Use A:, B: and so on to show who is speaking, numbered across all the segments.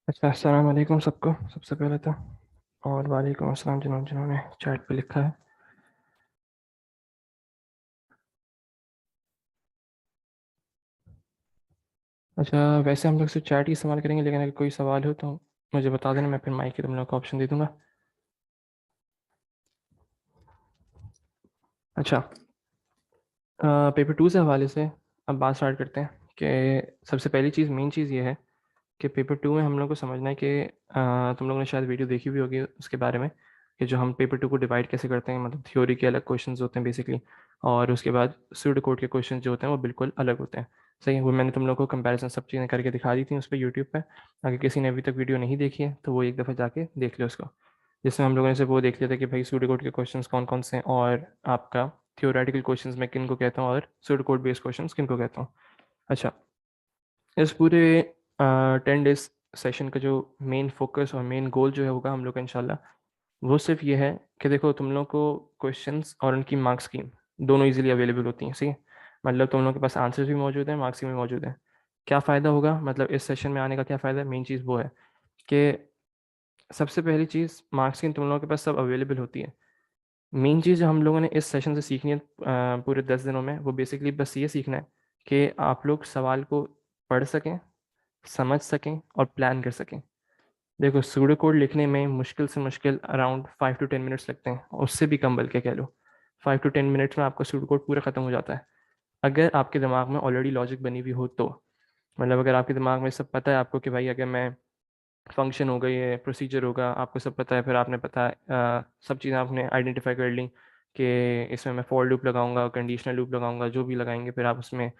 A: अच्छा, अस्सलाम वालेकुम सबको। सबसे पहले तो और वालेकुम अस्सलाम जिन्होंने चैट पे लिखा है। अच्छा, वैसे हम लोग सिर्फ चैट ही इस्तेमाल करेंगे, लेकिन अगर कोई सवाल हो तो मुझे बता देना, मैं फिर माइक के तुम लोग को ऑप्शन दे दूंगा। अच्छा, पेपर टू से हवाले से अब बात स्टार्ट करते हैं कि सबसे पहली चीज़, मेन चीज़ ये है कि पेपर टू में हम लोग को समझना है कि तुम लोगों ने शायद वीडियो देखी भी होगी उसके बारे में, कि जो हम पेपर टू को डिवाइड कैसे करते हैं, मतलब थ्योरी के अलग क्वेश्चंस होते हैं बेसिकली, और उसके बाद सूडो कोड के क्वेश्चन जो होते हैं वो बिल्कुल अलग होते हैं। सही है, वो मैंने तुम लोग को कंपैरिजन सब चीज़ें करके दिखा दी थी उस पर यूट्यूब पे। अगर किसी ने अभी तक वीडियो नहीं देखी है तो वो एक दफ़ा जाके देख लो उसको, जिसमें हम लोगों ने से वो देख लिया था कि भाई सूडो कोड के क्वेश्चंस कौन कौन से हैं, और आपका थियोरेटिकल क्वेश्चंस मैं किन को कहता हूँ और सूडो कोड बेस्ड क्वेश्चंस किन को कहता हूँ। अच्छा, इस पूरे 10 डेज सेशन का जो मेन फोकस और मेन गोल जो है होगा हम लोग का इंशाल्लाह, वो सिर्फ ये है कि देखो तुम लोग को क्वेश्चंस और उनकी मार्क स्कीम दोनों इजीली अवेलेबल होती हैं। सही है, मतलब तुम लोग के पास आंसर्स भी मौजूद हैं, मार्क्स भी मौजूद हैं। क्या फ़ायदा होगा, मतलब इस सेशन में आने का क्या फ़ायदा है, मेन चीज़ वो है कि सबसे पहली चीज़, मार्क्स स्कीम तुम लोगों के पास सब अवेलेबल होती है। मेन चीज़ जो हम लोगों ने इस सेशन से सीखनी है पूरे 10 दिनों में, वो बेसिकली बस ये सीखना है कि आप लोग सवाल को पढ़ सकें, समझ सकें और प्लान कर सकें। देखो, सूडो कोड लिखने में मुश्किल से मुश्किल अराउंड 5 to 10 मिनट्स लगते हैं, और उससे भी कम बल्कि कह लो। 5 to 10 मिनट्स में आपका सूडो कोड पूरा ख़त्म हो जाता है, अगर आपके दिमाग में ऑलरेडी लॉजिक बनी हुई हो तो। मतलब अगर आपके दिमाग में सब पता है आपको कि भाई अगर मैं फंक्शन होगा, ये प्रोसीजर होगा, आपको सब पता है, फिर आपने पता है सब चीज़ें आपने आइडेंटिफाई कर ली कि इसमें मैं फॉर लूप लगाऊंगा, कंडीशनल लूप लगाऊंगा, जो भी लगाएंगे, फिर आप उसमें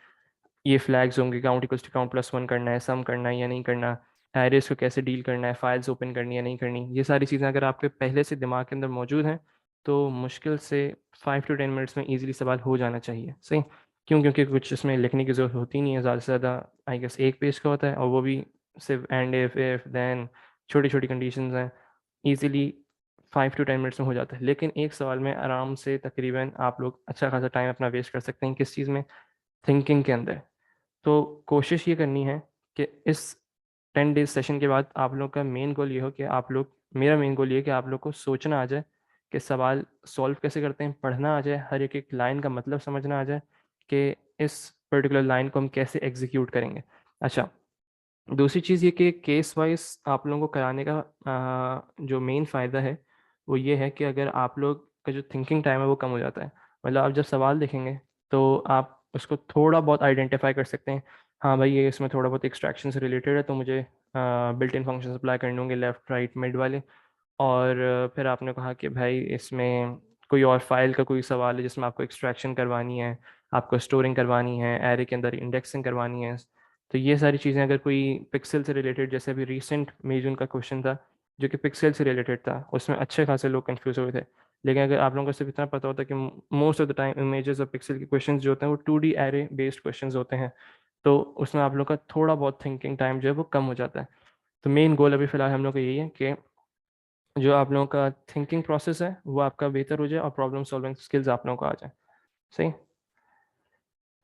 A: ये फ्लैग्स होंगे, count equals to count plus one करना है, सम करना है या नहीं करना, एरेस को कैसे डील करना है, फाइल्स ओपन करनी है नहीं करनी, ये सारी चीज़ें अगर आपके पहले से दिमाग के अंदर मौजूद हैं तो मुश्किल से 5 to 10 मिनट्स में ईजिली सवाल हो जाना चाहिए। सही, क्यों? क्योंकि कुछ इसमें लिखने की ज़रूरत होती नहीं है, ज़्यादा से ज़्यादा आई गेस एक पेज का होता है, और वो भी सिर्फ एंड, इफ देन, छोटी छोटी कंडीशंस हैं। ईजिली 5 to 10 मिनट्स में हो जाता है, लेकिन एक सवाल में आराम से तकरीबन आप लोग अच्छा खासा टाइम अपना वेस्ट कर सकते हैं। किस चीज़ में? थिंकिंग के अंदर। तो कोशिश ये करनी है कि इस 10 डेज सेशन के बाद आप लोग का मेन गोल ये हो कि आप लोग, मेरा मेन गोल ये है कि आप लोग को सोचना आ जाए कि सवाल सॉल्व कैसे करते हैं, पढ़ना आ जाए, हर एक एक लाइन का मतलब समझना आ जाए कि इस पर्टिकुलर लाइन को हम कैसे एग्जीक्यूट करेंगे। अच्छा, दूसरी चीज़ ये कि केस वाइज़ आप लोगों को कराने का जो मेन फ़ायदा है, वो ये है कि अगर आप लोग का जो थिंकिंग टाइम है वो कम हो जाता है। मतलब आप जब सवाल देखेंगे तो आप उसको थोड़ा बहुत आइडेंटिफ़ाई कर सकते हैं। हाँ भाई, ये इसमें थोड़ा बहुत एक्सट्रैक्शन से रिलेटेड है, तो मुझे बिल्ट इन फंक्शंस अप्लाई करने होंगे, लेफ्ट, राइट, मिड वाले। और फिर आपने कहा कि भाई इसमें कोई और फाइल का कोई सवाल है जिसमें आपको एक्सट्रैक्शन करवानी है, आपको स्टोरिंग करवानी है, एरे के अंदर इंडेक्सिंग करवानी है। तो ये सारी चीज़ें अगर कोई पिक्सल से रिलेटेड, जैसे अभी रिसेंट मेजून का क्वेश्चन था जो कि पिक्सल से रिलेटेड था, उसमें अच्छे खासे लोग कंफ्यूज हुए थे। लेकिन अगर आप लोगों को सिर्फ इतना पता होता कि most of the time images और पिक्सल के क्वेश्चंस जो होते हैं वो 2D एरे बेस्ड क्वेश्चंस होते हैं, तो उसमें आप लोग का थोड़ा बहुत थिंकिंग टाइम जो है वो कम हो जाता है। तो मेन गोल अभी फ़िलहाल हम लोग का यही है कि जो आप लोगों का थिंकिंग प्रोसेस है वो आपका बेहतर हो जाए और प्रॉब्लम सॉल्विंग स्किल्स आप लोगों को आ जाए। सही।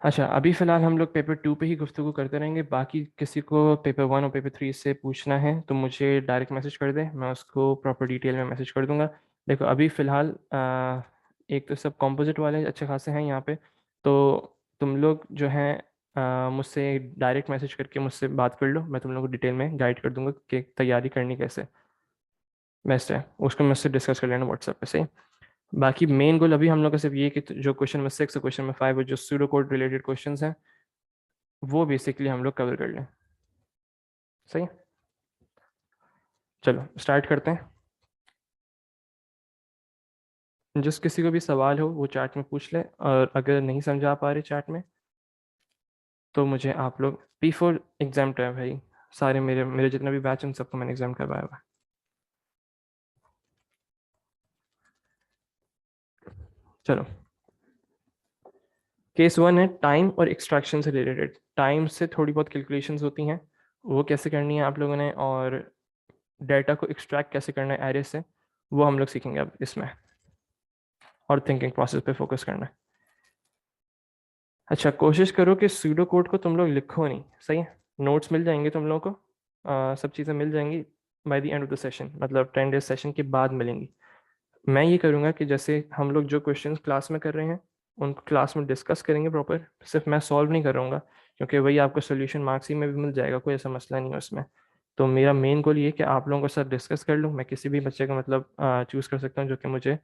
A: अच्छा, अभी फ़िलहाल हम लोग पेपर टू पे ही गुफ्तगू करते रहेंगे। बाकी किसी को पेपर वन और पेपर थ्री से पूछना है तो मुझे डायरेक्ट मैसेज कर दे, मैं उसको प्रॉपर डिटेल में मैसेज कर दूंगा। देखो अभी फ़िलहाल एक तो सब कॉम्पोजिट वाले अच्छे खासे हैं यहाँ पे, तो तुम लोग जो हैं मुझसे डायरेक्ट मैसेज करके मुझसे बात कर लो, मैं तुम लोग को डिटेल में गाइड कर दूंगा कि तैयारी करनी कैसे बेस्ट है। उसको मुझसे डिस्कस कर लेना व्हाट्सएप पे। सही। बाकी मेन गोल अभी हम लोग का सिर्फ ये है कि जो क्वेश्चन नंबर 6 और क्वेश्चन नंबर 5 जो सूडो कोड रिलेटेड क्वेश्चंस हैं वो बेसिकली हम लोग कवर कर लें। सही है? चलो स्टार्ट करते हैं। जिस किसी को भी सवाल हो वो चैट में पूछ ले, और अगर नहीं समझा पा रहे चैट में तो मुझे आप लोग P4 एग्जाम है भाई, सारे मेरे मेरे जितने भी बैच हैं उन सबको मैंने एग्जाम करवाया हुआ है। चलो, केस वन है टाइम और एक्सट्रैक्शन से रिलेटेड। टाइम से थोड़ी बहुत कैलकुलेशंस होती हैं, वो कैसे करनी है आप लोगों ने, और डाटा को एक्सट्रैक्ट कैसे करना है एरे से, वो हम लोग सीखेंगे अब इसमें, और थिंकिंग प्रोसेस पे फोकस करना है। अच्छा, कोशिश करो कि सूडो कोड को तुम लोग लिखो नहीं। सही है, नोट्स मिल जाएंगे तुम लोगों को, सब चीज़ें मिल जाएंगी by the end of the session, मतलब 10 डेज सेशन के बाद मिलेंगी। मैं ये करूँगा कि जैसे हम लोग जो क्वेश्चंस क्लास में कर रहे हैं उनको क्लास में डिस्कस करेंगे प्रॉपर, सिर्फ मैं सॉल्व नहीं कर रहूँगा, क्योंकि वही आपको सोल्यूशन मार्क्स ही में भी मिल जाएगा, कोई ऐसा मसला नहीं है उसमें। तो मेरा मेन गोल ये है कि आप लोगों के साथ डिस्कस कर लूँ, मैं किसी भी बच्चे का मतलब चूज़ कर सकता हूँ जो कि मुझे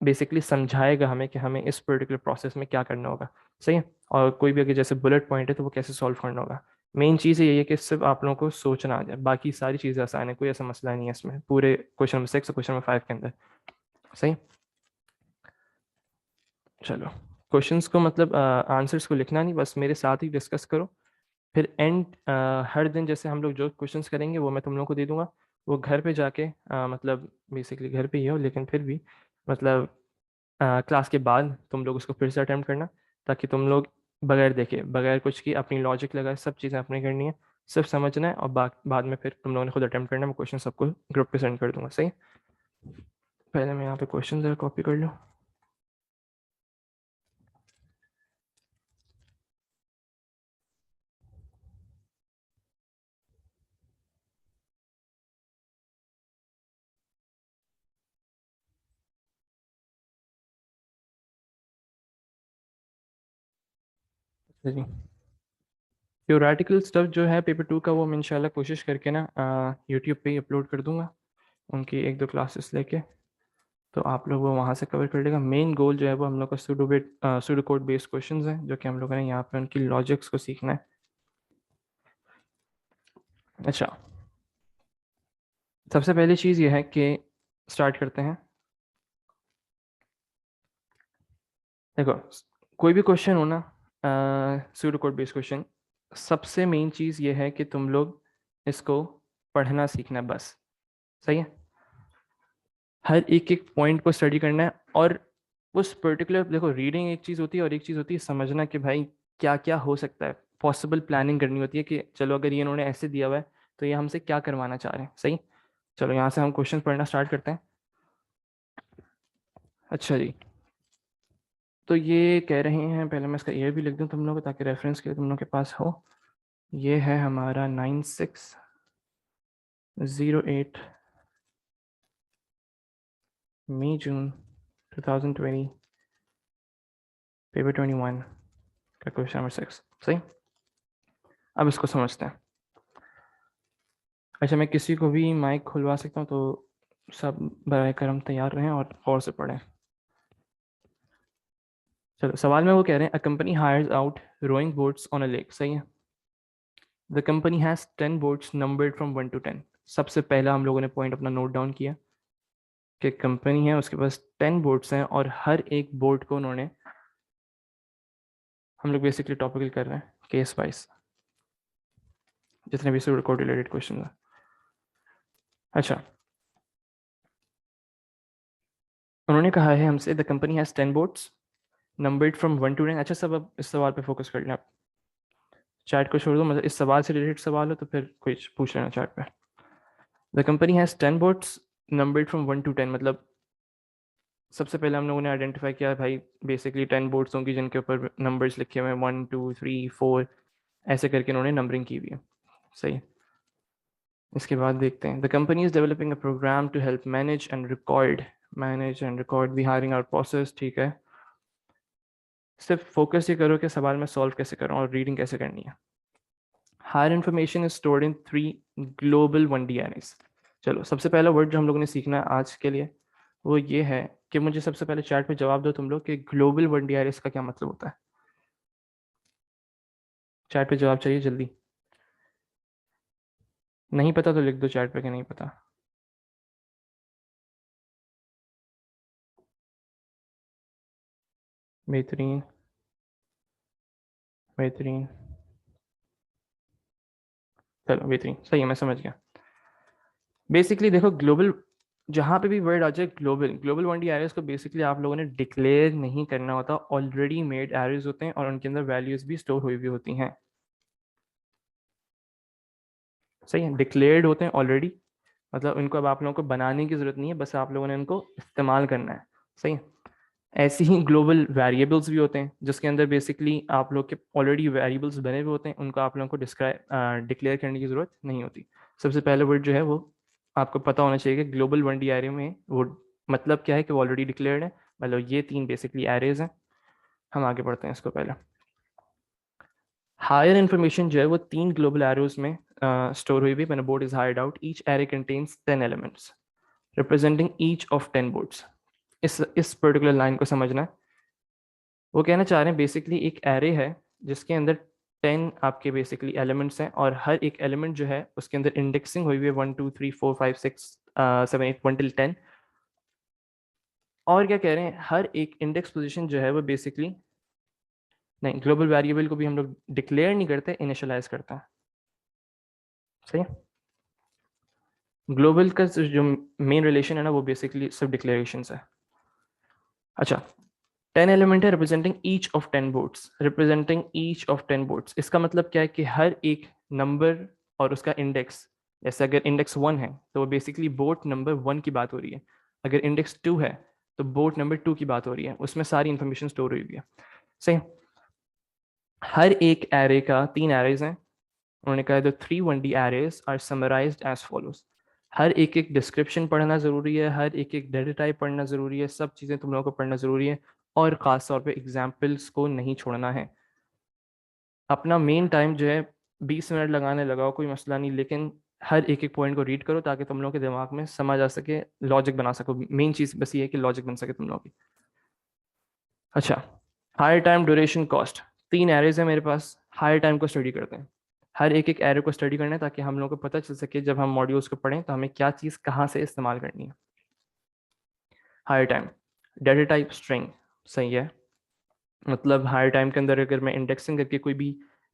A: बेसिकली समझाएगा हमें कि हमें इस पर्टिकुलर प्रोसेस में क्या करना होगा। सही है। और कोई भी अगर जैसे बुलेट पॉइंट है तो वो कैसे सॉल्व करना होगा। मेन चीज़ यही है कि सिर्फ आप लोगों को सोचना आ जाए, बाकी सारी चीज़ें आसान है, कोई ऐसा मसला नहीं है इसमें पूरे क्वेश्चन नंबर 6 और क्वेश्चन नंबर 5 के अंदर। सही। चलो, क्वेश्चंस को मतलब आंसर्स को लिखना नहीं, बस मेरे साथ ही डिस्कस करो। फिर एंड हर दिन जैसे हम लोग जो क्वेश्चंस करेंगे वो मैं तुम लोगों को दे दूंगा, वो घर पे जाके मतलब बेसिकली घर पे ही हो लेकिन फिर भी मतलब क्लास के बाद तुम लोग उसको फिर से अटेम्प्ट करना, ताकि तुम लोग बगैर देखे बगैर कुछ की अपनी लॉजिक लगाए सब चीज़ें अपनी करनी है, सिर्फ समझना है, और बाद में फिर तुम लोगों ने खुद अटेम्प्ट करना है। मैं क्वेश्चन सबको ग्रुप पे सेंड कर दूंगा। सही। पहले मैं यहाँ पे क्वेश्चन ज़रा कॉपी कर लूँ। जी, थ्योरेटिकल स्टफ जो है पेपर 2 का वो मैं इंशाल्लाह कोशिश करके ना यूट्यूब पे ही अपलोड कर दूंगा, उनकी एक दो क्लासेस लेके, तो आप लोग वो वहाँ से कवर कर लेगा। मेन गोल जो है वो हम लोग का सूडो कोड बेस्ड क्वेश्चंस हैं, जो कि हम लोगों ने यहाँ पे उनकी लॉजिक्स को सीखना है। अच्छा, सबसे पहली चीज़ ये है कि स्टार्ट करते हैं। देखो, कोई भी क्वेश्चन हो ना, सूडो कोड बेस्ड क्वेश्चन, सबसे मेन चीज़ ये है कि तुम लोग इसको पढ़ना सीखना है बस। सही है। हर एक एक पॉइंट को स्टडी करना है, और उस पर्टिकुलर, देखो रीडिंग एक चीज़ होती है और एक चीज़ होती है समझना कि भाई क्या क्या हो सकता है, पॉसिबल प्लानिंग करनी होती है कि चलो अगर ये इन्होंने ऐसे दिया हुआ है तो ये हमसे क्या करवाना चाह रहे हैं। सही। चलो यहाँ से हम क्वेश्चन पढ़ना स्टार्ट करते हैं। अच्छा जी, तो ये कह रहे हैं, पहले मैं इसका ईयर भी लिख दूँ तुम लोग ताकि रेफरेंस के लिए तुम लोग के पास हो। ये है हमारा 9608 मई जून 2020, पेपर 21 का क्वेश्चन नंबर 6। सही। अब इसको समझते हैं। अच्छा, मैं किसी को भी माइक खुलवा सकता हूँ, तो सब बराए करम तैयार रहें और गौर से पढ़ें। चलो, सवाल में वो कह रहे हैं, a company hires out rowing boats on a lake. सही है। The company has 10 boats numbered from 1 to 10। सबसे पहला हम लोगों ने पॉइंट अपना नोट डाउन किया कि कंपनी है उसके पास 10 बोट्स हैं, और हर एक बोट को उन्होंने, हम लोग बेसिकली टॉपिकल कर रहे हैं केस वाइज, जितने भी कोड रिलेटेड क्वेश्चन है। अच्छा, उन्होंने कहा है हमसे, the company has 10 boats numbered from 1 to 10। अच्छा, सब अब इस सवाल पे फोकस कर लें आप, चैट को छोड़ दो, मतलब इस सवाल से रिलेटेड सवाल हो तो फिर कुछ पूछ लेना चैट पे। The company has 10 boats numbered from 1 to 10, मतलब सबसे पहले हम लोगों ने आइडेंटिफाई किया भाई बेसिकली 10 बोट्स होंगी जिनके ऊपर नंबर्स लिखे हुए हैं 1 2 3 4, ऐसे करके उन्होंने नंबरिंग की हुई है। सही। इसके बाद देखते हैं, the company is developing a program to help manage and record the hiring out process. ठीक है, सिर्फ फोकस ये करो कि सवाल में सॉल्व कैसे करूँ और रीडिंग कैसे करनी है। Hire information is stored in 3 global 1D arrays. चलो, सबसे पहला वर्ड जो हम लोगों ने सीखना है आज के लिए वो ये है कि मुझे सबसे पहले चैट में जवाब दो तुम लोग कि ग्लोबल 1D एरेज का क्या मतलब होता है। चैट पे जवाब चाहिए जल्दी। नहीं पता तो लिख दो चैट पे कि नहीं पता। बेहतरीन, बेहतरीन। चलो बेहतरीन, सही है, मैं समझ गया। बेसिकली देखो, ग्लोबल, जहाँ पे भी वर्ड आ जाए ग्लोबल, ग्लोबल 1D एरेज को बेसिकली आप लोगों ने डिक्लेयर नहीं करना होता, ऑलरेडी मेड एरेज होते हैं और उनके अंदर वैल्यूज भी स्टोर हुई हुई होती हैं। सही है, डिक्लेयर्ड होते हैं ऑलरेडी, मतलब इनको अब आप लोगों को बनाने की जरूरत नहीं है, बस आप लोगों ने इनको इस्तेमाल करना है। सही है। ऐसे ही ग्लोबल वेरिएबल्स भी होते हैं जिसके अंदर बेसिकली आप लोग के ऑलरेडी वेरिएबल्स बने हुए होते हैं, उनको आप लोगों को डिस्क्राइब डिक्लेयर करने की जरूरत नहीं होती। सबसे पहला वर्ड जो है वो आपको पता होना चाहिए कि ग्लोबल 1D एरे में वो मतलब क्या है कि वो ऑलरेडी डिक्लेयर्ड है। मतलब ये 3 बेसिकली एरेज हैं। हम आगे बढ़ते हैं इसको पहले। हायर इन्फॉर्मेशन जो है वो 3 ग्लोबल एरोज में स्टोर हुई हुई when a board is hired out. Each array contains 10 elements representing each of 10 boards. इस पर्टिकुलर लाइन को समझना है। वो कहना चाह रहे हैं बेसिकली एक एरे है जिसके अंदर 10 आपके बेसिकली एलिमेंट्स हैं और हर एक एलिमेंट जो है उसके अंदर इंडेक्सिंग हुई हुई है 1 2 3 4 5 6 7 8 1 till 10। और क्या कह रहे हैं, हर एक इंडेक्स पोजीशन जो है वो बेसिकली नहीं, ग्लोबल वेरिएबल को भी हम लोग डिक्लेयर नहीं करते, इनिशियलाइज करते हैं। सही है। ग्लोबल का जो मेन रिलेशन है ना वो बेसिकली सब डिक्लेरेशन है। अच्छा, 10 एलिमेंट है representing each of 10 boards. Representing each of 10 boards इसका मतलब क्या है कि हर एक नंबर और उसका इंडेक्स, जैसे अगर इंडेक्स 1 है तो वो बेसिकली बोर्ड नंबर 1 की बात हो रही है। अगर इंडेक्स 2 है तो बोर्ड नंबर 2 की बात हो रही है। उसमें सारी इंफॉर्मेशन स्टोर हुई हुई है। सही। हर एक एरे का 3 एरेज हैं। उन्होंने कहा the 3 1D arrays are summarized as follows. हर एक डिस्क्रिप्शन पढ़ना ज़रूरी है, हर एक डेटा टाइप पढ़ना ज़रूरी है, सब चीज़ें तुम लोगों को पढ़ना ज़रूरी है और ख़ास तौर पे एग्जाम्पल्स को नहीं छोड़ना है। अपना मेन टाइम जो है 20 मिनट लगाने लगाओ, कोई मसला नहीं, लेकिन हर एक पॉइंट को रीड करो ताकि तुम लोगों के दिमाग में समझ आ सके, लॉजिक बना सको। मेन चीज़ बस ये है कि लॉजिक बन सके तुम लोगों की। अच्छा, hire time duration cost. 3 arrays है मेरे पास, हायर टाइम को स्टडी करते हैं। हर एक एरे को स्टडी करना है ताकि हम लोग को पता चल सके जब हम मॉड्यूल्स को पढ़ें तो हमें क्या चीज़ कहाँ से इस्तेमाल करनी है। Hire time, data type string. सही है। मतलब हायर टाइम के अंदर अगर मैं इंडेक्सिंग करके कोई भी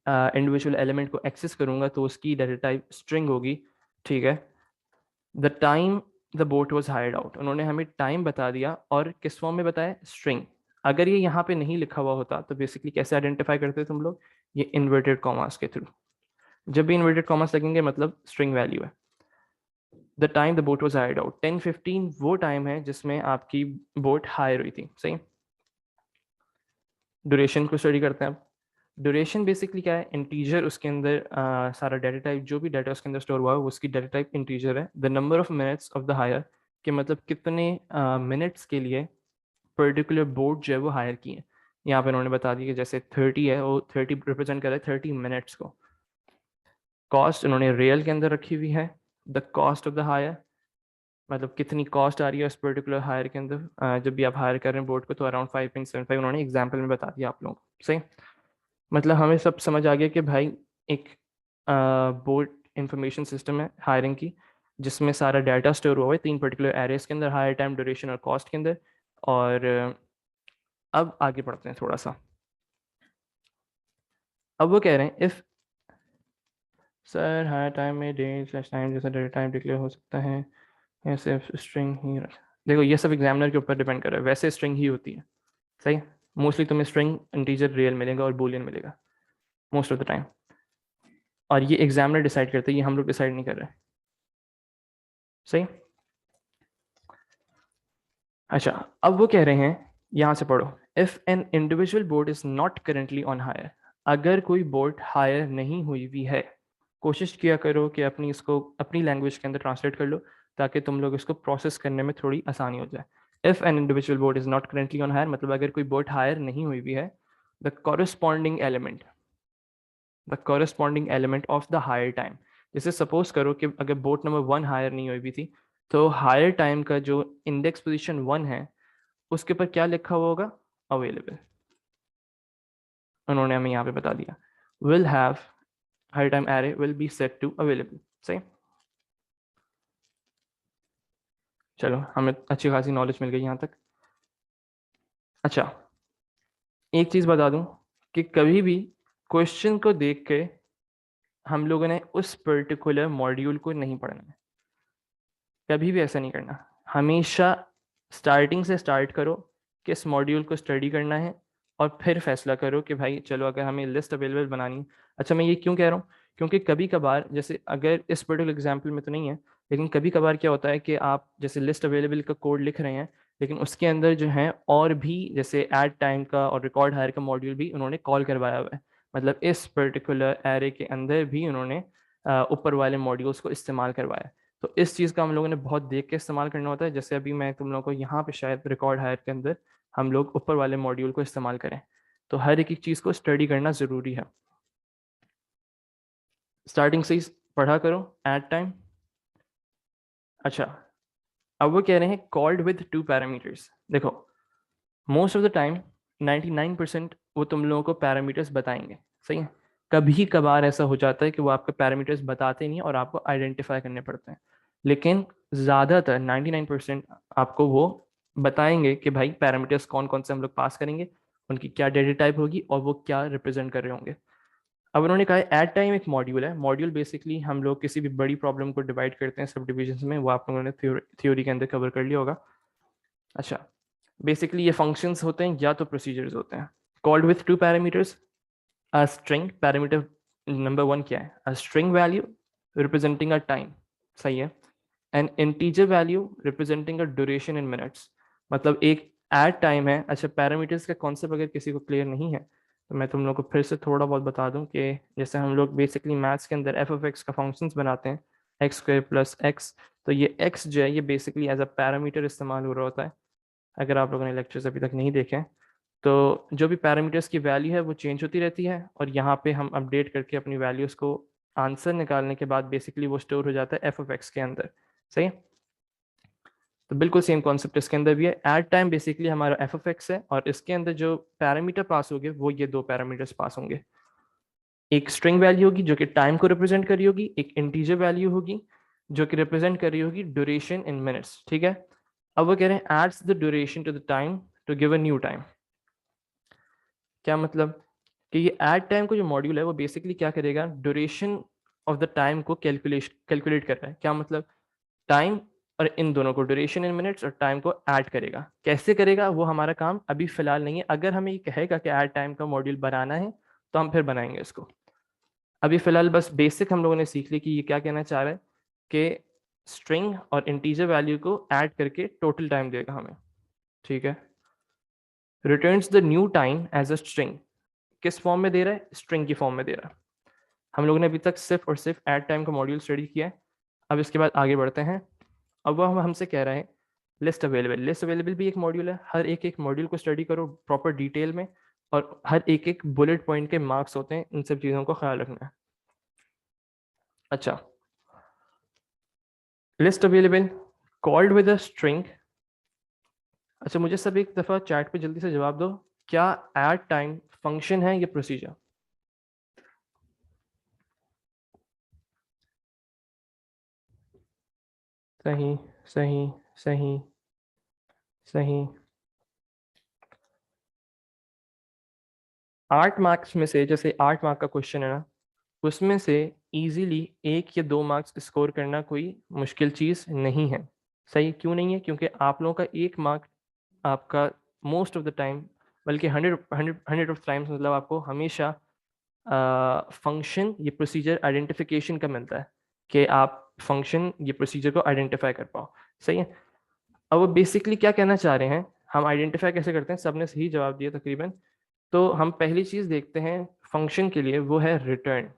A: इंडिविजुअल एलिमेंट को एक्सेस करूंगा तो उसकी डेटा टाइप स्ट्रिंग होगी। ठीक है। The time the boat was hired out, उन्होंने हमें टाइम बता दिया और किस फॉर्म में बताया, स्ट्रिंग। अगर ये यहाँ पे नहीं लिखा हुआ होता तो बेसिकली कैसे आइडेंटिफाई करते तुम लोग, ये इन्वर्टेड कॉमास के थ्रू। जब भी इन्वर्टेड कॉमास लगेंगे मतलब स्ट्रिंग वैल्यू है। The time the boat was hired out, 10:15 वो टाइम है जिसमें आपकी बोट हायर हुई थी। सही। ड्यूरेशन को स्टडी करते हैं अब। ड्यूरेशन बेसिकली क्या है, इंटीजर उसके अंदर सारा डाटा टाइप, जो भी डाटा उसके अंदर स्टोर हुआ है उसकी डाटा टाइप इंटीजर है। The number of minutes of the hire, कि मतलब कितने मिनट्स के लिए पर्टिकुलर बोर्ड जो है वो हायर की है। यहाँ पे उन्होंने बता दिया कि जैसे 30 है, वो 30 रिप्रेजेंट कर रहा है 30 मिनट्स को। कॉस्ट उन्होंने रियल के अंदर रखी हुई है। The cost of the hire, मतलब कितनी कॉस्ट आ रही है उस पर्टिकुलर हायर के अंदर। जब भी आप हायर कर रहे हैं बोर्ड को तो अराउंड 5.75 उन्होंने एग्जाम्पल में बता दिया आप लोगों को। सही। मतलब हमें सब समझ आ गया कि भाई एक बोर्ड इंफॉर्मेशन सिस्टम है हायरिंग की, जिसमें सारा डाटा स्टोर हुआ है 3 पर्टिकुलर एरियाज के अंदर, हायर टाइम ड्यूरेशन और कॉस्ट के अंदर। और अब आगे बढ़ते हैं थोड़ा सा। अब वो कह रहे हैं इफ़ सर हायर टाइम में डेट स्लैश टाइम जैसा डेटा टाइम डिक्लेयर हो सकता है या सिर्फ स्ट्रिंग ही देखो ये सब एग्जामिनर के ऊपर डिपेंड कर रहा है। वैसे स्ट्रिंग ही होती है। सही। मोस्टली तुम्हें स्ट्रिंग इंटीजर रियल मिलेगा और बूलियन मिलेगा मोस्ट ऑफ द टाइम। और ये एग्जामिनर डिसाइड करते हैं, ये हम लोग डिसाइड नहीं कर रहे। सही। अच्छा, अब वो कह रहे हैं, यहाँ से पढ़ो। If an individual board is not currently on hire, अगर कोई बोर्ड हायर नहीं हुई भी है, कोशिश किया करो कि अपनी इसको अपनी लैंग्वेज के अंदर ट्रांसलेट कर लो ताकि तुम लोग इसको प्रोसेस करने में थोड़ी आसानी हो जाए। If an individual board is not currently on hire मतलब अगर कोई बोर्ड हायर नहीं हुई भी है, the corresponding element the corresponding element of the hire time. जैसे सपोज करो कि अगर बोर्ड नंबर 1 हायर नहीं हुई भी थी तो हायर टाइम का जो इंडेक्स पोजीशन 1 है उसके ऊपर क्या लिखा हुआ होगा, अवेलेबल। उन्होंने हमें यहाँ पे बता दिया will have, hire time array will be set to available. सही। चलो हमें अच्छी खासी नॉलेज मिल गई यहाँ तक। अच्छा, एक चीज़ बता दूं कि कभी भी क्वेश्चन को देख के हम लोगों ने उस पर्टिकुलर मॉड्यूल को नहीं पढ़ना है। कभी भी ऐसा नहीं करना। हमेशा स्टार्टिंग से स्टार्ट करो, किस मॉड्यूल को स्टडी करना है, और फिर फैसला करो कि भाई चलो अगर हमें लिस्ट अवेलेबल बनानी है। अच्छा, मैं ये क्यों कह रहा हूँ, क्योंकि कभी कभार, जैसे अगर इस पर्टिकुलर एग्जाम्पल में तो नहीं है, लेकिन कभी कभार क्या होता है कि आप जैसे लिस्ट अवेलेबल का कोड लिख रहे हैं लेकिन उसके अंदर जो है और भी जैसे ऐड टाइम का और रिकॉर्ड हायर का मॉड्यूल भी उन्होंने कॉल करवाया हुआ है। मतलब इस पर्टिकुलर एरे के अंदर भी उन्होंने ऊपर वाले मॉड्यूल्स को इस्तेमाल करवाया। तो इस चीज़ का हम लोगों ने बहुत देख के इस्तेमाल करना होता है। जैसे अभी मैं तुम लोगों को यहाँ पे शायद रिकॉर्ड हायर के अंदर हम लोग ऊपर वाले मॉड्यूल को इस्तेमाल करें, तो हर एक चीज़ को स्टडी करना ज़रूरी है। स्टार्टिंग से ही पढ़ा करो एट टाइम। अच्छा, अब वो कह रहे हैं कॉल्ड विद 2 पैरामीटर्स। देखो, मोस्ट ऑफ द टाइम 99% वो तुम लोगों को पैरामीटर्स बताएंगे, सही है। कभी कभार ऐसा हो जाता है कि वो आपको पैरामीटर्स बताते नहीं और आपको आइडेंटिफाई करने पड़ते हैं, लेकिन ज़्यादातर 99% आपको वो बताएंगे कि भाई पैरामीटर्स कौन कौन से हम लोग पास करेंगे, उनकी क्या डेटा टाइप होगी और वो क्या रिप्रेजेंट कर रहे होंगे। अब उन्होंने कहा है एट टाइम एक मॉड्यूल है। मॉड्यूल बेसिकली हम लोग किसी भी बड़ी प्रॉब्लम को डिवाइड करते हैं सब डिविजन में, वो आप लोगों ने थ्योरी के अंदर कवर कर लिया होगा। अच्छा, बेसिकली ये फंक्शंस होते हैं या तो प्रोसीजर्स होते हैं। Called with 2 parameters, a string parameter number 1 क्या है, अ string value representing a time, सही है। An integer value representing a duration in minutes, मतलब एक एट टाइम है। अच्छा, पैरामीटर्स का कॉन्सेप्ट अगर किसी को क्लियर नहीं है तो मैं तुम लोग को फिर से थोड़ा बहुत बता दूं कि जैसे हम लोग बेसिकली मैथ्स के अंदर एफ ऑफ एक्स का फंक्शंस बनाते हैं, एक्स स्क्वायर प्लस एक्स, तो ये एक्स जो है ये बेसिकली एज अ पैरामीटर इस्तेमाल हो रहा होता है। अगर आप लोगों ने लेक्चर्स अभी तक नहीं देखे हैं, तो जो भी पैरामीटर्स की वैल्यू है वो चेंज होती रहती है और यहाँ पे हम अपडेट करके अपनी वैल्यूज़ को आंसर निकालने के बाद बेसिकली वो स्टोर हो जाता है एफ ऑफ एक्स के अंदर, सही है। तो बिल्कुल सेम कॉन्सेप्ट इसके अंदर भी है। एट टाइम बेसिकली हमारा एफ ऑफ एक्स है और इसके अंदर जो पैरामीटर पास होंगे वो ये 2 पैरामीटर्स पास होंगे। एक स्ट्रिंग वैल्यू होगी जो कि टाइम को रिप्रेजेंट कर रही होगी, एक इंटीजर वैल्यू होगी जो कि रिप्रेजेंट कर रही होगी ड्यूरेशन इन मिनट्स, ठीक है। अब वो कह रहे हैं adds the duration to the time to give a new time. क्या मतलब कि ये एड टाइम को जो मॉड्यूल है वो बेसिकली क्या करेगा, ड्यूरेशन ऑफ द टाइम को कैलकुलेट कर रहा है। क्या मतलब, टाइम और इन दोनों को ड्यूरेशन इन मिनट्स और टाइम को ऐड करेगा। कैसे करेगा वो हमारा काम अभी फिलहाल नहीं है। अगर हमें ये कहेगा कि ऐड टाइम का मॉड्यूल बनाना है तो हम फिर बनाएंगे इसको। अभी फिलहाल बस बेसिक हम लोगों ने सीख ली कि ये क्या कहना चाह रहा है कि स्ट्रिंग और इंटीजर वैल्यू को ऐड करके टोटल टाइम देगा हमें, ठीक है। Returns the new time as a string, किस फॉर्म में दे रहा है, स्ट्रिंग की फॉर्म में दे रहा है। हम लोगों ने अभी तक सिर्फ और सिर्फ ऐड टाइम का मॉड्यूल स्टडी किया है। अब इसके बाद आगे बढ़ते हैं। अब वह हमसे कह रहा है लिस्ट अवेलेबल। लिस्ट अवेलेबल भी एक मॉड्यूल है। हर एक मॉड्यूल को स्टडी करो प्रॉपर डिटेल में और हर एक बुलेट पॉइंट के मार्क्स होते हैं, इन सब चीज़ों को ख्याल रखना है। अच्छा, list available called with a string. अच्छा, मुझे सब एक दफ़ा चैट पे जल्दी से जवाब दो, क्या ऐड टाइम फंक्शन है या प्रोसीजर? सही, सही, सही, सही। 8 मार्क्स में से, जैसे 8 मार्क का क्वेश्चन है ना, उसमें से इजीली 1 या 2 मार्क्स स्कोर करना कोई मुश्किल चीज़ नहीं है। सही क्यों नहीं है? क्योंकि आप लोगों का 1 मार्क आपका मोस्ट ऑफ द टाइम, बल्कि 100 ऑफ टाइम्स, मतलब आपको हमेशा फंक्शन ये प्रोसीजर आइडेंटिफिकेशन का मिलता है कि आप फंक्शन ये प्रोसीजर को आइडेंटिफाई कर पाओ, सही है। अब वो बेसिकली क्या कहना चाह रहे हैं, हम आइडेंटिफाई कैसे करते हैं, सबने सही जवाब दिया तकरीबन। तो हम पहली चीज़ देखते हैं फंक्शन के लिए, वो है रिटर्न।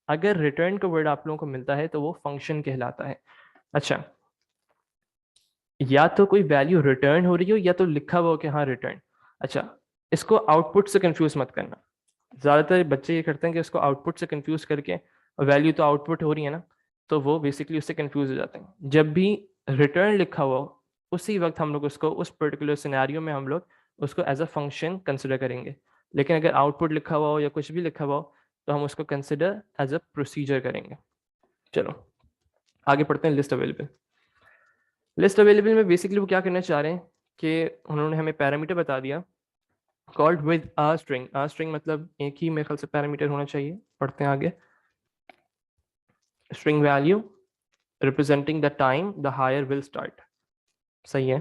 A: अगर रिटर्न का वर्ड आप लोगों को मिलता है तो वो फंक्शन कहलाता है। अच्छा, या तो कोई वैल्यू रिटर्न हो रही हो या तो लिखा हुआ हो कि हाँ रिटर्न। अच्छा, इसको आउटपुट से कंफ्यूज मत करना। ज़्यादातर बच्चे ये करते हैं कि इसको आउटपुट से कंफ्यूज करके, वैल्यू तो आउटपुट हो रही है ना, तो वो बेसिकली उससे कंफ्यूज हो जाते हैं। जब भी रिटर्न लिखा हुआ हो उसी वक्त हम लोग उसको उस पर्टिकुलर सिनेरियो में हम लोग उसको एज अ फंक्शन कंसिडर करेंगे। लेकिन अगर आउटपुट लिखा हुआ हो या कुछ भी लिखा हुआ हो तो हम उसको कंसिडर एज अ प्रोसीजर करेंगे। चलो आगे पढ़ते हैं। List available. लिस्ट अवेलेबल में बेसिकली वो क्या करना चाह रहे हैं कि उन्होंने हमें पैरामीटर बता दिया called with a string. A string मतलब एक ही मेरे ख्याल से पैरामीटर होना चाहिए। पढ़ते हैं आगे। String value representing the time the hire will start, सही है।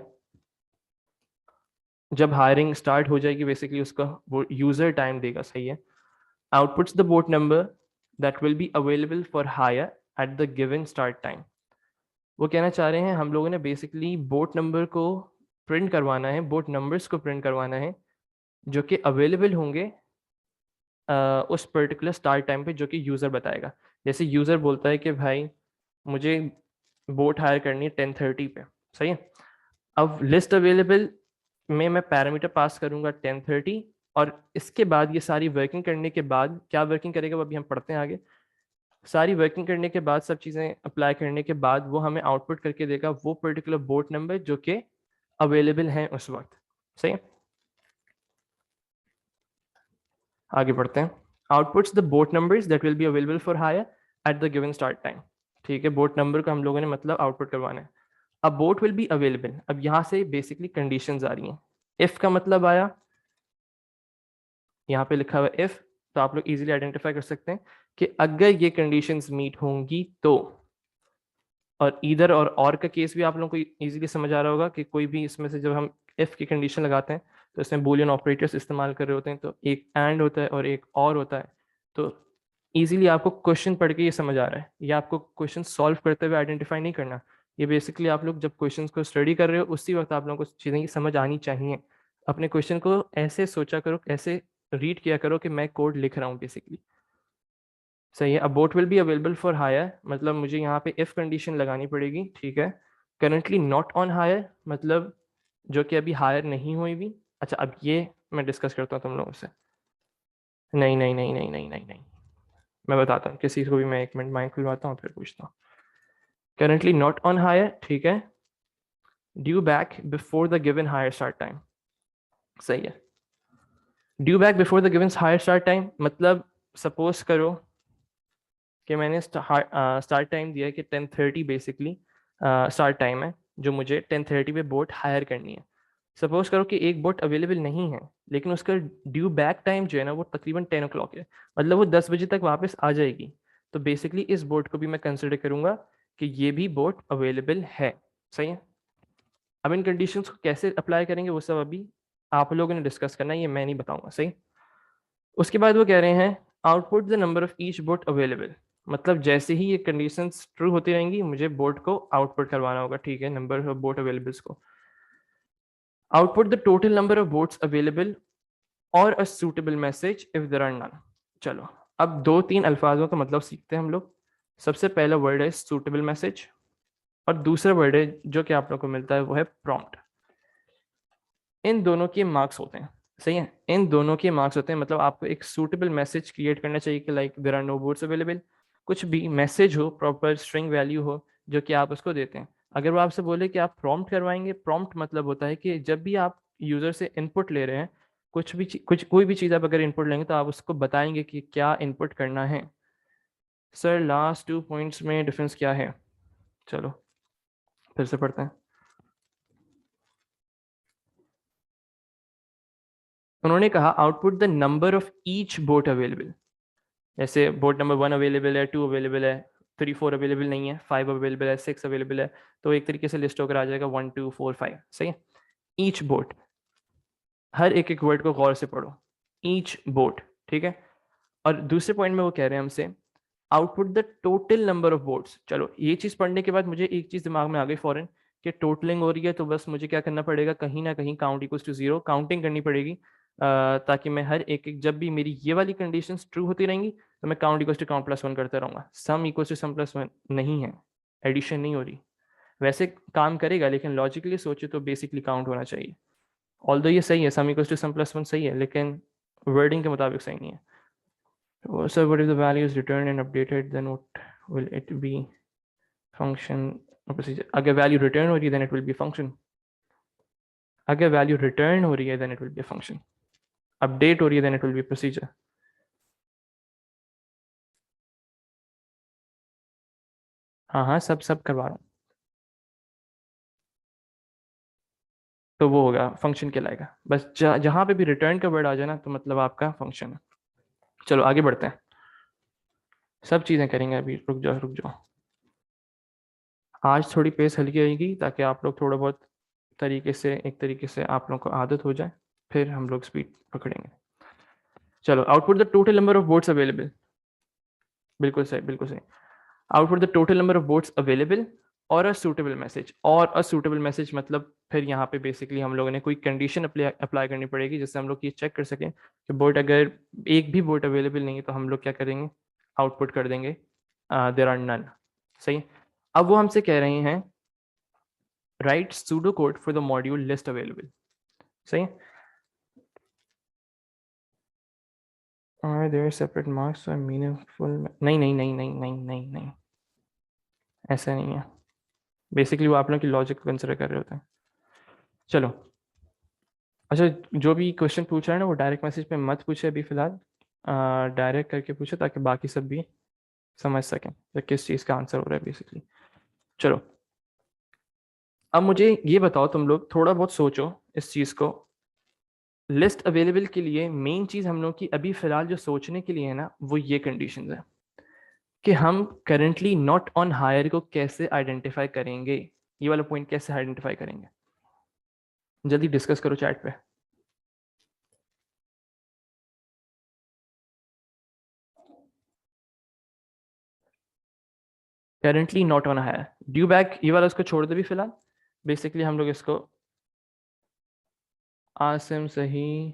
A: जब हायरिंग स्टार्ट हो जाएगी बेसिकली उसका वो यूजर टाइम देगा, सही है। Outputs the boat number that will be available for hire at the given start time. वो कहना चाह रहे हैं हम लोगों ने बेसिकली बोट नंबर को प्रिंट करवाना है, बोट नंबर्स को प्रिंट करवाना है जो कि अवेलेबल होंगे उस पर्टिकुलर स्टार्ट टाइम पे जो कि यूज़र बताएगा। जैसे यूज़र बोलता है कि भाई मुझे बोट हायर करनी है 10:30 पे, सही है। अब लिस्ट अवेलेबल में मैं पैरामीटर पास करूंगा 10:30, और इसके बाद ये सारी वर्किंग करने के बाद क्या वर्किंग करेगा वो अभी हम पढ़ते हैं आगे। सारी वर्किंग करने के बाद, सब चीज़ें अप्लाई करने के बाद वो हमें आउटपुट करके देगा वो पर्टिकुलर बोट नंबर जो कि अवेलेबल हैं उस वक्त, सही है। आगे बढ़ते हैं। Outputs the boat numbers that will be available for hire at the given start time. ठीक है, बोट नंबर को हम लोगों ने मतलब आउटपुट करवाना है। अब बोट विल बी अवेलेबल, अब यहाँ से बेसिकली कंडीशंस आ रही हैं। इफ का मतलब आया, यहाँ पे लिखा हुआ इफ, तो आप लोग इजीली आइडेंटिफाई कर सकते हैं कि अगर ये कंडीशंस मीट होंगी तो, और इधर और का केस भी आप लोगों को इजीली समझ आ रहा होगा कि कोई भी इसमें से जब हम इफ की कंडीशन लगाते हैं तो इसमें बूलियन ऑपरेटर्स इस्तेमाल कर रहे होते हैं, तो एक एंड होता है और एक और होता है। तो इजीली आपको क्वेश्चन पढ़ के ये समझ आ रहा है, या आपको क्वेश्चन सॉल्व करते हुए आइडेंटिफाई नहीं करना। ये बेसिकली आप लोग जब क्वेश्चन को स्टडी कर रहे हो उसी वक्त आप लोगों को चीज़ें समझ आनी चाहिए। अपने क्वेश्चन को ऐसे सोचा करो, ऐसे रीड किया करो कि मैं कोड लिख रहा हूँ बेसिकली, सही है। अब boat will be available for hire, मतलब मुझे यहाँ पे इफ कंडीशन लगानी पड़ेगी, ठीक है। करंटली नॉट ऑन हायर, मतलब जो कि अभी हायर नहीं हुई भी। अच्छा, अब ये मैं डिस्कस करता हूँ तुम लोगों से। नहीं नहीं नहीं नहीं नहीं नहीं नहीं, मैं बताता हूँ किसी को भी, मैं 1 मिनट माइक खुलवाता हूँ फिर पूछता हूँ। करंटली नॉट ऑन हायर, ठीक है। Due back before the given hire start time, सही है। Due back before the given hire start time मतलब सपोज करो कि मैंने स्टार्ट टाइम दिया है कि 10:30 बेसिकली स्टार्ट टाइम है, जो मुझे 10:30 पे बोट हायर करनी है। सपोज करो कि एक बोट अवेलेबल नहीं है, लेकिन उसका ड्यू बैक टाइम जो है ना वो तकरीबन 10 o'clock है, मतलब वो 10 बजे तक वापस आ जाएगी। तो बेसिकली इस बोट को भी मैं कंसिडर करूंगा कि ये भी बोट अवेलेबल है, सही है। अब इन कंडीशंस को कैसे अप्लाई करेंगे वो सब अभी आप लोगों ने डिस्कस करना है, ये मैं नहीं बताऊंगा, सही। उसके बाद वो कह रहे हैं output the number of each boat available, मतलब जैसे ही ये कंडीशंस ट्रू होती रहेंगी मुझे बोट को आउटपुट करवाना होगा, ठीक है, नंबर ऑफ बोट अवेलेबल्स को। Output the total number of boats available और a suitable message if there are none. चलो, अब 2-3 अल्फाजों का मतलब सीखते हैं हम लोग। सबसे पहला वर्ड है सूटेबल मैसेज, और दूसरा वर्ड है जो कि आप लोग को मिलता है वो है प्रॉम्प्ट। इन दोनों के मार्क्स होते हैं, सही है। इन दोनों के मार्क्स होते हैं, मतलब आपको एक सूटेबल मैसेज क्रिएट करना चाहिए कि like there are no boats available, कुछ भी मैसेज हो, प्रॉपर स्ट्रिंग वैल्यू हो जो कि आप उसको देते हैं। अगर वो आपसे बोले कि आप प्रॉम्प्ट करवाएंगे, प्रॉम्प्ट मतलब होता है कि जब भी आप यूजर से इनपुट ले रहे हैं, कुछ भी कुछ कोई भी चीज़ आप अगर इनपुट लेंगे तो आप उसको बताएंगे कि क्या इनपुट करना है। सर लास्ट 2 पॉइंट्स में डिफरेंस क्या है? चलो फिर से पढ़ते हैं। उन्होंने कहा output the number of each boat available. जैसे बोट नंबर 1 अवेलेबल है, 2 अवेलेबल है, 3-4 अवेलेबल नहीं है, 5 अवेलेबल है, 6 अवेलेबल है, तो एक तरीके से लिस्ट होकर आ जाएगा 1, 2, 4, 5, सही है। ईच बोट, हर एक एक वर्ड को गौर से पढ़ो, ईच बोट, ठीक है। और दूसरे पॉइंट में वो कह रहे हैं हमसे output the total number of boats. चलो, ये चीज़ पढ़ने के बाद मुझे एक चीज़ दिमाग में आ गई फॉरन कि टोटलिंग हो रही है, तो बस मुझे क्या करना पड़ेगा, कहीं ना कहीं काउंट इक्वल्स टू 0 काउंटिंग करनी पड़ेगी, ताकि मैं हर एक एक जब भी मेरी ये वाली कंडीशन ट्रू होती रहेंगी तो मैं count equals to count plus 1 करता रहूँगा। Sum equals to sum plus 1 नहीं है, एडिशन नहीं हो रही। वैसे काम करेगा लेकिन लॉजिकली सोचे तो बेसिकली काउंट होना चाहिए। ऑल्दो ये सही है, sum equals to sum plus 1 सही है, लेकिन वर्डिंग के मुताबिक सही नहीं है। So what if the value is returned and updated, then what will it be? Function or procedure. अगर value return हो रही है then it will be function. अगर value return हो रही है then it will be a function. Update हो रही है then it will be procedure. हाँ हाँ, सब सब करवा रहा हूँ, तो वो होगा फंक्शन कहलाएगा। बस जहाँ पे भी रिटर्न का वर्ड आ जाए ना तो मतलब आपका फंक्शन है। चलो आगे बढ़ते हैं, सब चीज़ें करेंगे अभी, रुक जाओ रुक जाओ। आज थोड़ी पेस हल्की रहेगी ताकि आप लोग थोड़ा बहुत तरीके से, एक तरीके से आप लोगों को आदत हो जाए, फिर हम लोग स्पीड पकड़ेंगे। चलो, output the total number of boats available. बिल्कुल सही, बिल्कुल सही। Output the total number of boats available और अ सूटेबल मैसेज, और अ सूटेबल मैसेज मतलब फिर यहाँ पे बेसिकली हम लोगों ने कोई कंडीशन अप्लाई करनी पड़ेगी जिससे हम लोग ये चेक कर सकें कि बोट अगर एक भी बोट अवेलेबल नहीं है तो हम लोग क्या करेंगे, आउटपुट कर देंगे देयर आर नन। सही। अब वो हमसे कह रहे हैं right pseudo code for the module list available. सही। Are there separate marks or meaningful? नहीं नहीं नहीं नहीं नहीं नहीं नहीं, ऐसा नहीं है। बेसिकली वो आप लोग की लॉजिक को कंसिडर कर रहे होते हैं। चलो, अच्छा, जो भी क्वेश्चन पूछ रहा है ना वो डायरेक्ट मैसेज पे मत पूछे अभी फिलहाल, डायरेक्ट करके पूछे ताकि बाकी सब भी समझ सकें कि किस चीज़ का आंसर हो रहा है बेसिकली। चलो, अब मुझे ये बताओ, तुम लोग थोड़ा बहुत सोचो इस चीज़ को। लिस्ट अवेलेबल के लिए मेन चीज़ हम लोग की अभी फिलहाल जो सोचने के लिए है ना, वो ये कंडीशन है कि हम करेंटली नॉट ऑन हायर को कैसे आइडेंटिफाई करेंगे। ये वाला पॉइंट कैसे आइडेंटिफाई करेंगे, जल्दी डिस्कस करो चैट पे। Currently not on hire, due back, ये वाला उसको छोड़ दे भी फिलहाल। बेसिकली हम लोग इसको आसिम सही,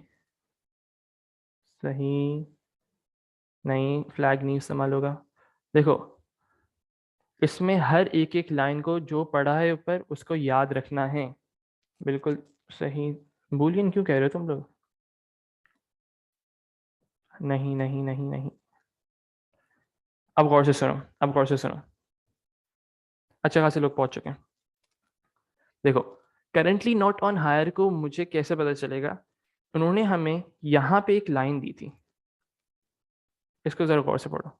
A: सही नहीं, फ्लैग नहीं इस्तेमाल होगा। देखो, इसमें हर एक एक लाइन को जो पढ़ा है ऊपर उसको याद रखना है। बिल्कुल सही। बूलियन क्यों कह रहे हो तुम लोग? नहीं नहीं नहीं नहीं, अब गौर से सुनो, अब गौर से सुनो। अच्छा खासे लोग पहुंच चुके हैं। देखो, करेंटली नॉट ऑन हायर को मुझे कैसे पता चलेगा? उन्होंने हमें यहाँ पे एक लाइन दी थी, इसको जरा गौर से पढ़ो,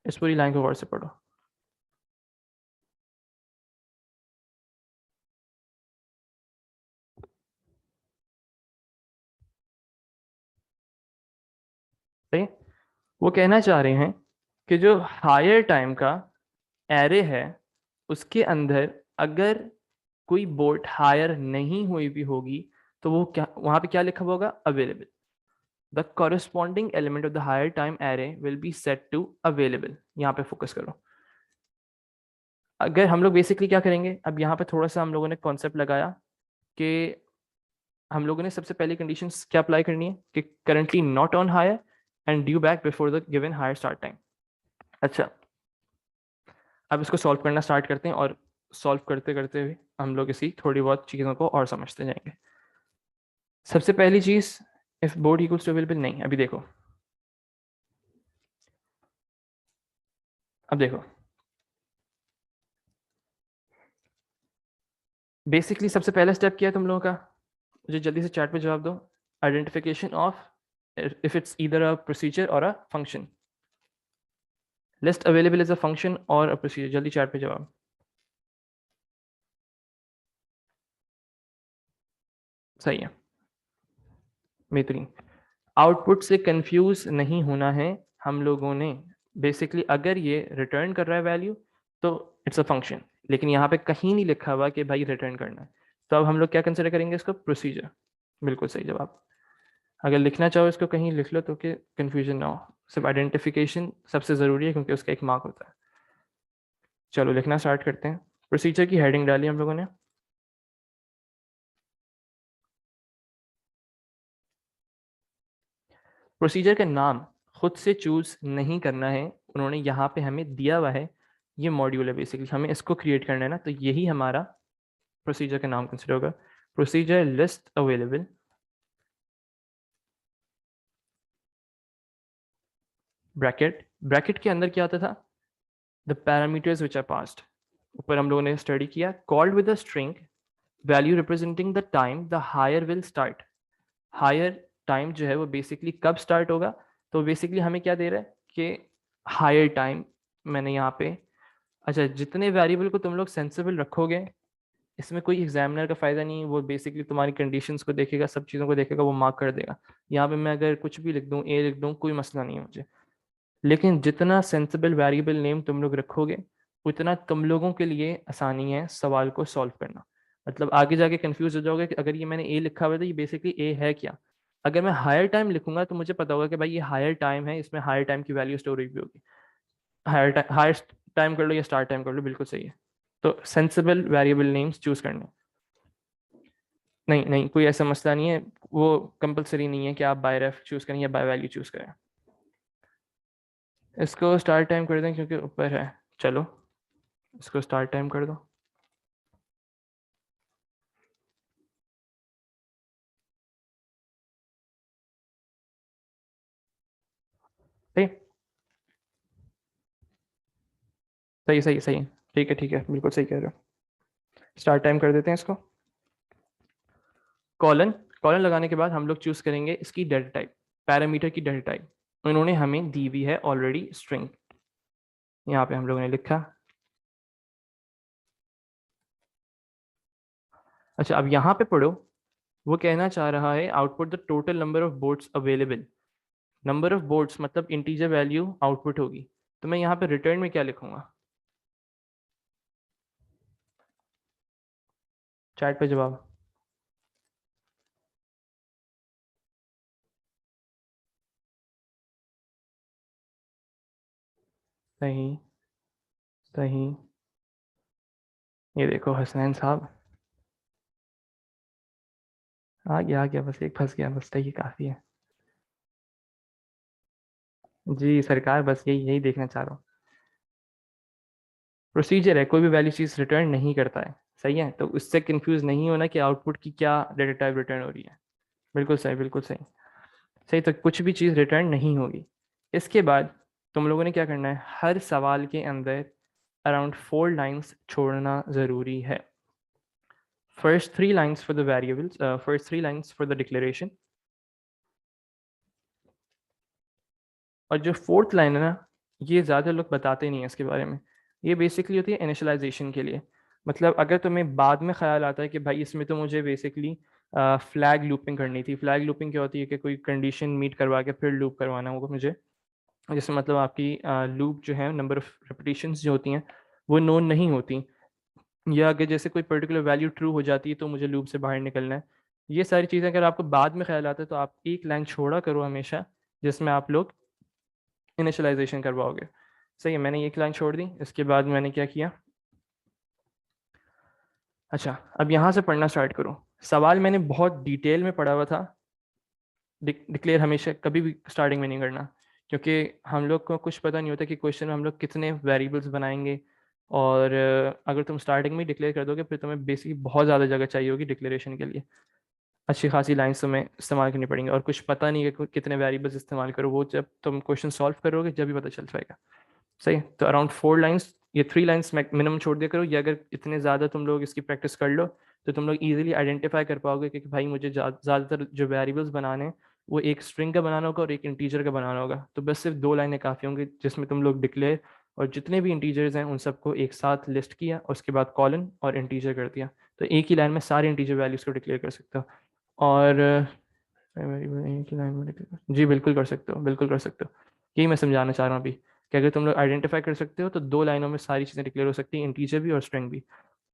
A: इस पूरी लाइन को गौर से पढ़ो। सही। वो कहना चाह रहे हैं कि जो हायर टाइम का एरे है उसके अंदर अगर कोई बोट हायर नहीं हुई भी होगी तो वो क्या, वहां पे क्या लिखा हुआ होगा? Available. The corresponding element of the hire time array will be set to available. यहाँ पे फोकस करो। अगर हम लोग बेसिकली क्या करेंगे, अब यहाँ पे थोड़ा सा हम लोगों ने कॉन्सेप्ट लगाया कि हम लोगों ने सबसे पहली कंडीशंस क्या अप्लाई करनी है कि currently not on hire and due back before the given hire start time. अच्छा, अब इसको सॉल्व करना स्टार्ट करते हैं और सॉल्व करते करते हुए हम लोग इसी थोड़ी बहुत चीज़ों को और समझते जाएंगे। सबसे पहली चीज़, if board equals to available, नहीं, अभी देखो, अब देखो, बेसिकली सबसे पहला स्टेप क्या है तुम लोगों का? मुझे जल्दी से चैट पे जवाब दो। Identification of if it's either a procedure or a function. List available is a function or a procedure, जल्दी चैट पे जवाब। सही है, बेहतरीन। आउटपुट से कंफ्यूज नहीं होना है हम लोगों ने। बेसिकली अगर ये रिटर्न कर रहा है वैल्यू तो इट्स अ फंक्शन, लेकिन यहाँ पे कहीं नहीं लिखा हुआ कि भाई रिटर्न करना है। तो अब हम लोग क्या कंसिडर करेंगे इसको? प्रोसीजर। बिल्कुल सही जवाब। अगर लिखना चाहो इसको कहीं लिख लो तो कि कंफ्यूजन ना हो। सिर्फ आइडेंटिफिकेशन सबसे ज़रूरी है क्योंकि उसका एक मार्क होता है। चलो लिखना स्टार्ट करते हैं। प्रोसीजर की हेडिंग डाली हम लोगों ने। प्रोसीजर का नाम खुद से चूज नहीं करना है, उन्होंने यहाँ पे हमें दिया हुआ है, ये मॉड्यूल है बेसिकली, हमें इसको क्रिएट करना है ना, तो यही हमारा प्रोसीजर का नाम कंसिडर होगा। Procedure list available, bracket, bracket के अंदर क्या आता था? The parameters which are passed, ऊपर हम लोगों ने स्टडी किया, called with a string value representing the time the hire will start. Hire time जो है वो बेसिकली कब स्टार्ट होगा? तो बेसिकली हमें क्या दे रहा है कि हायर टाइम, मैंने यहाँ पे, अच्छा, जितने वेरिएबल को तुम लोग सेंसिबल रखोगे इसमें कोई एग्जामिनर का फ़ायदा नहीं, वो बेसिकली तुम्हारी कंडीशंस को देखेगा, सब चीज़ों को देखेगा, वो मार्क कर देगा। यहाँ पे मैं अगर कुछ भी लिख दूँ, ए लिख दूँ, कोई मसला नहीं है मुझे। लेकिन जितना सेंसिबल वेरिएबल नेम तुम लोग रखोगे उतना तुम लोगों के लिए आसानी है सवाल को सॉल्व करना। मतलब आगे जाके कंफ्यूज हो जाओगे कि अगर ये मैंने ए लिखा हुआ है तो ये बेसिकली ए है क्या। अगर मैं हायर टाइम लिखूंगा तो मुझे पता होगा कि भाई ये हायर टाइम है, इसमें हायर टाइम की वैल्यू स्टोरेज भी होगी। हायर टाइम कर लो या स्टार्ट टाइम कर लो, बिल्कुल सही है। तो सेंसिबल वेरिएबल नेम्स चूज करने। नहीं नहीं, कोई ऐसा मसला नहीं है, वो कंपलसरी नहीं है कि आप बाय रेफ चूज करें या बाय वैल्यू चूज करें। इसको स्टार्ट टाइम कर दें क्योंकि ऊपर है। चलो इसको स्टार्ट टाइम कर दो। सही सही सही सही। ठीक है, बिल्कुल सही कह रहे हो। स्टार्ट टाइम कर देते हैं इसको। कॉलन, कॉलन लगाने के बाद हम लोग चूज करेंगे इसकी डेटा टाइप, पैरामीटर की डेटा टाइप। उन्होंने हमें दी हुई है ऑलरेडी स्ट्रिंग, यहाँ पे हम लोगों ने लिखा। अच्छा अब यहाँ पे पढ़ो, वो कहना चाह रहा है output the total number of boats available. Number of boats मतलब इंटीजर वैल्यू आउटपुट होगी। तो मैं यहाँ पे रिटर्न में क्या लिखूंगा? चैट पे जवाब। सही सही। ये देखो हसनैन साहब, आ गया, बस एक फंस गया, बस सही काफी है। जी सरकार, बस यही यही देखना चाह रहा हूँ। प्रोसीजर है, कोई भी वैल्यू चीज रिटर्न नहीं करता है। सही है, तो उससे कंफ्यूज नहीं होना कि आउटपुट की क्या डेटा टाइप रिटर्न हो रही है। बिल्कुल सही, बिल्कुल सही। सही, तो कुछ भी चीज़ रिटर्न नहीं होगी। इसके बाद तुम लोगों ने क्या करना है, हर सवाल के अंदर अराउंड 4 लाइन्स छोड़ना ज़रूरी है। First 3 lines for the variables, first 3 lines for the declaration, और जो फोर्थ लाइन है ना, ये ज़्यादा लोग बताते नहीं है इसके बारे में। ये बेसिकली होती है इनिशियलाइजेशन के लिए। मतलब अगर तुम्हें बाद में ख्याल आता है कि भाई इसमें तो मुझे बेसिकली फ्लैग लूपिंग करनी थी। फ्लैग लूपिंग क्या होती है कि कोई कंडीशन मीट करवा के फिर लूप करवाना होगा मुझे, जैसे मतलब आपकी लूप जो है, नंबर ऑफ रेपिटेशंस जो होती हैं वो नोन नहीं होती, या अगर जैसे कोई पर्टिकुलर वैल्यू ट्रू हो जाती है तो मुझे लूप से बाहर निकलना है। ये सारी चीज़ें अगर आपको बाद में ख्याल आता है तो आप एक लाइन छोड़ा करो हमेशा, जिसमें आप लोग इनिशियलाइजेशन करवाओगे। सही है, मैंने एक लाइन छोड़ दी, इसके बाद मैंने क्या किया। अच्छा अब यहाँ से पढ़ना स्टार्ट करो। सवाल मैंने बहुत डिटेल में पढ़ा हुआ था। डिक्लेयर हमेशा कभी भी स्टार्टिंग में नहीं करना, क्योंकि हम लोग को कुछ पता नहीं होता कि क्वेश्चन में हम लोग कितने वेरिएबल्स बनाएंगे। और अगर तुम स्टार्टिंग में डिक्लेयर कर दोगे फिर तुम्हें बेसिकली बहुत ज़्यादा जगह चाहिए होगी डिक्लेरेशन के लिए। अच्छी खासी लाइन्स तुम्हें इस्तेमाल करनी पड़ेंगी, और कुछ पता नहीं है कि कितने वेरिएबल्स इस्तेमाल करो, वो जब तुम क्वेश्चन सॉल्व करोगे जब भी पता चल पाएगा। सही है, तो अराउंड 4 लाइन्स, ये 3 लाइन्स मिनिमम छोड़ दिया करो। ये अगर इतने ज़्यादा तुम लोग इसकी प्रैक्टिस कर लो तो तुम लोग इजीली आइडेंटिफाई कर पाओगे कि भाई मुझे ज़्यादातर जो वेरिएबल्स बनाने हैं वो एक स्ट्रिंग का बनाना होगा और एक इंटीजर का बनाना होगा। तो बस सिर्फ 2 लाइनें काफ़ी होंगी जिसमें तुम लोग डिक्लेयर और जितने भी इंटीजर्स हैं उन सबको एक साथ लिस्ट किया और उसके बाद कॉलन और इंटीजर कर दिया। तो एक ही लाइन में सारे इंटीजर वैल्यूज़ को डिक्लेयर कर सकते हो। और वेरिएबल एक ही लाइन में डिक्लेयर, जी बिल्कुल कर सकते हो, बिल्कुल कर सकते हो। यही मैं समझाना चाह रहा हूँ अभी, कि अगर तुम लोग आइडेंटिफाई कर सकते हो तो 2 लाइनों में सारी चीज़ें डिक्लेयर हो सकती हैं, इंटीजर भी और स्ट्रिंग भी।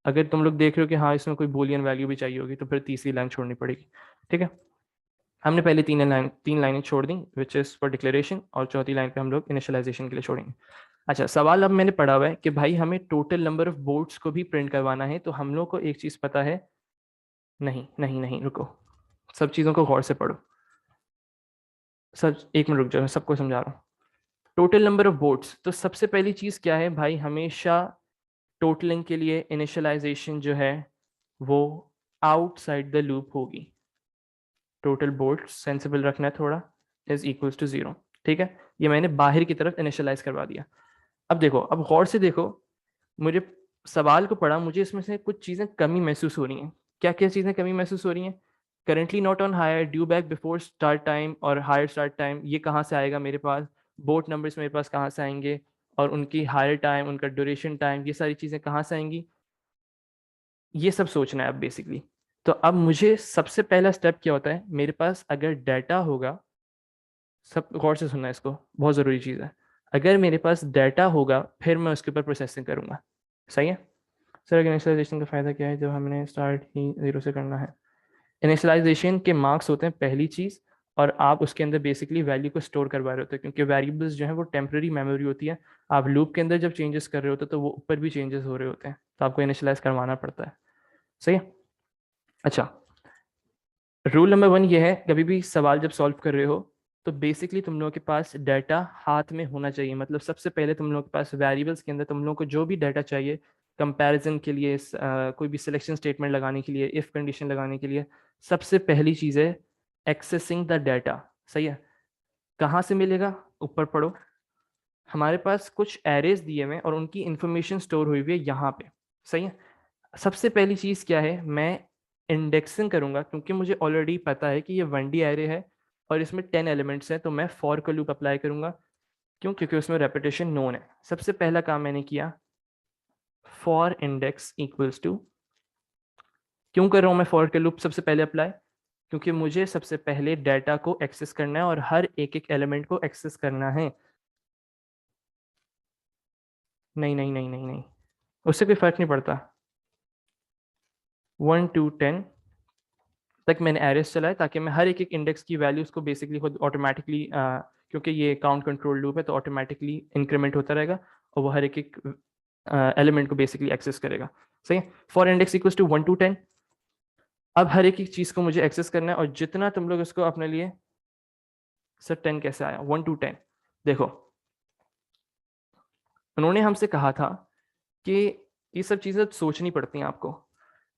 A: अगर तुम लोग देख रहे हो कि हाँ इसमें कोई बूलियन वैल्यू भी चाहिए होगी तो फिर तीसरी लाइन छोड़नी पड़ेगी। ठीक है, हमने पहले 3 लाइनें छोड़ दी विच इज़ फॉर डिक्लेरेशन, और चौथी लाइन पे हम लोग इनिशियलाइजेशन के लिए छोड़ेंगे। अच्छा सवाल अब मैंने पढ़ा हुआ है कि भाई हमें टोटल नंबर ऑफ बोर्ड्स को भी प्रिंट करवाना है, तो हम लोग को एक चीज़ पता है। नहीं नहीं नहीं, रुको, सब चीज़ों को गौर से पढ़ो। सब एक मिनट रुक जाओ, मैं सबको समझा रहा हूँ। टोटल नंबर ऑफ बोट्स, तो सबसे पहली चीज़ क्या है भाई, हमेशा टोटलिंग के लिए इनिशियलाइजेशन जो है वो आउटसाइड द लूप होगी। टोटल बोट्स सेंसिबल रखना है थोड़ा, इज इक्वल्स टू 0। ठीक है, ये मैंने बाहर की तरफ इनिशियलाइज करवा दिया। अब देखो, अब गौर से देखो, मुझे सवाल को पढ़ा, मुझे इसमें से कुछ चीज़ें कमी महसूस हो रही हैं। क्या क्या चीज़ें कमी महसूस हो रही हैं? Currently not on hire, due back before start time और हायर स्टार्ट टाइम, ये कहाँ से आएगा मेरे पास? बोट नंबर्स मेरे पास कहाँ से आएंगे? और उनकी हायर टाइम, उनका ड्यूरेशन टाइम, ये सारी चीज़ें कहाँ से आएंगी? ये सब सोचना है अब बेसिकली। तो अब मुझे सबसे पहला स्टेप क्या होता है, मेरे पास अगर डाटा होगा, सब गौर से सुनना है इसको, बहुत ज़रूरी चीज़ है। अगर मेरे पास डाटा होगा फिर मैं उसके ऊपर प्रोसेसिंग करूँगा। सही है सर, इनिशियलाइजेशन का फ़ायदा क्या है जब हमने स्टार्ट ही 0 से करना है? इनिशियलाइजेशन के मार्क्स होते हैं पहली चीज़, और आप उसके अंदर बेसिकली वैल्यू को स्टोर करवा रहे होते हैं, क्योंकि वेरिएबल्स जो है वो टेम्प्रेरी मेमोरी होती है। आप लूप के अंदर जब चेंजेस कर रहे होते हैं तो वो ऊपर भी चेंजेस हो रहे होते हैं, तो आपको इनिशियलाइज करवाना पड़ता है। सही है। अच्छा, रूल नंबर 1 ये है, कभी भी सवाल जब सॉल्व कर रहे हो तो बेसिकली तुम लोगों के पास डाटा हाथ में होना चाहिए। मतलब सबसे पहले तुम लोगों के पास वेरिएबल्स के अंदर तुम लोगों को जो भी डाटा चाहिए कंपैरिजन के लिए, कोई भी सिलेक्शन स्टेटमेंट लगाने के लिए, इफ कंडीशन लगाने के लिए, सबसे पहली चीज़ है एक्सेसिंग द डाटा। सही है। कहाँ से मिलेगा? ऊपर पढ़ो, हमारे पास कुछ एरेज दिए हुए हैं और उनकी इंफॉर्मेशन स्टोर हुई हुई है यहाँ पे। सही है। सबसे पहली चीज़ क्या है, मैं इंडेक्सिंग करूंगा, क्योंकि मुझे ऑलरेडी पता है कि ये 1D एरे है और इसमें 10 एलिमेंट्स हैं, तो मैं फॉर का लूप अप्लाई करूंगा। क्यों? क्योंकि उसमें रेपिटेशन नोन है। सबसे पहला काम मैंने किया, फॉर इंडेक्स इक्वल्स टू। क्यों कर रहा हूं मैं फॉर का लूप सबसे पहले अप्लाई? क्योंकि मुझे सबसे पहले डाटा को एक्सेस करना है और हर एक एक एलिमेंट को एक्सेस करना है। नहीं नहीं नहीं नहीं नहीं, उससे कोई फर्क नहीं पड़ता। 1 to 10 तक मैंने एरेस चलाए, ताकि मैं हर एक एक इंडेक्स की वैल्यूज को बेसिकली खुद ऑटोमेटिकली, क्योंकि ये काउंट कंट्रोल लूप है तो ऑटोमेटिकली इंक्रीमेंट होता रहेगा और वो हर एक एक एलिमेंट को बेसिकली एक्सेस करेगा। सही है। For index equals to 1 to 10। अब हर एक एक चीज को मुझे एक्सेस करना है, और जितना तुम लोग इसको अपने लिए, सर 10 कैसे आया? 1 to 10, देखो उन्होंने हमसे कहा था कि ये सब चीजें सोचनी पड़ती हैं आपको,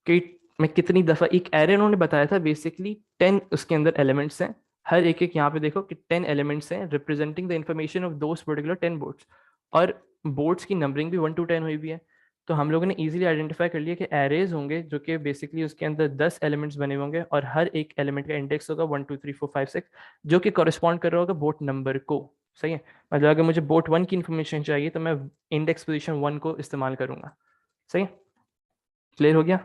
A: कि मैं कितनी दफा एक एरे, उन्होंने बताया था बेसिकली 10 उसके अंदर एलिमेंट्स हैं। हर एक एक यहाँ पे देखो कि 10 एलिमेंट्स हैं representing the information of those particular 10 boards, और बोर्ड्स की नंबरिंग भी 1 to 10 हुई भी है। तो हम लोगों ने इजीली आइडेंटिफाई कर लिया कि एरेज होंगे जो कि बेसिकली उसके अंदर 10 एलिमेंट्स बने होंगे और हर एक एलिमेंट का इंडेक्स होगा 1 2 3 4 5 6, जो कि कॉरेस्पॉन्ड कर रहा होगा बोट नंबर को। सही है। मतलब अगर मुझे बोट 1 की इन्फॉर्मेशन चाहिए तो मैं इंडेक्स पोजिशन 1 को इस्तेमाल करूंगा। सही है। क्लियर हो गया?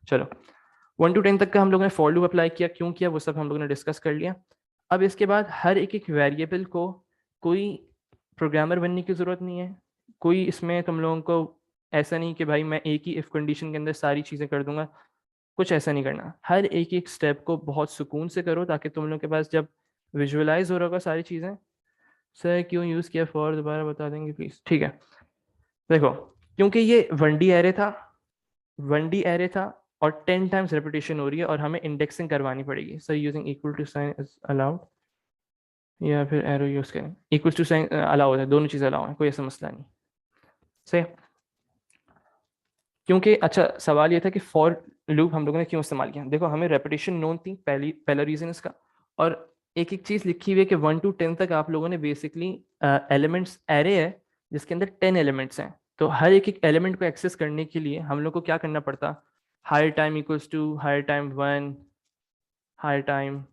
A: चलो, 1 to 10 तक का हम लोगों ने फॉर लूप अप्लाई किया, क्यों किया वो सब हम लोगों ने डिस्कस कर लिया। अब इसके बाद हर एक एक वेरिएबल को, कोई प्रोग्रामर बनने की ज़रूरत नहीं है, कोई इसमें तुम लोगों को ऐसा नहीं कि भाई मैं एक ही इफ़ कंडीशन के अंदर सारी चीज़ें कर दूंगा, कुछ ऐसा नहीं करना। हर एक एक स्टेप को बहुत सुकून से करो, ताकि तुम लोगों के पास जब विजुअलाइज हो रहा होगा सारी चीज़ें। सर क्यों यूज़ किया फॉर, दोबारा बता देंगे प्लीज़? ठीक है। देखो, क्योंकि ये 1D एरे था, 1D एरे था और 10 टाइम्स रेपिटेशन हो रही है और हमें इंडेक्सिंग करवानी पड़ेगी। So using equal to sign is allowed, या फिर एरो यूज करें? इक्वल टू साइन अलाउ है, दोनों चीज़ अलाउ है, कोई ऐसा मसला नहीं। सही। क्योंकि अच्छा सवाल ये था कि फॉर लूप हम लोगों ने क्यों इस्तेमाल किया। देखो, हमें रेपिटेशन नोन थी, पहला रीजन इसका, और एक एक चीज़ लिखी हुई है कि 1 to 10 तक आप लोगों ने बेसिकली एलिमेंट्स एरे है जिसके अंदर 10 एलिमेंट्स हैं, तो हर एक एक एलिमेंट को एक्सेस करने के लिए हम लोग को क्या करना पड़ता, hire time equals to hire time 1, hire time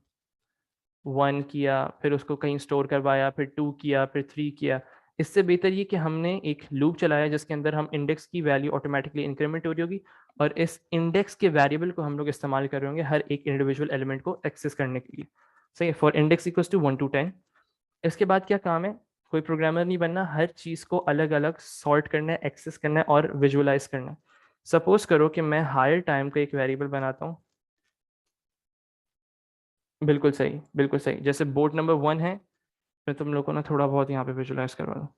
A: 1 किया, फिर उसको कहीं स्टोर करवाया, फिर 2 किया, फिर 3 किया। इससे बेहतर ये कि हमने एक लूप चलाया जिसके अंदर हम इंडेक्स की वैल्यू ऑटोमेटिकली इंक्रीमेंट हो रही होगी, और इस इंडेक्स के वेरिएबल को हम लोग इस्तेमाल कर रहे होंगे हर एक इंडिविजुअल एलिमेंट को एक्सेस करने के लिए। सही है। For index equals to 1 to 10। इसके बाद क्या काम है, कोई प्रोग्रामर नहीं बनना, हर चीज़ को अलग अलग सॉर्ट करना है, एक्सेस करना है और विजुअलाइज करना है। सपोज करो कि मैं हायर टाइम का एक वेरिएबल बनाता हूँ। बिल्कुल सही, बिल्कुल सही। जैसे बोर्ड नंबर 1 है, मैं तुम लोग को ना थोड़ा बहुत यहाँ पे विजुलाइज करवा दूँ।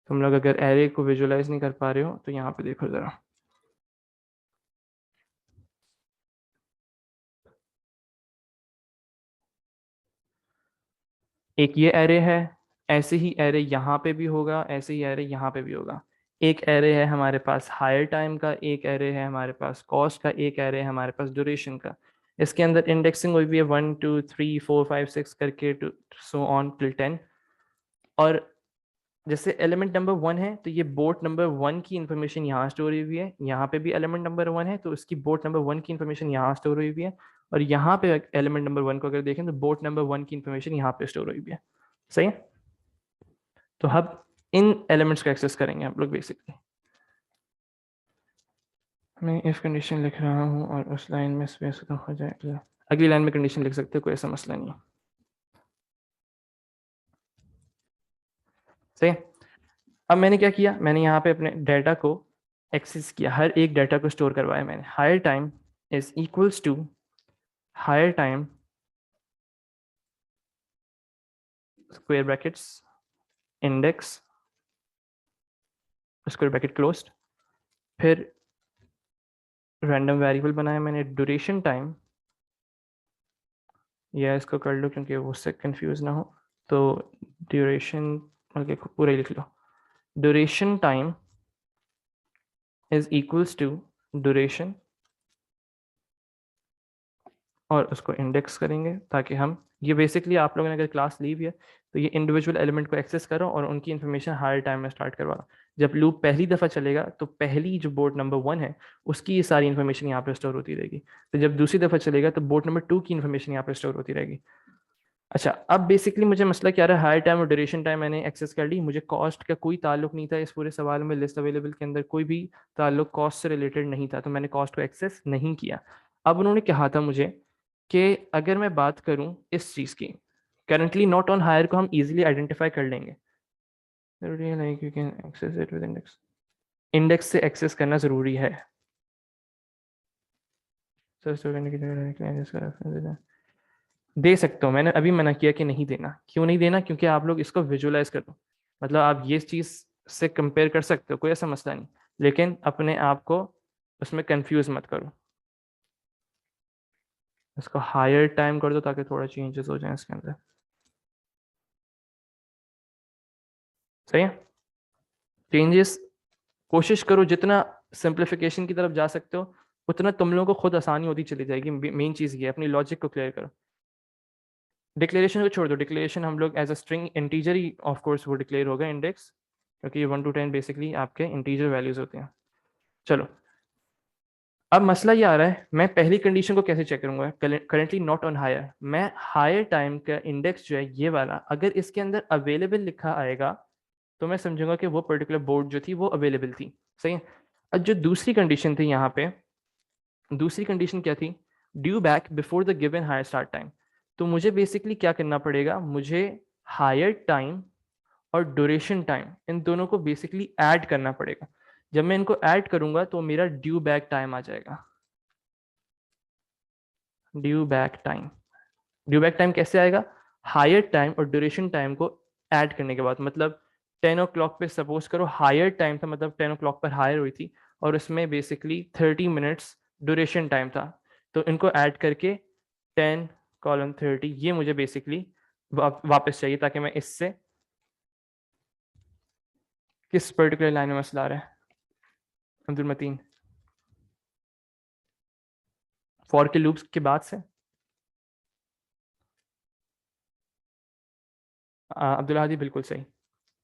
A: तुम लोग अगर एरे को विजुलाइज नहीं कर पा रहे हो तो यहाँ पे देखो ज़रा। एक ये एरे है, ऐसे ही एरे यहाँ पे भी होगा, ऐसे ही एरे यहाँ पे भी होगा। एक एरे है हमारे पास हायर टाइम का, एक एरे है हमारे पास कॉस्ट का, एक एरे है हमारे पास ड्यूरेशन का। इसके अंदर इंडेक्सिंग हुई भी है 1 2 3 4 5 6 करके टू सो ऑन टिल 10। और जैसे एलिमेंट नंबर 1 है तो ये बोर्ड नंबर 1 की इन्फॉर्मेशन यहाँ स्टोर हुई हुई है, यहाँ पे भी एलिमेंट नंबर 1 है तो उसकी बोर्ड नंबर 1 की इन्फॉर्मेशन यहाँ स्टोर हुई हुई है, और यहाँ पे एलिमेंट नंबर 1 को अगर देखें तो बोर्ड नंबर 1 की इन्फॉर्मेशन यहाँ पे स्टोर हुई हुई है। सही है। तो अब इन एलिमेंट्स को एक्सेस करेंगे हम लोग बेसिकली। मैं इफ कंडीशन लिख रहा हूँ और उस लाइन में स्पेस खत्म हो जाए, अगली लाइन में कंडीशन लिख सकते हो, कोई ऐसा मसला नहीं है। सही है। अब मैंने क्या किया, मैंने यहाँ पे अपने डाटा को एक्सेस किया, हर एक डाटा को स्टोर करवाया मैंने। Hire time is equals to hire time square brackets index square bracket closed, फिर रैंडम वेरिएबल बनाया मैंने ड्यूरेशन टाइम, या इसको कर लो क्योंकि वो उससे कंफ्यूज ना हो, तो ड्यूरेशन मतलब पूरा ही लिख लो, duration time is equals to duration, और उसको इंडेक्स करेंगे ताकि हम ये बेसिकली आप लोगों ने अगर क्लास ली हुई है तो ये इंडिविजुअल एलिमेंट को एक्सेस करो और उनकी इन्फॉर्मेशन हायर टाइम में स्टार्ट करवा। जब लूप पहली दफ़ा चलेगा तो पहली जो बोर्ड नंबर 1 है उसकी ये सारी इन्फॉर्मेशन यहाँ पे स्टोर होती रहेगी, तो जब दूसरी दफ़ा चलेगा तो बोर्ड नंबर 2 की इन्फॉर्मेशन यहाँ पे स्टोर होती रहेगी। अच्छा, अब बेसिकली मुझे मसला क्या रहा है, हायर टाइम और ड्यूरेशन टाइम मैंने एक्सेस कर ली, मुझे कॉस्ट का कोई ताल्लुक नहीं था इस पूरे सवाल में, लिस्ट अवेलेबल के अंदर कोई भी ताल्लुक कॉस्ट से रिलेटेड नहीं था, तो मैंने कॉस्ट को एक्सेस नहीं किया। अब उन्होंने कहा था मुझे कि अगर मैं बात करूं इस चीज़ की, करंटली नॉट ऑन हायर को हम इजीली आइडेंटिफाई कर लेंगे, इंडेक्स से एक्सेस करना ज़रूरी है। दे सकता हूँ, मैंने अभी मना किया कि नहीं देना। क्यों नहीं देना? क्योंकि आप लोग इसको विजुअलाइज कर लो, मतलब आप ये चीज़ से कंपेयर कर सकते हो, कोई ऐसा मसला नहीं, लेकिन अपने आप को उसमें कंफ्यूज मत करो। इसको हायर टाइम कर दो ताकि थोड़ा चेंजेस हो जाए इसके अंदर, सही है? चेंजेस कोशिश करो जितना सिंप्लीफिकेशन की तरफ जा सकते हो उतना तुम लोगों को खुद आसानी होती चली जाएगी। मेन चीज़ ये है, अपनी लॉजिक को क्लियर करो। डिक्लेरेशन को छोड़ दो, डिक्लेरेशन हम लोग एज अ स्ट्रिंग इंटीजर ही ऑफ कोर्स वो डिक्लेयर होगा इंडेक्स, क्योंकि ये 1 to 10 बेसिकली आपके इंटीजर वैल्यूज होते हैं। चलो, अब मसला ये आ रहा है मैं पहली कंडीशन को कैसे चेक करूंगा, करेंटली नॉट ऑन हायर, मैं हायर टाइम का इंडेक्स जो है ये वाला अगर इसके अंदर अवेलेबल लिखा आएगा तो मैं समझूंगा कि वो पर्टिकुलर बोर्ड जो थी वो अवेलेबल थी, सही है। अब जो दूसरी कंडीशन थी यहाँ पे, दूसरी कंडीशन क्या थी, due back before the given hire start time, तो मुझे बेसिकली क्या करना पड़ेगा, मुझे हायर टाइम और ड्यूरेशन टाइम इन दोनों को बेसिकली ऐड करना पड़ेगा। जब मैं इनको ऐड करूंगा तो मेरा ड्यू बैक टाइम आ जाएगा। Due back time, due back time कैसे आएगा, हायर टाइम और ड्यूरेशन टाइम को ऐड करने के बाद, मतलब 10 o'clock पे सपोज करो हायर टाइम था, मतलब 10 o'clock पर हायर हुई थी और उसमें बेसिकली 30 minutes ड्यूरेशन टाइम था, तो इनको ऐड करके 10:30 ये मुझे बेसिकली वापस चाहिए, ताकि मैं इससे किस पर्टिकुलर लाइन में मसला आ रहा है अब्दुल मतीन, फॉर के लूप्स के बाद से अब्दुल हादी बिल्कुल सही,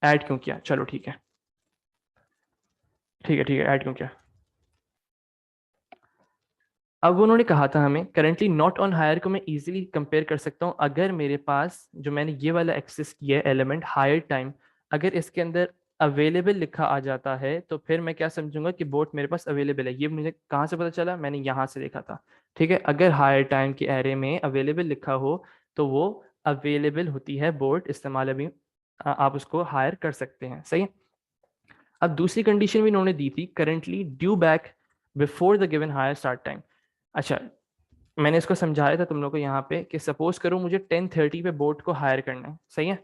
A: ऐड क्यों किया, चलो ठीक है, ठीक है ठीक है, ऐड क्यों किया। अब उन्होंने कहा था हमें करेंटली नॉट ऑन हायर को मैं इजीली कंपेयर कर सकता हूँ अगर मेरे पास जो मैंने ये वाला एक्सेस किया है एलिमेंट हायर टाइम, अगर इसके अंदर अवेलेबल लिखा आ जाता है तो फिर मैं क्या समझूंगा कि बोट मेरे पास अवेलेबल है। ये मुझे कहाँ से पता चला, मैंने यहाँ से देखा था, ठीक है। अगर हायर टाइम के एरे में अवेलेबल लिखा हो तो वो अवेलेबल होती है बोट, इस्तेमाल अभी आप उसको हायर कर सकते हैं, सही है। अब दूसरी कंडीशन भी उन्होंने दी थी, currently due back before the given hire start time. अच्छा, मैंने इसको समझाया था तुम लोग को यहाँ पे कि सपोज करो मुझे 10:30 पे बोट को हायर करना है, सही है,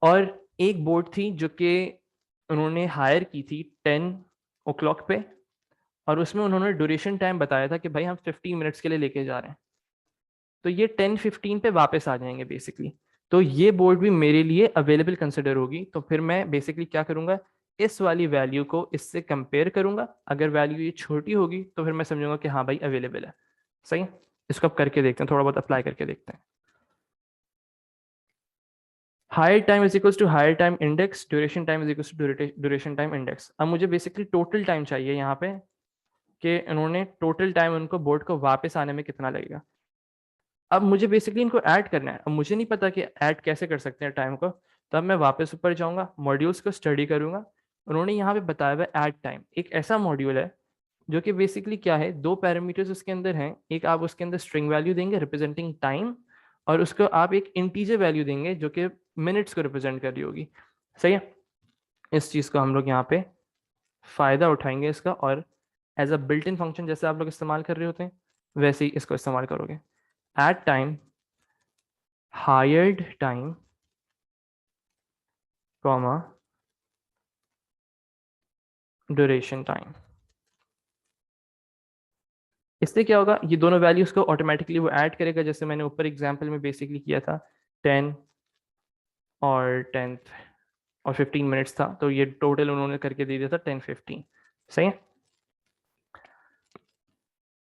A: और एक बोट थी जो कि उन्होंने हायर की थी 10 o'clock पे, और उसमें उन्होंने ड्यूरेशन टाइम बताया था कि भाई हम 15 minutes के लिए लेके जा रहे हैं, तो ये 10:15 पे वापस आ जाएंगे बेसिकली, तो ये बोर्ड भी मेरे लिए अवेलेबल कंसिडर होगी। तो फिर मैं बेसिकली क्या करूंगा, इस वाली वैल्यू को इससे कंपेयर करूंगा, अगर वैल्यू ये छोटी होगी तो फिर मैं समझूंगा कि हाँ भाई अवेलेबल है, सही है। इसको अब करके देखते हैं, थोड़ा बहुत अप्लाई करके देखते हैं। Hire time is equals to hire time index, duration time is equals to duration time index. अब मुझे बेसिकली टोटल टाइम चाहिए यहाँ पे कि उन्होंने टोटल टाइम उनको बोर्ड को वापस आने में कितना लगेगा। अब मुझे बेसिकली इनको ऐड करना है, अब मुझे नहीं पता कि ऐड कैसे कर सकते हैं टाइम को, तब मैं वापस ऊपर जाऊंगा, मॉड्यूल्स को स्टडी करूंगा। उन्होंने यहाँ पे बताया हुआ ऐड टाइम एक ऐसा मॉड्यूल है जो कि बेसिकली क्या है, दो पैरामीटर्स उसके अंदर हैं, एक आप उसके अंदर स्ट्रिंग वैल्यू देंगे रिप्रेजेंटिंग टाइम, और उसको आप एक इंटीजर वैल्यू देंगे जो कि मिनट्स को रिप्रेजेंट कर रही होगी, सही है। इस चीज़ को हम लोग यहाँ पे फ़ायदा उठाएंगे इसका, और as a built in function जैसे आप लोग इस्तेमाल कर रहे होते हैं वैसे ही इसको इस्तेमाल करोगे। At time, hired time, comma duration time. इससे क्या होगा, ये दोनों वैल्यूज को ऑटोमेटिकली वो ऐड करेगा, जैसे मैंने ऊपर एग्जांपल में बेसिकली किया था। 10 और 10 और 15 मिनट्स था, तो ये टोटल उन्होंने करके दे दिया था 10-15। सही है,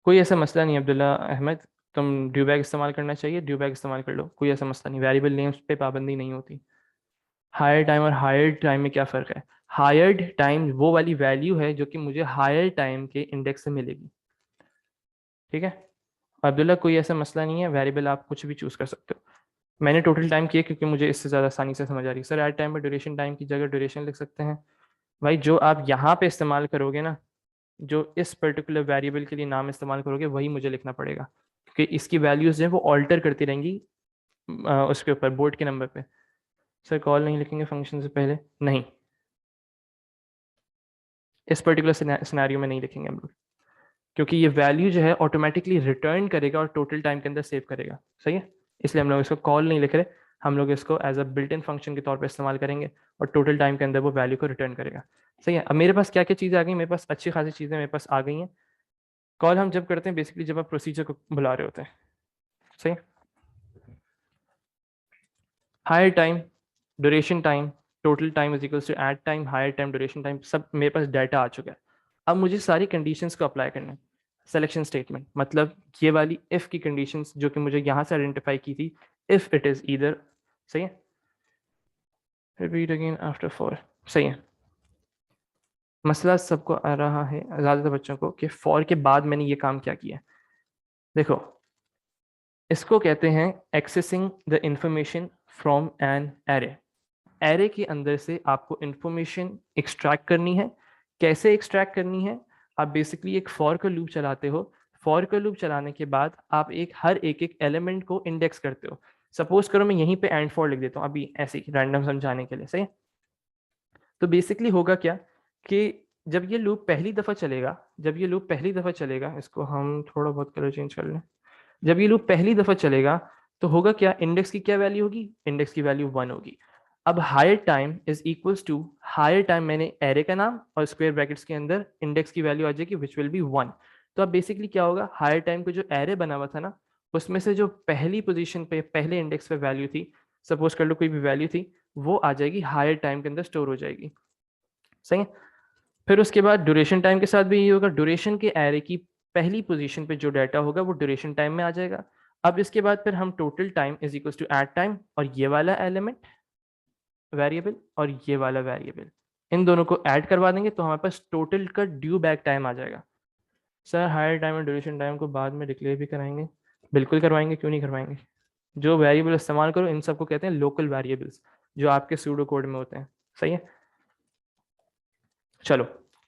A: कोई ऐसा मसला नहीं अब्दुल्ला अहमद, तुम ड्यू बैग इस्तेमाल करना चाहिए, ड्यू बैग इस्तेमाल कर लो, कोई ऐसा मसला नहीं, वेरिएबल नेम्स पे पाबंदी नहीं होती। हायर टाइम और हायर टाइम में क्या फ़र्क है? हायर्ड टाइम वो वाली वैल्यू है जो कि मुझे हायर टाइम के इंडेक्स से मिलेगी। ठीक है अब्दुल्ला, कोई ऐसा मसला नहीं है, वेरिएबल आप कुछ भी चूज़ कर सकते हो। मैंने टोटल टाइम किया क्योंकि मुझे इससे ज़्यादा आसानी से समझ आ रही है। सर एट टाइम में ड्यूरेशन टाइम की जगह ड्यूरेशन लिख सकते हैं। भाई जो आप यहाँ पे इस्तेमाल करोगे ना, जो इस पर्टिकुलर वेरिएबल के लिए नाम इस्तेमाल करोगे वही मुझे लिखना पड़ेगा, क्योंकि इसकी वैल्यूज़ जो है वो ऑल्टर करती रहेंगी उसके ऊपर बोर्ड के नंबर पे। सर कॉल नहीं लिखेंगे फंक्शन से पहले? नहीं, इस पर्टिकुलर सिनेरियो में नहीं लिखेंगे हम लोग, क्योंकि ये वैल्यू जो है ऑटोमेटिकली रिटर्न करेगा और टोटल टाइम के अंदर सेव करेगा। सही है, इसलिए हम लोग इसको कॉल नहीं लिख रहे, हम लोग इसको as a built in function के तौर पर इस्तेमाल करेंगे और टोटल टाइम के अंदर वो वैल्यू को रिटर्न करेगा। सही है, अब मेरे पास क्या क्या चीज़ें आ गई, मेरे पास अच्छी खासी चीज़ें मेरे पास आ गई हैं। कॉल हम जब करते हैं बेसिकली जब आप प्रोसीजर को बुला रहे होते हैं। सही, hire time, duration time, total time is equals to eight time, hire time, duration time, सब मेरे पास डाटा आ चुका है। अब मुझे सारी कंडीशंस को अप्लाई करना है। सिलेक्शन स्टेटमेंट मतलब ये वाली इफ़ की कंडीशंस जो कि मुझे यहाँ से आइडेंटिफाई की थी, इफ़ इट इज़ ईदर। सही है, रिपीट अगेन आफ्टर फॉर। सही है, मसला सबको आ रहा है ज़्यादातर बच्चों को कि फॉर के बाद मैंने ये काम क्या किया। देखो, इसको कहते हैं accessing the information from an array. Array के अंदर से आपको इंफॉर्मेशन एक्सट्रैक्ट करनी है। कैसे एक्सट्रैक्ट करनी है? आप बेसिकली एक फॉर का लूप चलाते हो। फॉर का लूप चलाने के बाद आप एक हर एक एक एलिमेंट को इंडेक्स करते हो। सपोज करो मैं यहीं पे एंड फॉर लिख देता हूँ अभी ऐसे ही रैंडम समझाने के लिए। सही है? तो बेसिकली होगा क्या कि जब ये लूप पहली दफ़ा चलेगा, जब ये लूप पहली दफ़ा चलेगा, इसको हम थोड़ा बहुत कलर चेंज कर लें। जब ये लूप पहली दफ़ा चलेगा तो होगा क्या, इंडेक्स की क्या वैल्यू होगी? इंडेक्स की वैल्यू 1 होगी। अब hire time is equals to, hire time मैंने एरे का नाम और स्क्वायर ब्रैकेट्स के अंदर इंडेक्स की वैल्यू आ जाएगी विच विल बी 1। तो अब बेसिकली क्या होगा, हायर टाइम को जो एरे बना हुआ था ना, उसमें से जो पहली पोजीशन पे पहले इंडेक्स पे वैल्यू थी, सपोज कर लो कोई भी वैल्यू थी, वो आ जाएगी हायर टाइम के अंदर स्टोर हो जाएगी। सही है, फिर उसके बाद ड्यूरेशन टाइम के साथ भी यही होगा, ड्यूरेशन के एरे की पहली पोजीशन पे जो डाटा होगा वो ड्यूरेशन टाइम में आ जाएगा। अब इसके बाद फिर हम total time is equal to eight time और ये वाला एलिमेंट वेरिएबल और ये वाला वेरिएबल, इन दोनों को ऐड करवा देंगे तो हमारे पास टोटल का ड्यू बैक टाइम आ जाएगा। सर हायर टाइम और ड्यूरेशन टाइम को बाद में डिक्लेयर भी कराएंगे? बिल्कुल करवाएंगे, क्यों नहीं करवाएंगे। जो वेरिएबल इस्तेमाल करो इन सबको कहते हैं लोकल वेरिएबल्स, जो आपके सूडो कोड में होते हैं। सही है, चलो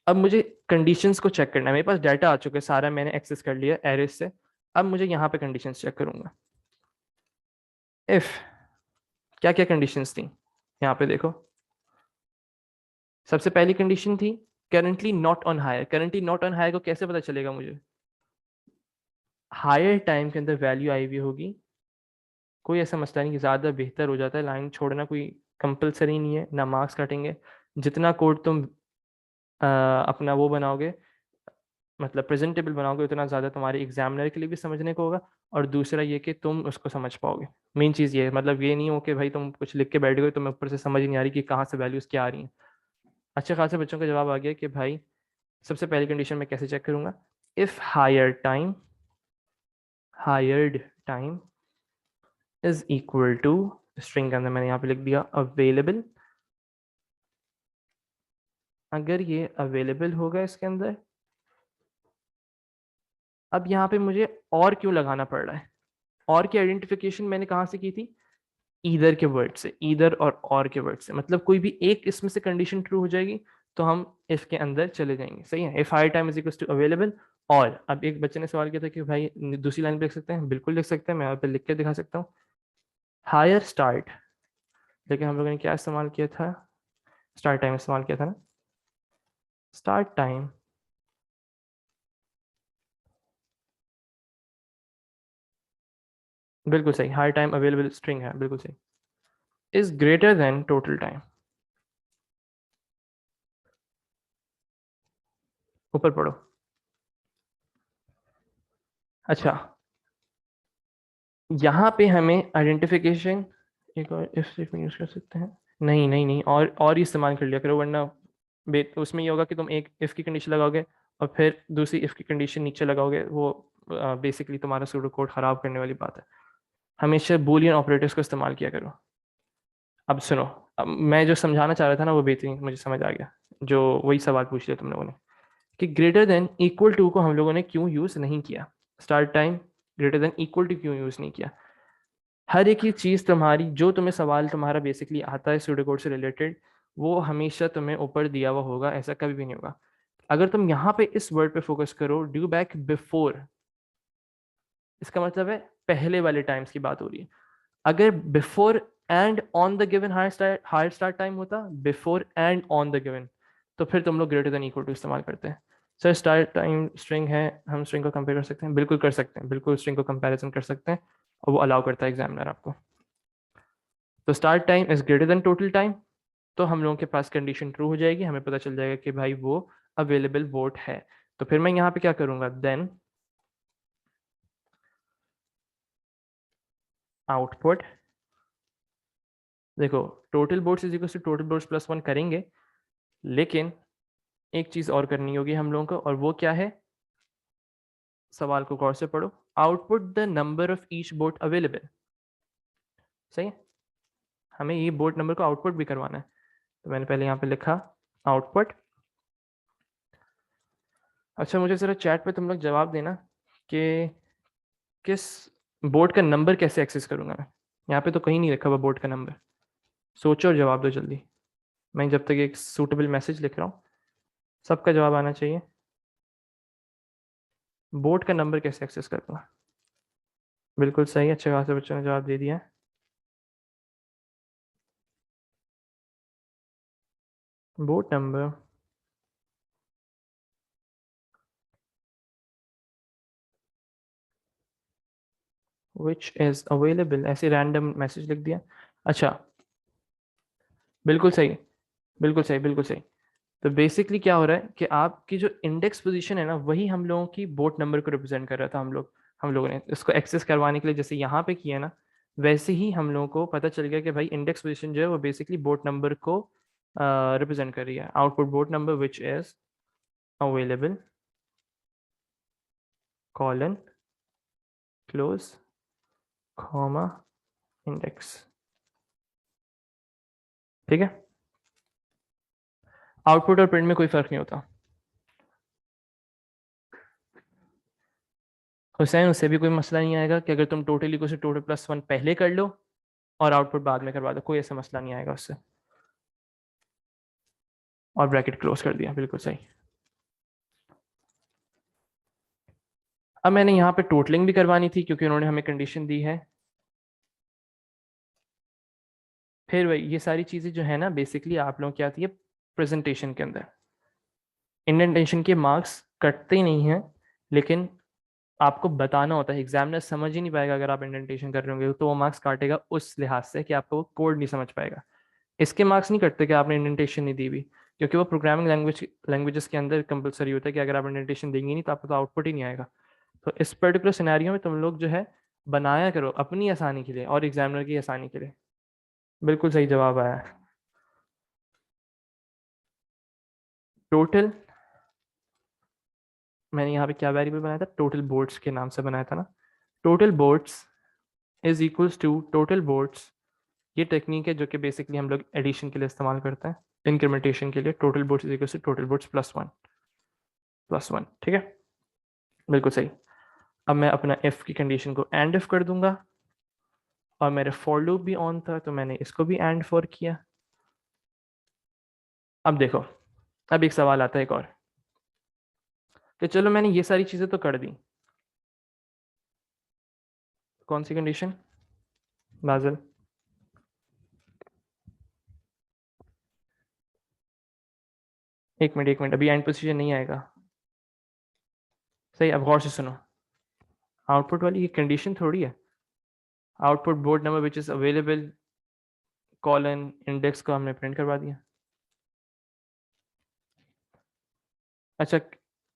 A: अब मुझे कंडीशंस को चेक करना है। मेरे पास डाटा आ चुका है सारा, मैंने एक्सेस कर लिया एरेस से। अब मुझे यहाँ पे कंडीशंस चेक करूंगा। इफ क्या क्या कंडीशंस थी यहाँ पे देखो। सबसे पहली कंडीशन थी currently not on hire. Currently not on hire को कैसे पता चलेगा मुझे? हायर टाइम के अंदर वैल्यू आई हुई होगी, कोई ऐसा मसला नहीं कि ज़्यादा बेहतर हो जाता है, लाइन छोड़ना कोई कंपलसरी नहीं है, ना मार्क्स काटेंगे। जितना कोड तुम अपना वो बनाओगे, मतलब प्रेजेंटेबल बनाओगे, उतना ज़्यादा तुम्हारे एग्जामिनर के लिए भी समझने को होगा, और दूसरा ये कि तुम उसको समझ पाओगे। मेन चीज़ ये है, मतलब ये नहीं हो कि भाई तुम कुछ लिख के बैठ गए, तुम्हें ऊपर से समझ नहीं आ रही कि कहाँ से वैल्यूज़ क्या आ रही हैं। अच्छे खासे बच्चों का जवाब आ गया कि भाई सबसे पहली कंडीशन मैं कैसे चेक करूँगा, if hired time is equal to, string के अंदर मैंने यहाँ पे लिख दिया अवेलेबल। अगर ये अवेलेबल होगा इसके अंदर, अब यहाँ पे मुझे और क्यों लगाना पड़ रहा है? और की आइडेंटिफिकेशन मैंने कहाँ से की थी? ईदर के वर्ड से, ईदर और के वर्ड से, मतलब कोई भी एक इसमें से कंडीशन ट्रू हो जाएगी तो हम इफ के अंदर चले जाएंगे। सही है, if hire time is equal to available. और अब एक बच्चे ने सवाल किया था कि भाई दूसरी लाइन पे लिख सकते हैं? बिल्कुल लिख सकते हैं, मैं यहाँ पे लिख के दिखा सकता हूँ। हायर स्टार्ट, लेकिन हम लोगों ने क्या इस्तेमाल किया था? स्टार्ट टाइम इस्तेमाल किया था ना। स्टार्ट टाइम बिल्कुल सही, हर टाइम अवेलेबल स्ट्रिंग है, बिल्कुल सही। Is greater than total time, ऊपर पढ़ो। अच्छा, यहाँ पे हमें आइडेंटिफिकेशन, एक और इफ स्टेटमेंट यूज कर सकते हैं। नहीं नहीं नहीं, और ही इस्तेमाल कर लिया करो, वरना उसमें ये होगा कि तुम एक इफ की कंडीशन लगाओगे और फिर दूसरी इफ की कंडीशन नीचे लगाओगे, वो बेसिकली तुम्हारा सूडो कोड खराब करने वाली बात है। हमेशा बूलियन ऑपरेटर्स को इस्तेमाल किया करो। अब सुनो, अब मैं जो समझाना चाह रहा था ना वो बेहतरीन मुझे समझ आ गया, जो वही सवाल पूछ लिया तुम लोगों ने कि ग्रेटर देन इक्वल टू को हम लोगों ने क्यों यूज नहीं किया, start time greater than equal to क्यों यूज नहीं किया। हर एक ही चीज़ तुम्हारी, जो तुम्हें सवाल तुम्हारा बेसिकली आता है सूडो कोड से रिलेटेड, वो हमेशा तुम्हें ऊपर दिया हुआ होगा, ऐसा कभी भी नहीं होगा। अगर तुम यहाँ पे इस वर्ड पे फोकस करो, ड्यू बैक बिफोर, इसका मतलब है पहले वाले टाइम्स की बात हो रही है। अगर before end on the given hire start time होता, before end on the given, तो फिर तुम लोग ग्रेटर देन इक्वल टू इस्तेमाल करते हैं। सर स्टार्ट टाइम स्ट्रिंग है, हम स्ट्रिंग को कंपेयर कर सकते हैं, बिल्कुल कर सकते हैं, बिल्कुल स्ट्रिंग को कंपैरिजन कर सकते हैं, और वो अलाउ करता है एग्जामिनर आपको। तो start time is greater than total time, तो हम लोगों के पास कंडीशन ट्रू हो जाएगी, हमें पता चल जाएगा कि भाई वो अवेलेबल वोट है। तो फिर मैं यहाँ पे क्या करूंगा, देन आउटपुट, देखो total votes is equal to total votes plus one करेंगे, लेकिन एक चीज और करनी होगी हम लोगों को, और वो क्या है, सवाल को गौर से पढ़ो, output the number of each vote available. सही है, हमें ये वोट नंबर को आउटपुट भी करवाना है, तो मैंने पहले यहाँ पे लिखा आउटपुट। अच्छा, मुझे जरा चैट पे तुम लोग जवाब देना कि किस बोर्ड का नंबर कैसे एक्सेस करूंगा मैं। यहाँ पे तो कहीं नहीं लिखा हुआ बोर्ड का नंबर, सोचो और जवाब दो जल्दी। मैं जब तक एक सूटेबल मैसेज लिख रहा हूँ, सबका जवाब आना चाहिए। बोर्ड का नंबर कैसे एक्सेस करूंगा, बिल्कुल सही, अच्छे खासे बच्चों ने जवाब दे दिया है। Board number which is available, ऐसे रैंडम मैसेज लिख दिया। अच्छा, बिल्कुल सही, बिल्कुल सही, बिल्कुल सही। तो बेसिकली क्या हो रहा है कि आपकी जो इंडेक्स पोजीशन है ना, वही हम लोगों की बोट नंबर को रिप्रेजेंट कर रहा था। हम लोगों ने इसको एक्सेस करवाने के लिए जैसे यहाँ पे किया ना, वैसे ही हम लोगों को पता चल गया कि भाई इंडेक्स पोजीशन जो है वो बेसिकली बोट नंबर को रिप्रेजेंट कर रही है। Output boat number which is available colon close comma index. ठीक है, आउटपुट और प्रिंट में कोई फर्क नहीं होता। हुसैन, उससे भी कोई मसला नहीं आएगा कि अगर तुम total equal to total plus one पहले कर लो और आउटपुट बाद में करवा दो, कोई ऐसा मसला नहीं आएगा उससे। और ब्रैकेट क्लोज कर दिया, बिल्कुल सही। अब मैंने यहाँ पे टोटलिंग भी करवानी थी क्योंकि उन्होंने हमें कंडीशन दी है। फिर वही ये सारी चीज़ें जो है ना, बेसिकली आप लोगों की आती है प्रेजेंटेशन के अंदर। इंडेंटेशन के मार्क्स कटते नहीं हैं, लेकिन आपको बताना होता है, एग्जामिनर समझ ही नहीं पाएगा अगर आप इंडेंटेशन कर रहे होंगे, तो वो मार्क्स काटेगा उस लिहाज से कि आपको वो कोड नहीं समझ पाएगा। इसके मार्क्स नहीं कटते कि आपने इंडेंटेशन नहीं दी हुई, क्योंकि वो प्रोग्रामिंग लैंग्वेजेस के अंदर कंपलसरी होता है कि अगर आप इंडेंटेशन देंगे नहीं तो आपको तो आउटपुट ही नहीं आएगा। तो इस पर्टिकुलर सिनेरियो में तुम लोग जो है बनाया करो अपनी आसानी के लिए और एग्जामिनर की आसानी के लिए। बिल्कुल सही जवाब आया है। टोटल, मैंने यहाँ पे क्या वेरिएबल बनाया था, टोटल बोर्ड्स के नाम से बनाया था ना। Total boards is equals to total boards, ये टेक्निक है जो कि बेसिकली हम लोग एडिशन के लिए इस्तेमाल करते हैं, इंक्रीमेंटेशन के लिए। Total boards is equals to total boards plus one, plus one, ठीक है, बिल्कुल सही। अब मैं अपना इफ की कंडीशन को एंड इफ कर दूंगा, और मेरे फॉर लूप भी ऑन था तो मैंने इसको भी एंड फॉर किया। अब देखो, अब एक सवाल आता है एक और, कि चलो मैंने ये सारी चीजें तो कर दी, कौन सी कंडीशन, बाजल, एक मिनट, अभी एंड पोजीशन नहीं आएगा। सही, अब गौर से सुनो, आउटपुट वाली ये कंडीशन थोड़ी है, output board number which is available colon index को हमने प्रिंट करवा दिया। अच्छा,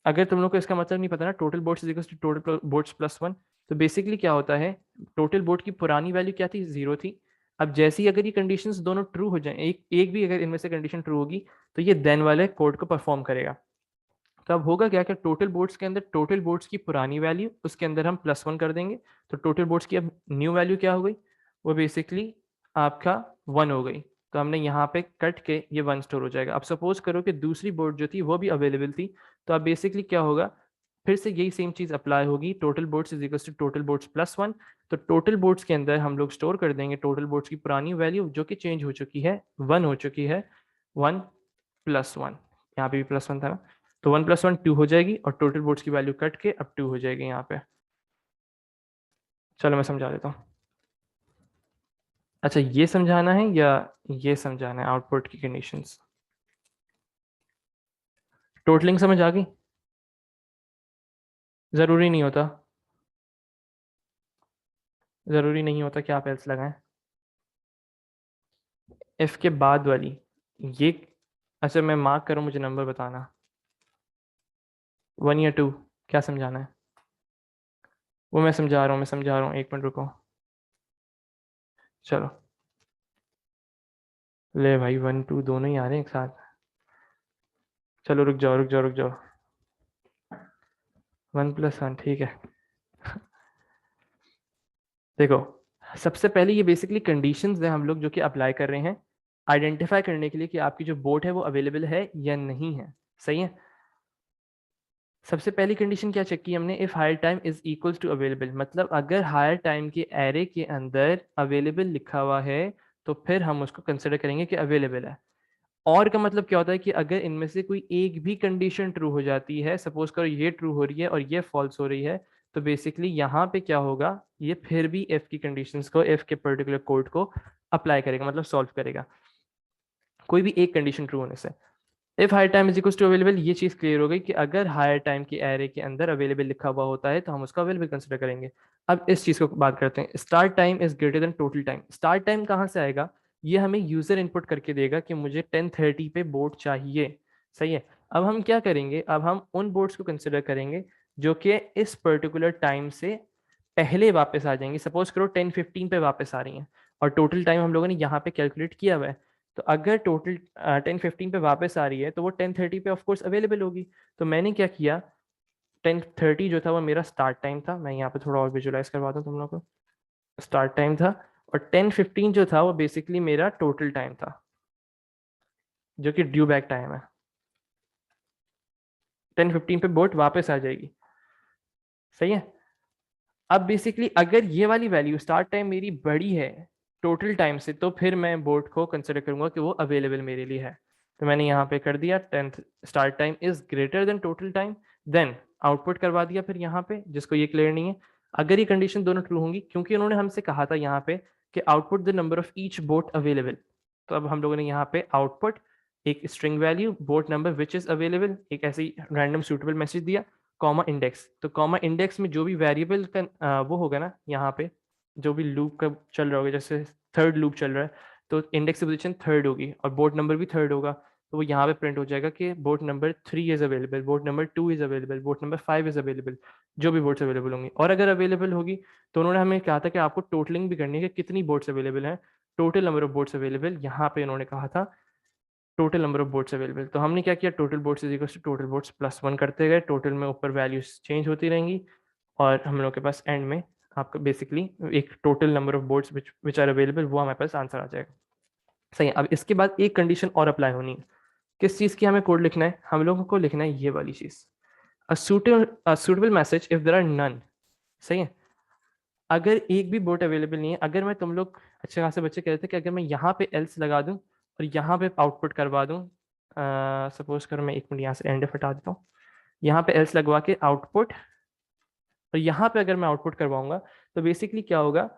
A: अगर तुम लोग को इसका मतलब नहीं पता ना, total boards is equal to total boards plus one, तो बेसिकली क्या होता है, टोटल बोर्ड की पुरानी वैल्यू क्या थी, 0 थी। अब जैसे ही अगर ये कंडीशंस दोनों ट्रू हो जाए, एक एक भी अगर इनमें से कंडीशन ट्रू होगी, तो ये देन वाले कोड को परफॉर्म करेगा। तो अब होगा क्या कि टोटल बोर्ड्स के अंदर टोटल बोर्ड्स की पुरानी वैल्यू, उसके अंदर हम +1 कर देंगे, तो टोटल बोर्ड्स की अब न्यू वैल्यू क्या हो गई, वो बेसिकली आपका 1 हो गई। तो हमने यहाँ पे कट के ये 1 स्टोर हो जाएगा। अब सपोज करो कि दूसरी बोर्ड जो थी वो भी अवेलेबल थी, तो अब बेसिकली क्या होगा, फिर से यही सेम चीज़ अप्लाई होगी, total boards is equal to total boards +1। तो टोटल बोर्ड्स के अंदर हम लोग स्टोर कर देंगे टोटल बोर्ड्स की पुरानी वैल्यू जो कि चेंज हो चुकी है, 1 हो चुकी है, 1 + 1, यहाँ पे भी +1 था ना, तो 1 + 1 2 हो जाएगी, और टोटल बोर्ड्स की वैल्यू कट के अब 2 हो जाएगी यहाँ पे। चलो मैं समझा देता हूँ। अच्छा, ये समझाना है या ये समझाना है, आउटपुट की कंडीशंस? टोटलिंग समझ आ गई? ज़रूरी नहीं होता, ज़रूरी नहीं होता कि आप एल्स लगाएं। इफ़ के बाद वाली ये, अच्छा मैं मार्क करूँ, मुझे नंबर बताना, 1 या 2, क्या समझाना है? वो मैं समझा रहा हूँ, मैं समझा रहा हूँ, 1 मिनट रुको। चलो, ले भाई 1 2 दोनों ही आ रहे हैं एक साथ। चलो रुक जाओ रुक जाओ रुक जाओ, 1 + 1 ठीक है। देखो, सबसे पहले ये बेसिकली कंडीशंस हैं हम लोग जो कि अप्लाई कर रहे हैं आइडेंटिफाई करने के लिए कि आपकी जो बोट है वो अवेलेबल है या नहीं है। सही है। सबसे पहली कंडीशन क्या चेक की हमने, if hire time is equals to available, मतलब अगर हायर टाइम के एरे के अंदर अवेलेबल लिखा हुआ है तो फिर हम उसको कंसिडर करेंगे कि अवेलेबल है। और का मतलब क्या होता है कि अगर इनमें से कोई एक भी कंडीशन ट्रू हो जाती है, सपोज करो ये ट्रू हो रही है और ये फॉल्स हो रही है, तो बेसिकली यहाँ पे क्या होगा, ये फिर भी एफ की कंडीशंस को, एफ के पर्टिकुलर कोड को अप्लाई करेगा, मतलब सॉल्व करेगा कोई भी एक कंडीशन ट्रू होने से। If hire time is equal to available, ये चीज क्लियर हो गई कि अगर हायर टाइम की एरे के अंदर अवेलेबल लिखा हुआ होता है तो हम उसको अवेलेबल कंसिडर करेंगे। अब इस चीज को बात करते हैं, start time is greater than total time. Start time कहाँ से आएगा, ये हमें यूजर इनपुट करके देगा कि मुझे 10:30 पे बोर्ड चाहिए। सही है। अब हम क्या करेंगे, अब हम उन बोर्ड्स को कंसिडर करेंगे जो कि इस पर्टिकुलर टाइम से पहले वापस आ जाएंगी। सपोज करो 10:15 पे वापस आ रही हैं, और टोटल टाइम हम लोगों ने यहाँ पे कैलकुलेट किया हुआ है, तो अगर टोटल 10:15 पे वापस आ रही है तो वो 10:30 पे ऑफकोर्स अवेलेबल होगी। तो मैंने क्या किया, 10:30 जो था वो मेरा स्टार्ट टाइम था, मैं यहाँ पे थोड़ा और विजुलाइज करवा दूँ तुम लोग को, स्टार्ट टाइम था, और 10:15 जो था वो बेसिकली मेरा टोटल टाइम था जो कि ड्यू बैक टाइम है। 10:15 पे बोट वापस आ जाएगी। सही है। अब बेसिकली अगर ये वाली वैल्यू स्टार्ट टाइम मेरी बड़ी है टोटल टाइम से, तो फिर मैं बोर्ड को कंसिडर करूंगा कि वो अवेलेबल मेरे लिए है। तो मैंने यहाँ पे कर दिया 10th start time is greater than total time, then output करवा दिया फिर यहाँ पे, जिसको ये क्लियर नहीं है। अगर ये कंडीशन दोनों ट्रू होंगी, क्योंकि उन्होंने हमसे कहा था यहाँ पे कि output the number of each boat available, तो अब हम लोगों ने यहाँ पे आउटपुट एक string value boat number which is available, एक ऐसी रैंडम सूटेबल मैसेज दिया, कॉमा इंडेक्स। तो कॉमा इंडेक्स में जो भी वेरिएबल का वो होगा ना, यहाँ पे जो भी लूप का चल रहा होगा, जैसे थर्ड लूप चल रहा है, तो इंडेक्स की पोजीशन थर्ड होगी और बोर्ड नंबर भी थर्ड होगा, तो वो यहाँ पे प्रिंट हो जाएगा कि board number 3 is available, board number 2 is available, board number 5 is available, जो भी बोर्ड्स अवेलेबल होंगी। और अगर अवेलेबल होगी तो उन्होंने हमें कहा था कि आपको टोटलिंग भी करनी है कि कितनी बोर्ड्स अवेलेबल हैं, total number of boards available, यहाँ पे उन्होंने कहा था total number of boards available. तो हमने क्या किया, total boards is equal to total boards +1 करते गए, टोटल में ऊपर वैल्यूज चेंज होती रहेंगी, और हम लोग के पास एंड में आपका बेसिकली एक total number of boards which are available, वो हमारे पास आंसर आ जाएगा। सही है। अब इसके बाद एक कंडीशन और अप्लाई होनी है, किस चीज़ की हमें कोड लिखना है, हम लोगों को लिखना है ये वाली चीज़, a suitable message if there are none। सही है। अगर एक भी बोट अवेलेबल नहीं है, अगर मैं, तुम लोग अच्छे खासे बच्चे कहते थे कि अगर मैं यहाँ पे एल्स लगा दूं और यहाँ पे आउटपुट करवा दूं, सपोज करो मैं 1 मिनट यहाँ से एंड हटा देता हूँ, यहाँ पे एल्स लगवा के आउटपुट, और यहाँ पे अगर मैं आउटपुट करवाऊंगा, तो बेसिकली क्या होगा,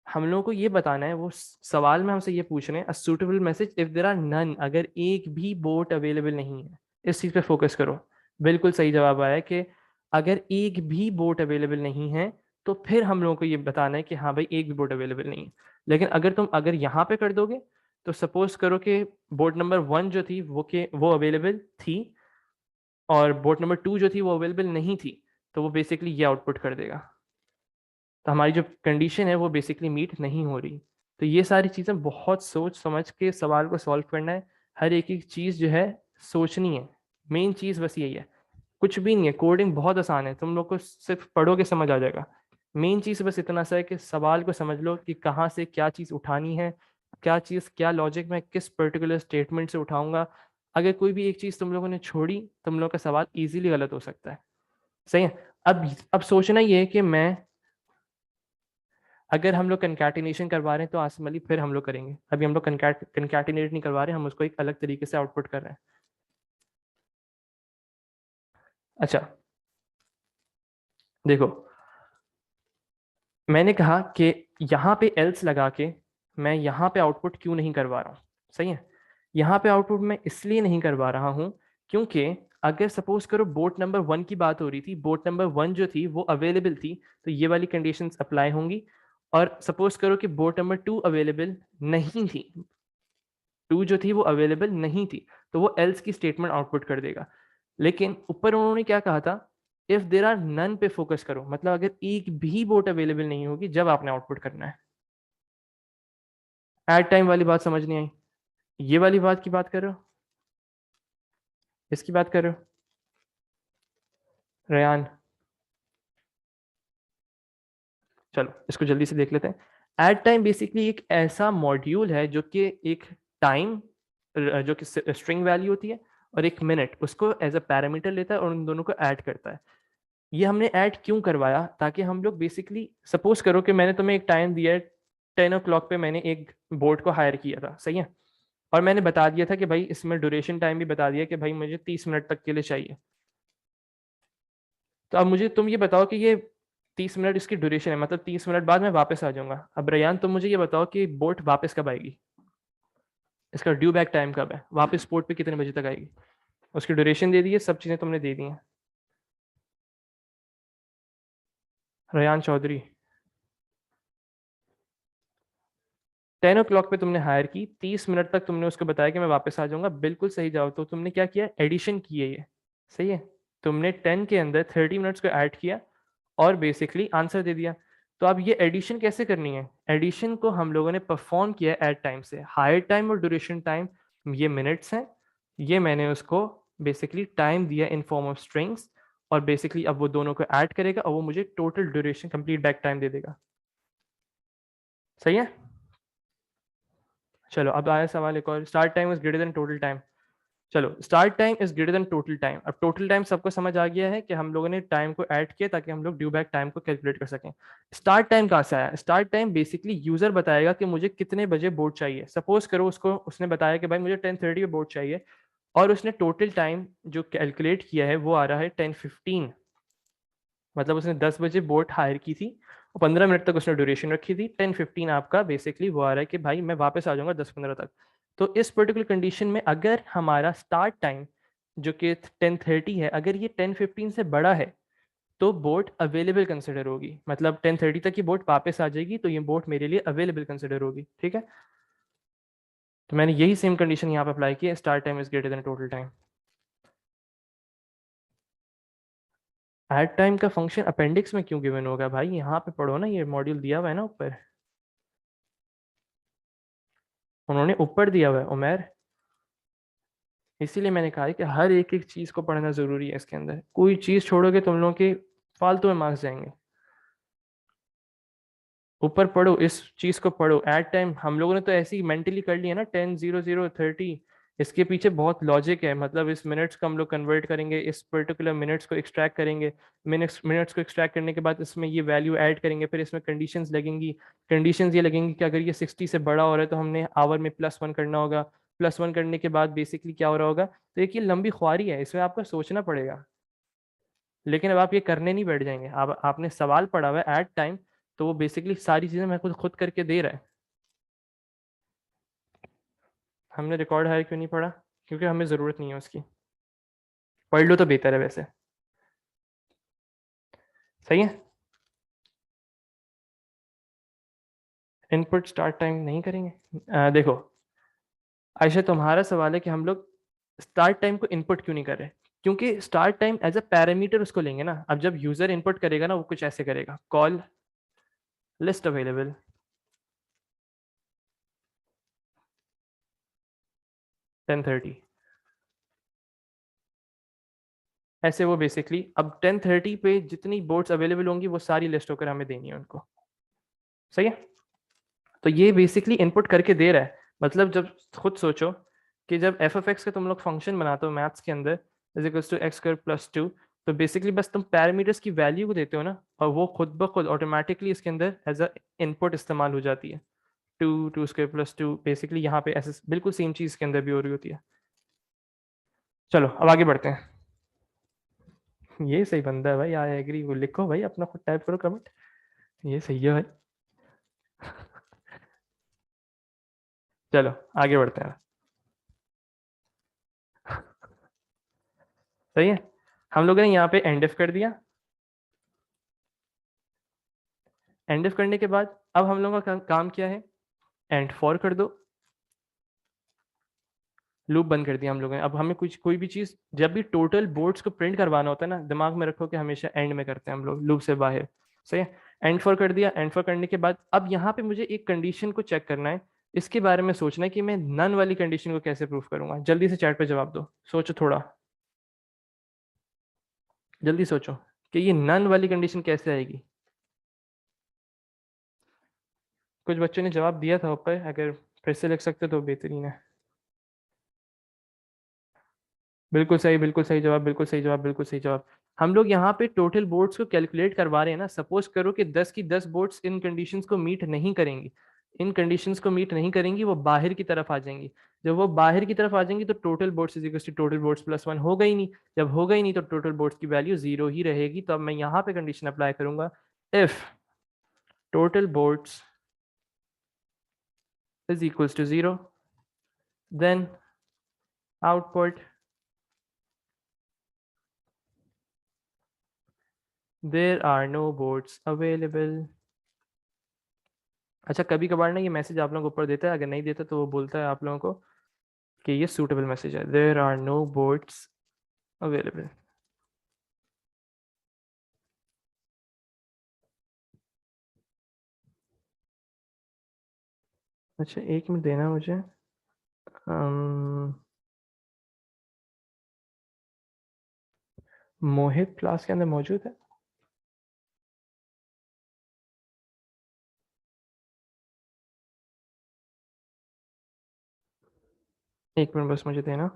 A: हम लोगों को ये बताना है, वो सवाल में हमसे ये पूछ रहे हैं, a suitable message if there are none, अगर एक भी बोट अवेलेबल नहीं है। इस चीज़ पे फोकस करो। बिल्कुल सही जवाब आया है कि अगर एक भी बोट अवेलेबल नहीं है तो फिर हम लोगों को ये बताना है कि हाँ भाई एक भी बोट अवेलेबल नहीं है। लेकिन अगर यहाँ पे कर दोगे तो सपोज करो कि बोट नंबर 1 जो थी वो अवेलेबल थी और बोट नंबर 2 जो थी वो अवेलेबल नहीं थी, तो वो बेसिकली ये आउटपुट कर देगा। तो हमारी जो कंडीशन है वो बेसिकली मीट नहीं हो रही। तो ये सारी चीज़ें बहुत सोच समझ के सवाल को सॉल्व करना है। हर एक चीज़ जो है सोचनी है। मेन चीज़ बस यही है। कुछ भी नहीं है, कोडिंग बहुत आसान है, तुम लोग को सिर्फ पढ़ोगे समझ आ जाएगा। मेन चीज़ बस इतना सा है कि सवाल को समझ लो कि कहाँ से क्या चीज़ उठानी है, क्या चीज़ क्या लॉजिक मैं किस पर्टिकुलर स्टेटमेंट से उठाऊंगा। अगर कोई भी एक चीज़ तुम लोगों ने छोड़ी, तुम लोग का सवाल इजीली गलत हो सकता है। सही है। अब सोचना ये है कि मैं, अगर हम लोग कंकैटिनेशन करवा रहे हैं तो आसिम अली फिर हम लोग करेंगे। अभी हम लोग कंकैटिनेट नहीं करवा रहे, हम उसको एक अलग तरीके से आउटपुट कर रहे हैं। अच्छा देखो, मैंने कहा कि यहाँ पे एल्स लगा के मैं यहाँ पे आउटपुट क्यों नहीं करवा रहा हूँ। सही है। यहाँ पे आउटपुट मैं इसलिए नहीं करवा रहा हूँ क्योंकि अगर सपोज करो बोट नंबर 1 की बात हो रही थी, बोट नंबर 1 जो थी वो अवेलेबल थी, तो ये वाली कंडीशंस अप्लाई होंगी। और सपोज करो कि बोट नंबर 2 अवेलेबल नहीं थी, 2 जो थी वो अवेलेबल नहीं थी, तो वो एल्स की स्टेटमेंट आउटपुट कर देगा। लेकिन ऊपर उन्होंने क्या कहा था, इफ देर आर नन पे फोकस करो, मतलब अगर एक भी बोट अवेलेबल नहीं होगी जब आपने आउटपुट करना है। एट टाइम वाली बात समझ नहीं आई? ये वाली बात की बात कर रहे हो, इसकी बात कर रहे हो रेयान? चलो इसको जल्दी से देख लेते हैं। एट टाइम बेसिकली एक ऐसा मॉड्यूल है जो कि एक टाइम, जो कि स्ट्रिंग वैल्यू होती है, और एक मिनट उसको एज अ पैरामीटर लेता है और उन दोनों को ऐड करता है। ये हमने ऐड क्यों करवाया, ताकि हम लोग बेसिकली, सपोज करो कि मैंने तुम्हें एक टाइम दिया है, 10 o'clock पे मैंने एक बोर्ड को हायर किया था, सही है, और मैंने बता दिया था कि भाई इसमें ड्यूरेशन टाइम भी बता दिया कि भाई मुझे 30 मिनट तक के लिए चाहिए। तो अब मुझे तुम ये बताओ कि ये 30 मिनट इसकी ड्यूरेशन है, मतलब 30 मिनट बाद मैं वापस आ जाऊंगा। अब रयान तुम मुझे ये बताओ कि बोट वापस कब आएगी, इसका ड्यू बैक टाइम कब है, वापस पोर्ट पे कितने बजे तक आएगी। उसकी ड्यूरेशन दे दी है, सब चीज़ें तुमने दे दी हैं। रयान चौधरी, 10 o'clock पे तुमने हायर की, 30 मिनट तक तुमने उसको बताया कि मैं वापस आ जाऊंगा, बिल्कुल सही। जाओ तो तुमने क्या किया, एडिशन की है ये, सही है। तुमने 10 के अंदर 30 मिनट्स को ऐड किया और बेसिकली आंसर दे दिया। तो अब ये एडिशन कैसे करनी है, एडिशन को हम लोगों ने परफॉर्म किया एट टाइम से। हायर टाइम और ड्यूरेशन टाइम ये मिनट्स हैं, ये मैंने उसको बेसिकली टाइम दिया इन फॉर्म ऑफ स्ट्रिंग्स, और बेसिकली अब वो दोनों को ऐड करेगा और वो मुझे total duration complete back time दे देगा। सही है। चलो अब आया सवाल एक और, start time is greater than total time. चलो start time is greater than total time. अब टोटल टाइम सबको समझ आ गया है कि हम लोगों ने टाइम को ऐड किया ताकि हम लोग ड्यू बैक टाइम को कैलकुलेट कर सकें। स्टार्ट टाइम कहाँ से आया, स्टार्ट टाइम बेसिकली यूजर बताएगा कि मुझे कितने बजे बोर्ड चाहिए। सपोज करो उसको, उसने बताया कि भाई मुझे 10:30 पे बोर्ड चाहिए, और उसने टोटल टाइम जो कैलकुलेट किया है वो आ रहा है 10:15। मतलब उसने 10 बजे बोट हायर की थी और 15 मिनट तक उसने ड्यूरेशन रखी थी। 10:15 आपका बेसिकली वो आ रहा है कि भाई मैं वापस आ जाऊंगा 10:15 तक। तो इस पर्टिकुलर कंडीशन में अगर हमारा स्टार्ट टाइम जो कि 10:30 है, अगर ये 10:15 से बड़ा है तो बोट अवेलेबल कंसिडर होगी, मतलब 10:30 तक ये बोट वापस आ जाएगी, तो ये बोट मेरे लिए अवेलेबल कंसिडर होगी। ठीक है। तो मैंने यही सेम कंडीशन यहाँ पे अप्लाई की है, start time is greater than total time. Add time का फंक्शन अपेंडिक्स में क्यों गिवन होगा भाई, यहाँ पे पढ़ो ना, ये मॉड्यूल दिया हुआ है ना ऊपर, उन्होंने ऊपर दिया हुआ है उमेर। इसीलिए मैंने कहा है कि हर एक एक चीज को पढ़ना जरूरी है। इसके अंदर कोई चीज छोड़ोगे तुम लोगों के फालतू में मार्क्स जाएंगे। ऊपर पढ़ो, इस चीज को पढ़ो। एट टाइम हम लोगों ने तो ऐसे ही मेंटली कर लिया ना, 10:00:30। इसके पीछे बहुत लॉजिक है, मतलब इस मिनट्स को हम लोग कन्वर्ट करेंगे, इस पर्टिकुलर मिनट्स को एक्सट्रैक्ट करेंगे, मिनट्स मिनट्स को एक्सट्रैक्ट करने के बाद इसमें ये वैल्यू ऐड करेंगे, फिर इसमें कंडीशंस लगेंगी। कंडीशंस ये लगेंगी कि अगर ये 60 से बड़ा हो रहा है तो हमने आवर में +1 करना होगा। +1 करने के बाद बेसिकली क्या हो रहा होगा। तो एक ये लंबी ख्वारी है, इसमें आपको सोचना पड़ेगा। लेकिन अब आप ये करने नहीं बैठ जाएंगे, आप आपने सवाल पढ़ा हुआ है एट टाइम, तो वो बेसिकली सारी चीज़ें मैं खुद खुद करके दे रहा है। हमने रिकॉर्ड हायर क्यों नहीं पढ़ा, क्योंकि हमें ज़रूरत नहीं है उसकी। पढ़ लो तो बेहतर है वैसे। सही है। इनपुट स्टार्ट टाइम नहीं करेंगे? देखो आयशा, तुम्हारा सवाल है कि हम लोग स्टार्ट टाइम को इनपुट क्यों नहीं कर रहे? क्योंकि start time as a parameter उसको लेंगे ना। अब जब यूजर इनपुट करेगा ना, वो कुछ ऐसे करेगा, call list available, ten thirty, ऐसे वो बेसिकली अब 10:30 पे जितनी बोर्ड्स अवेलेबल होंगी वो सारी लिस्ट होकर हमें देनी है उनको। सही है? तो ये बेसिकली इनपुट करके दे रहा है। मतलब जब खुद सोचो कि जब एफ एफ एक्स का तुम लोग फंक्शन बनाते हो मैथ्स के अंदर, is equals to x square plus two, तो बेसिकली बस तुम पैरामीटर्स की वैल्यू को देते हो ना, और वो खुद ब खुद ऑटोमेटिकली इसके अंदर एज अ इनपुट इस्तेमाल हो जाती है। Two, two square plus two, basically यहाँ पे ऐसे बिल्कुल सेम चीज़ के अंदर भी हो रही होती है। चलो अब आगे बढ़ते हैं। ये सही बंदा है भाई, आई एग्री, वो लिखो भाई, अपना खुद टाइप करो कमेंट। ये सही है भाई। चलो आगे बढ़ते हैं। सही है, हम लोगों ने यहाँ पे एंड इफ कर दिया। एंड इफ करने के बाद अब हम लोगों का काम क्या है? एंड फॉर कर दो। लूप बंद कर दिया हम लोगों ने। अब हमें कुछ कोई भी चीज जब भी टोटल बोर्ड्स को प्रिंट करवाना होता है ना, दिमाग में रखो कि हमेशा एंड में करते हैं हम लोग, लूप से बाहर। सही है, एंड फॉर कर दिया। एंड फॉर करने के बाद अब यहाँ पे मुझे एक कंडीशन को चेक करना है, इसके बारे में सोचना है कि मैं नन वाली कंडीशन को कैसे प्रूफ करूंगा। जल्दी से चैट पे जवाब दो, सोचो थोड़ा, जल्दी सोचो कि ये नन वाली कंडीशन कैसे आएगी। कुछ बच्चों ने जवाब दिया था ऊपर, अगर फिर से लिख सकते तो बेहतरीन है। बिल्कुल सही, बिल्कुल सही जवाब, बिल्कुल सही जवाब, बिल्कुल सही जवाब। हम लोग यहाँ पे टोटल बोर्ड्स को कैलकुलेट करवा रहे हैं ना। सपोज करो कि 10 की 10 बोर्ड्स इन कंडीशंस को मीट नहीं करेंगी, इन कंडीशंस को मीट नहीं करेंगी, वो बाहर की तरफ आ जाएंगी। जब वो बाहर की तरफ आ जाएंगी तो total boards is equal to total boards plus one, होगा ही नहीं। जब होगा ही नहीं तो टोटल बोर्ड्स की वैल्यू जीरो ही रहेगी। तो अब मैं यहाँ पे कंडीशन अप्लाई करूंगा, if total boards is equal to zero, then output there are no boards available. अच्छा, कभी कभार ना ये मैसेज आप लोगों को ऊपर देता है, अगर नहीं देता तो वो बोलता है आप लोगों को कि ये सूटेबल मैसेज है, there are no boards available. अच्छा एक मिनट देना मुझे। मोहित क्लास के अंदर मौजूद है? एक मिनट बस मुझे देना।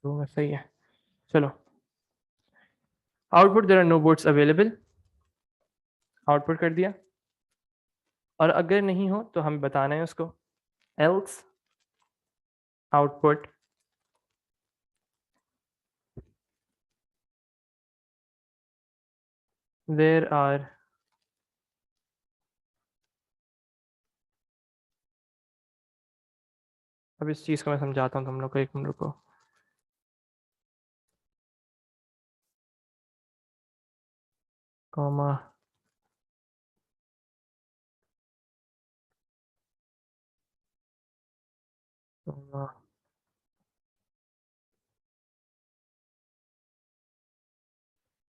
A: तो सही है। चलो, output there are no boards available, output कर दिया। और अगर नहीं हो तो हमें बताना है उसको, एल्स आउटपुट देयर आर, अब इस चीज़ को मैं समझाता हूँ तुम लोग को, एक मिनट रुको। Comma, comma.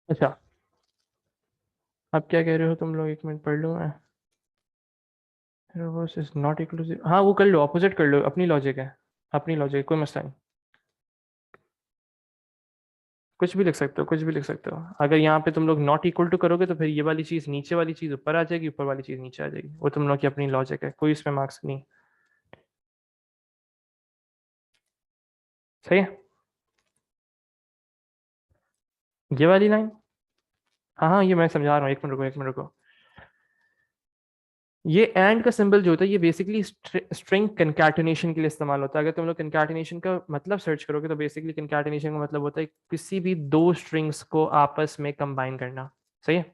A: अच्छा, अब क्या कह रहे हो तुम लोग, एक मिनट पढ़ लूँ मैं। Reverse is not equal to zero। हाँ वो कर लो, अपोजिट कर लो, अपनी लॉजिक है, अपनी लॉजिक, कोई मसला नहीं। कुछ भी लिख सकते हो, कुछ भी लिख सकते हो। अगर यहाँ पे तुम लोग नॉट इक्वल टू करोगे तो फिर ये वाली चीज़, नीचे वाली चीज़ ऊपर आ जाएगी, ऊपर वाली चीज़ नीचे आ जाएगी। वो तुम लोग की अपनी लॉजिक है, कोई इसमें मार्क्स नहीं। सही है, ये वाली लाइन। हाँ हाँ, ये मैं समझा रहा हूँ, एक मिनट रुको, एक मिनट रुको। ये एंड का सिंबल जो होता है ये बेसिकली स्ट्रिंग कंकैटिनेशन के लिए इस्तेमाल होता है। अगर तुम लोग कंकैटिनेशन का मतलब सर्च करोगे तो बेसिकली कंकैटिनेशन का मतलब होता है किसी भी दो स्ट्रिंग्स को आपस में कंबाइन करना। सही है।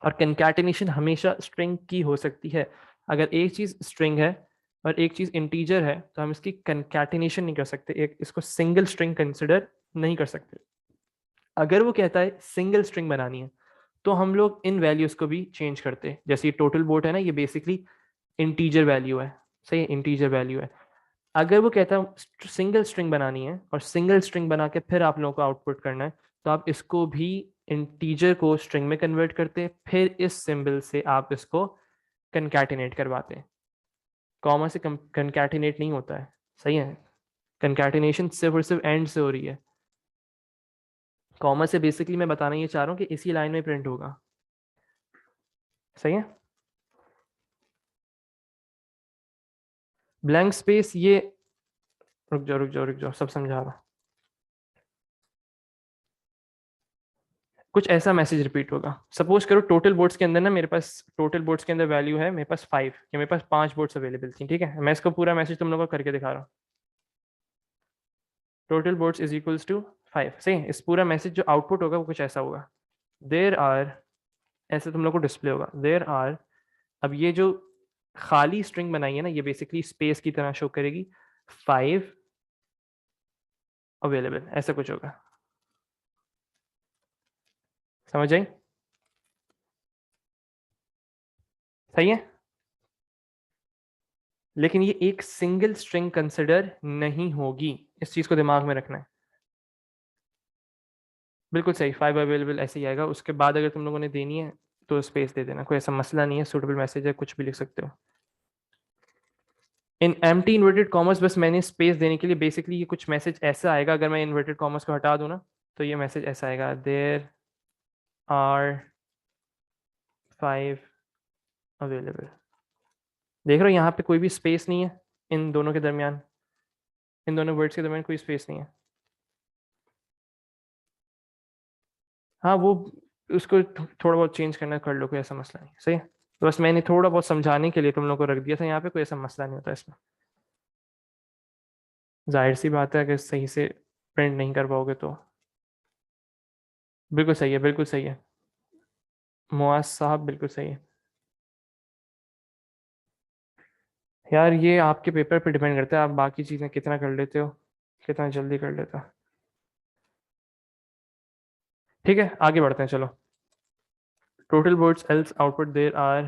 A: और कंकैटिनेशन हमेशा स्ट्रिंग की हो सकती है। अगर एक चीज स्ट्रिंग है और एक चीज इंटीजर है तो हम इसकी कंकैटिनेशन नहीं कर सकते, एक इसको सिंगल स्ट्रिंग कंसिडर नहीं कर सकते। अगर वो कहता है सिंगल स्ट्रिंग बनानी है तो हम लोग इन वैल्यूज को भी चेंज करते हैं। जैसे ये टोटल बोट है ना, ये बेसिकली इंटीजर वैल्यू है। सही है, इंटीजर वैल्यू है। अगर वो कहता है सिंगल स्ट्रिंग बनानी है और सिंगल स्ट्रिंग बना के फिर आप लोगों को आउटपुट करना है, तो आप इसको भी इंटीजर को स्ट्रिंग में कन्वर्ट करते हैं, फिर इस सिंबल से आप इसको कंकैटिनेट करवाते हैं। कॉमा से कंकैटिनेट नहीं होता है। सही है। कंकैटिनेशन सिर्फ और सिर्फ एंड से हो रही है। कॉमा से बेसिकली मैं बताना ये चाह रहा हूँ कि इसी लाइन में प्रिंट होगा। सही है। ब्लैंक स्पेस ये, रुक जाओ रुक जाओ रुक जाओ, सब समझा रहा। कुछ ऐसा मैसेज रिपीट होगा। सपोज करो टोटल बोर्ड्स के अंदर ना, मेरे पास टोटल बोर्ड्स के अंदर वैल्यू है मेरे पास 5 या मेरे पास 5 बोर्ड्स अवेलेबल थी। ठीक है, मैं इसको पूरा मैसेज तुम लोगों को करके दिखा रहा हूँ। Total boards is equals to 5। सही है। इस पूरा मैसेज जो आउटपुट होगा वो कुछ ऐसा होगा, देर आर, ऐसे तुम लोग को डिस्प्ले होगा, देर आर। अब ये जो खाली स्ट्रिंग बनाई है ना, ये बेसिकली स्पेस की तरह शो करेगी, 5 अवेलेबल, ऐसा कुछ होगा। समझ आई? सही है। लेकिन ये एक सिंगल स्ट्रिंग कंसिडर नहीं होगी, इस चीज को दिमाग में रखना है। बिल्कुल सही, 5 अवेलेबल ऐसे ही आएगा। उसके बाद अगर तुम लोगों ने देनी है तो स्पेस दे देना, कोई ऐसा मसला नहीं है। सूटेबल मैसेज है, कुछ भी लिख सकते हो। इन एम्प्टी इन्वर्टेड कॉमर्स, बस मैंने स्पेस देने के लिए, बेसिकली ये कुछ मैसेज ऐसा आएगा। अगर मैं इन्वर्टेड कॉमर्स को हटा दूं ना तो ये मैसेज ऐसा आएगा, देयर आर 5 अवेलेबल। देख रहे हो यहाँ पे कोई भी स्पेस नहीं है इन दोनों के दरमियान, इन दोनों वर्ड्स के दरमियान कोई स्पेस नहीं है। हाँ वो उसको थोड़ा बहुत चेंज करना कर लो, कोई ऐसा मसला नहीं। सही है। तो बस मैंने थोड़ा बहुत समझाने के लिए तुम लोग को रख दिया था यहाँ पे, कोई ऐसा मसला नहीं होता इसमें। जाहिर सी बात है अगर सही से प्रिंट नहीं कर पाओगे तो। बिल्कुल सही है, बिल्कुल सही है। मुआज साहब बिल्कुल सही है। यार ये आपके पेपर पे डिपेंड करता है, आप बाकी चीज़ें कितना कर लेते हो, कितना जल्दी कर लेते हो। ठीक है, आगे बढ़ते हैं चलो। Total words else output there are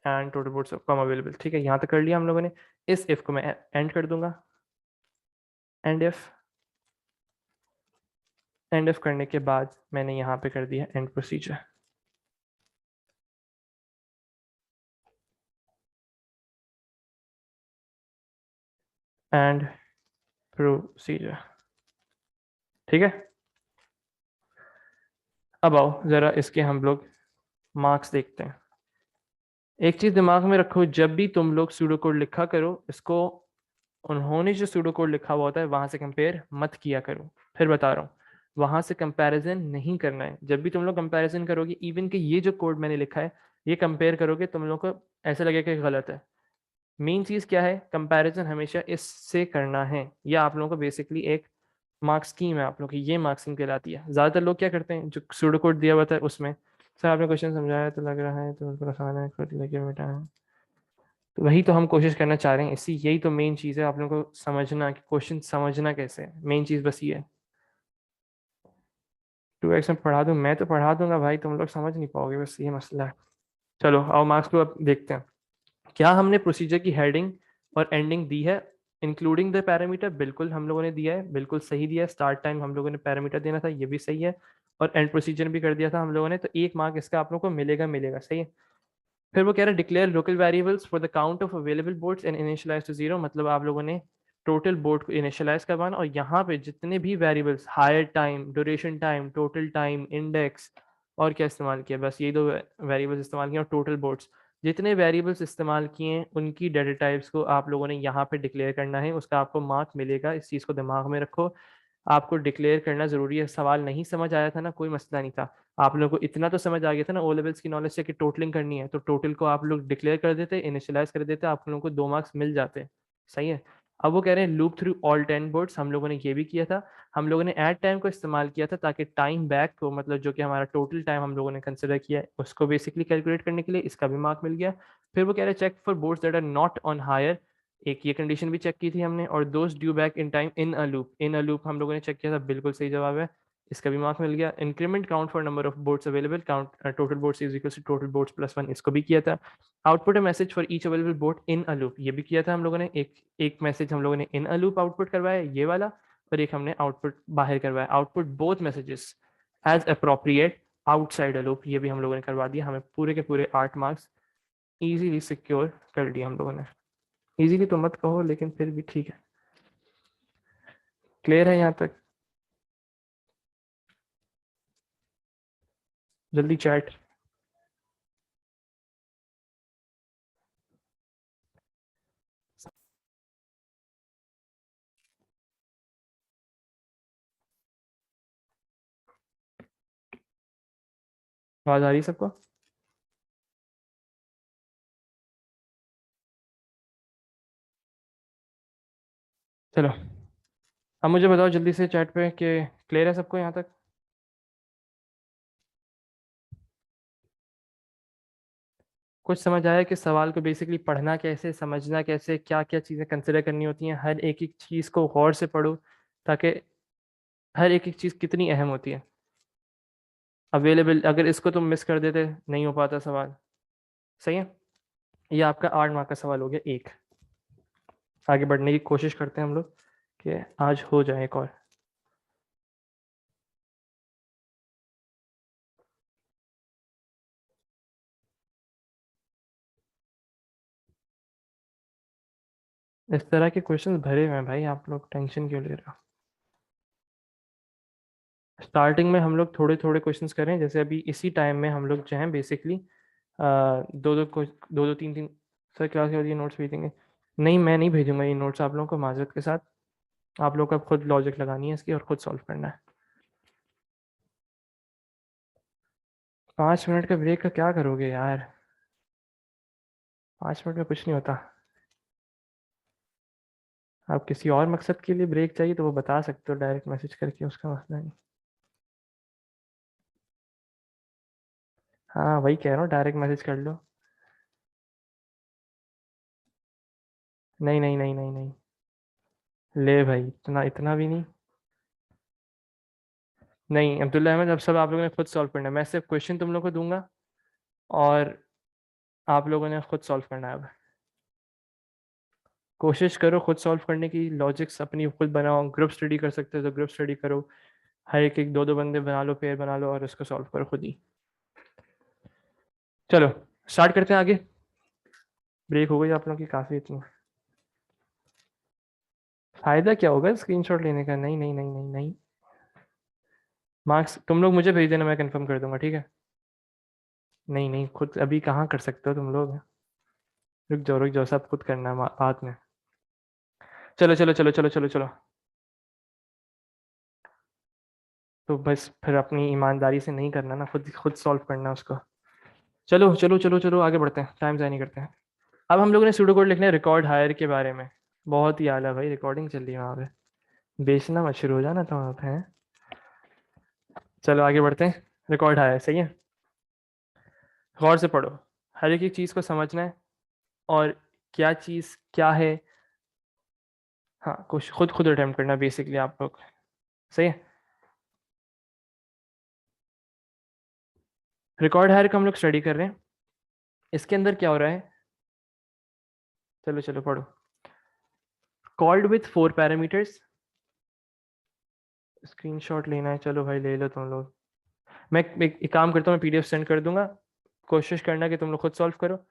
A: and total words come available. ठीक है, यहाँ तक कर लिया हम लोगों ने। इस इफ को मैं एंड कर दूंगा। एंड इफ करने के बाद मैंने यहाँ पे कर दिया एंड प्रोसीजर। And procedure. ठीक है। अब आओ जरा इसके हम लोग मार्क्स देखते हैं। एक चीज दिमाग में रखो, जब भी तुम लोग सूडो कोड लिखा करो, इसको उन्होंने जो सूडो कोड लिखा हुआ होता है वहां से कंपेयर मत किया करो। फिर बता रहा हूँ, वहां से कंपैरिजन नहीं करना है। जब भी तुम लोग कंपैरिजन करोगे, इवन कि ये जो कोड मैंने लिखा है ये कंपेयर करोगे, तुम लोग को ऐसा लगेगा कि गलत है। मेन चीज क्या है, कंपैरिजन हमेशा इससे करना है। या आप लोगों को बेसिकली एक मार्क्स स्कीम है, आप लोगों की ये मार्क्स स्कीम कहलाती है। ज्यादातर लोग क्या करते हैं, जो सूडो कोड दिया हुआ था उसमें, सर आपने क्वेश्चन समझाया तो लग रहा है तो आसान है, खुद लेके बेटा है। तो वही तो हम कोशिश करना चाह रहे हैं, इसी यही तो मेन चीज़ है, आप लोगों को समझना कि क्वेश्चन समझना कैसे है। मेन चीज़ बस ये है। 2x में पढ़ा दूँ, मैं तो पढ़ा दूंगा भाई, तुम लोग समझ नहीं पाओगे, बस ये मसला है। चलो आओ मार्क्स को अब देखते हैं। क्या हमने प्रोसीजर की हेडिंग और एंडिंग दी है इंक्लूडिंग द पैरामीटर? बिल्कुल हम लोगों ने दिया है, बिल्कुल सही दिया है। स्टार्ट टाइम हम लोगों ने पैरामीटर देना था, ये भी सही है। और एंड प्रोसीजर भी कर दिया था हम लोगों ने, तो 1 मार्क इसका आप लोगों को मिलेगा मिलेगा। सही है। फिर वो कह रहा है declare local variables for the count of available boards and initialise to 0। मतलब आप लोगों ने टोटल बोर्ड को इनिशियलाइज करवाना और यहाँ पे जितने भी variables, hire time, duration time, total time, index, और क्या इस्तेमाल किया, बस ये दो वेरिएबल्स इस्तेमाल किए। और टोटल बोर्ड्स जितने वेरिएबल्स इस्तेमाल किए हैं उनकी डाटा टाइप्स को आप लोगों ने यहाँ पे डिक्लेयर करना है, उसका आपको मार्क मिलेगा। इस चीज़ को दिमाग में रखो। आपको डिक्लेयर करना जरूरी है। सवाल नहीं समझ आया था ना, कोई मसला नहीं था। आप लोगों को इतना तो समझ आ गया था ना ओ लेवल्स की नॉलेज से कि टोटलिंग करनी है, तो टोटल को आप लोग डिक्लेयर कर देते, इनिशियलाइज कर देते, आप लोगों को 2 मार्क्स मिल जाते। सही है। अब वो कह रहे हैं लूप थ्रू ऑल 10 बोर्ड्स, हम लोगों ने ये भी किया था। हम लोगों ने एट टाइम को इस्तेमाल किया था ताकि टाइम बैक को, मतलब जो कि हमारा टोटल टाइम हम लोगों ने कंसिडर किया है, उसको बेसिकली कैलकुलेट करने के लिए इसका भी मार्क मिल गया। फिर वो कह रहे हैं check for boards that are not on hire, एक ये कंडीशन भी चेक की थी हमने। और दोस्त due back in time in a loop, in a loop हम लोगों ने चेक किया था, बिल्कुल सही जवाब है, इसका भी मार्क मिल गया। Increment count for number of boards available, count total boards is equal to total boards plus 1, इसको भी किया था। Output a message for each available board in a loop, ये भी किया था हम लोगों ने। एक मैसेज हम लोगों ने इन अ लूप आउटपुट करवाया ये वाला, और एक हमने आउटपुट बाहर करवाया, output both messages age appropriate outside अ लूप, ये भी हम लोगों ने करवा दिया। हमें पूरे के पूरे 8 मार्क्स इजीली सिक्योर कर लिया हम लोगों ने। इजीली तो मत कहो, लेकिन फिर भी ठीक है। क्लियर है यहाँ तक? जल्दी चैट। आवाज आ रही है सबको? चलो, अब मुझे बताओ जल्दी से चैट पे कि क्लियर है सबको यहाँ तक? कुछ समझ आया कि सवाल को बेसिकली पढ़ना कैसे, समझना कैसे, क्या क्या चीज़ें कंसिडर करनी होती हैं, हर एक एक चीज़ को गौर से पढ़ो, ताकि हर एक एक चीज़ कितनी अहम होती है। अवेलेबल, अगर इसको तुम मिस कर देते नहीं हो पाता सवाल। सही है। ये आपका 8 मार्क का सवाल हो गया एक। आगे बढ़ने की कोशिश करते हैं हम लोग कि आज हो जाए एक और। इस तरह के क्वेश्चंस भरे हुए हैं भाई, आप लोग टेंशन क्यों ले रहे हो? स्टार्टिंग में हम लोग थोड़े थोड़े क्वेश्चंस करें, जैसे अभी इसी टाइम में हम लोग जो हैं बेसिकली दो दो दो दो तीन तीन। सर क्लास के बाद ये नोट्स भेजेंगे? नहीं, मैं नहीं भेजूंगा ये नोट्स आप लोगों को, माजरत के साथ। आप लोग को अब खुद लॉजिक लगानी है इसकी और खुद सॉल्व करना है। 5 मिनट का ब्रेक का क्या करोगे यार? 5 मिनट में कुछ नहीं होता। आप किसी और मकसद के लिए ब्रेक चाहिए तो वो बता सकते हो डायरेक्ट मैसेज करके, उसका मसला नहीं। हाँ वही कह रहा हूँ, डायरेक्ट मैसेज कर लो। नहीं नहीं नहीं नहीं नहीं। ले भाई, इतना इतना भी नहीं। नहीं अब्दुल्ला अहमद, अब सब आप लोगों ने खुद सॉल्व करना है, मैं सिर्फ क्वेश्चन तुम लोगों को दूंगा और आप लोगों ने खुद सॉल्व करना है अब। कोशिश करो खुद सॉल्व करने की, लॉजिक्स अपनी खुद बनाओ, ग्रुप स्टडी कर सकते हो तो ग्रुप स्टडी करो, हर एक एक दो दो बंदे बना लो, पेयर बना लो और उसको सॉल्व करो खुद ही। चलो स्टार्ट करते हैं आगे। ब्रेक हो गई आप लोगों की काफ़ी इतनी। फ़ायदा क्या होगा स्क्रीनशॉट लेने का? नहीं नहीं नहीं नहीं नहीं। मार्क्स तुम लोग मुझे भेज देना, मैं कंफर्म कर दूंगा, ठीक है? नहीं नहीं, खुद अभी कहाँ कर सकते हो तुम लोग? रुक जाओ, सब खुद करना है बाद में। चलो चलो चलो चलो चलो चलो। तो बस फिर अपनी ईमानदारी से नहीं करना ना, खुद खुद सॉल्व करना है उसको। चलो चलो चलो चलो आगे बढ़ते हैं, टाइम ज़ाया नहीं करते हैं। अब हम लोगों ने सूडो कोड लिखना है रिकॉर्ड हायर के बारे में। बहुत ही आला भाई, रिकॉर्डिंग चल रही है वहाँ पे, बेचना मत शुरू हो जाना तो वहाँ पे है। चलो आगे बढ़ते हैं। रिकॉर्ड हायर सही है। गौर से पढ़ो, हर एक एक चीज़ को समझना है, और क्या चीज़ क्या है। हाँ, कुछ खुद खुद अटेम्प्ट करना बेसिकली आप लोग। सही है। रिकॉर्ड हायर का हम लोग स्टडी कर रहे हैं। इसके अंदर क्या हो रहा है? चलो चलो पढ़ो। Called with 4 parameters. स्क्रीनशॉट लेना है, चलो भाई ले लो तुम लोग। मैं एक काम करता हूँ, मैं पीडीएफ सेंड कर दूंगा, कोशिश करना कि तुम लोग खुद सॉल्व करो।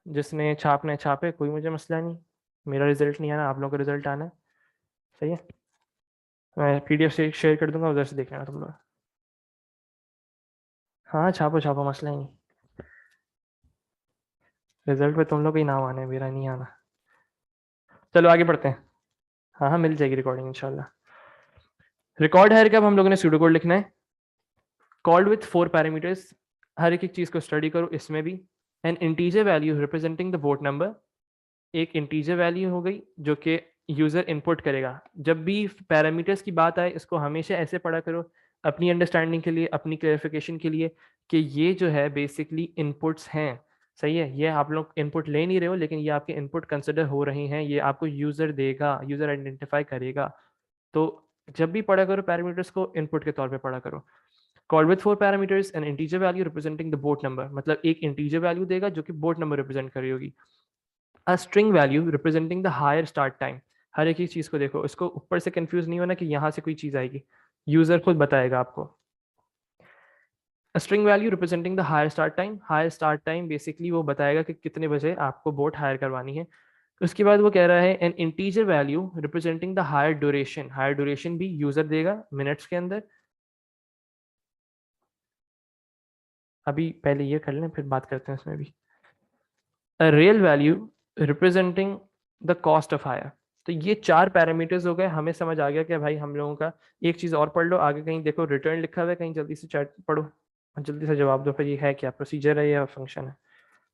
A: जिसने छापना है छापे, कोई मुझे मसला नहीं। मेरा रिजल्ट नहीं आना, आप लोगों का रिजल्ट आना है। सही है। मैं पीडीएफ से शेयर कर दूंगा, उधर से देख लेना तुम लोग। हाँ छापो छापो, मसला ही नहीं। रिजल्ट पे तुम लोग का ही नाम आना है, मेरा नहीं आना। चलो आगे बढ़ते हैं। हाँ हाँ, मिल जाएगी रिकॉर्डिंग इंशाल्लाह। रिकॉर्ड हायर का अब हम लोगों ने सूडो कोड लिखना है, कॉल्ड विथ 4 पैरामीटर्स। हर एक चीज को स्टडी करो, इसमें भी N integer value representing the vote number. एक इंटीजर वैल्यू हो गई जो कि यूजर इनपुट करेगा। जब भी पैरामीटर्स की बात आए, इसको हमेशा ऐसे पढ़ा करो अपनी अंडरस्टैंडिंग के लिए, अपनी क्लेरिफिकेशन के लिए, कि ये जो है बेसिकली इनपुट्स हैं। सही है, ये आप लोग इनपुट ले नहीं रहे हो, लेकिन ये आपके इनपुट कंसिडर हो रहे हैं, ये आपको यूजर देगा, यूजर आइडेंटिफाई करेगा। तो जब भी पढ़ा करो पैरामीटर्स को इनपुट के तौर पे पढ़ा करो। Call with 4 parameters N integer value representing the boat number, मतलब एक इंटीजर वैल्यू देगा जो कि बोट नंबर रिप्रेजेंट कर रही होगी। A string value representing the hire start time. हर एक ही चीज को देखो, इसको ऊपर से कंफ्यूज नहीं होना कि यहाँ से कोई चीज आएगी, यूजर खुद बताएगा आपको। A string value representing the higher start time, higher start time basically वो बताएगा कि कितने बजे आपको बोट हायर करवानी है। उसके बाद वो कह रहा है an integer value representing the hire duration, hire duration भी यूजर देगा मिनट्स के अंदर। अभी पहले ये कर लें फिर बात करते हैं इसमें भी। A real value representing the cost of hire. तो ये 4 पैरामीटर्स हो गए, हमें समझ आ गया कि भाई हम लोगों का। एक चीज और पढ़ लो आगे, कहीं देखो रिटर्न लिखा हुआ है, कहीं जल्दी से चैट पढ़ो और जल्दी से जवाब दो, फिर ये है क्या, प्रोसीजर है या फंक्शन है।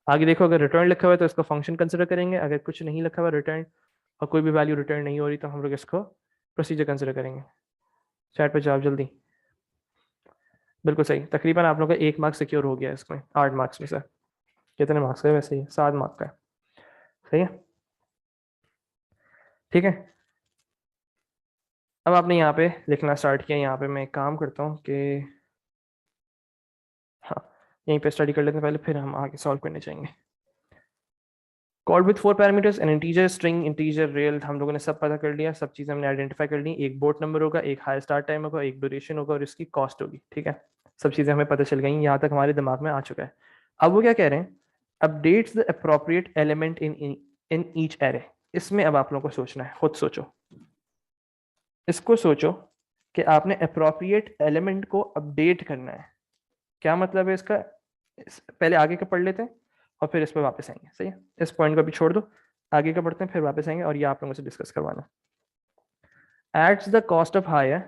A: आगे देखो, अगर रिटर्न लिखा हुआ है तो इसको फंक्शन कंसिडर करेंगे, अगर कुछ नहीं लिखा हुआ रिटर्न और कोई भी वैल्यू रिटर्न नहीं हो रही तो हम लोग इसको प्रोसीजर कंसिडर करेंगे। चैट पे जवाब जल्दी। बिल्कुल सही, तकरीबन आप लोग का 1 मार्क्स सिक्योर हो गया है इसमें 8 मार्क्स में से। कितने मार्क्स का है वैसे, ही 7 मार्क्स का है। सही है, ठीक है। अब आपने यहाँ पे लिखना स्टार्ट किया। यहाँ पे मैं एक काम करता हूँ कि हाँ, यहीं पे स्टडी कर लेते हैं पहले, फिर हम आगे सॉल्व करने जाएंगे। Called with 4 parameters N integer, string, integer, real, हम लोगों ने सब पता कर लिया, सब चीज़ें हमने आइडेंटिफाई कर ली। एक बोट नंबर होगा, एक हाई स्टार्ट टाइम होगा, एक ड्यूरेशन होगा और इसकी कॉस्ट होगी। ठीक है, सब चीज़ें हमें पता चल गई, यहाँ तक हमारे दिमाग में आ चुका है। अब वो क्या कह रहे हैं, updates the appropriate element in each array. इसमें अब आप लोगों को सोचना है, खुद सोचो, इसको सोचो कि आपने अप्रोप्रिएट एलिमेंट को अपडेट करना है। क्या मतलब है इसका, पहले आगे का पढ़ लेते हैं और फिर इस पर वापस आएंगे। सही है, इस पॉइंट को भी छोड़ दो, आगे का पढ़ते हैं फिर वापस आएंगे और ये आप लोगों से डिस्कस करवाना। Adds the cost of hire,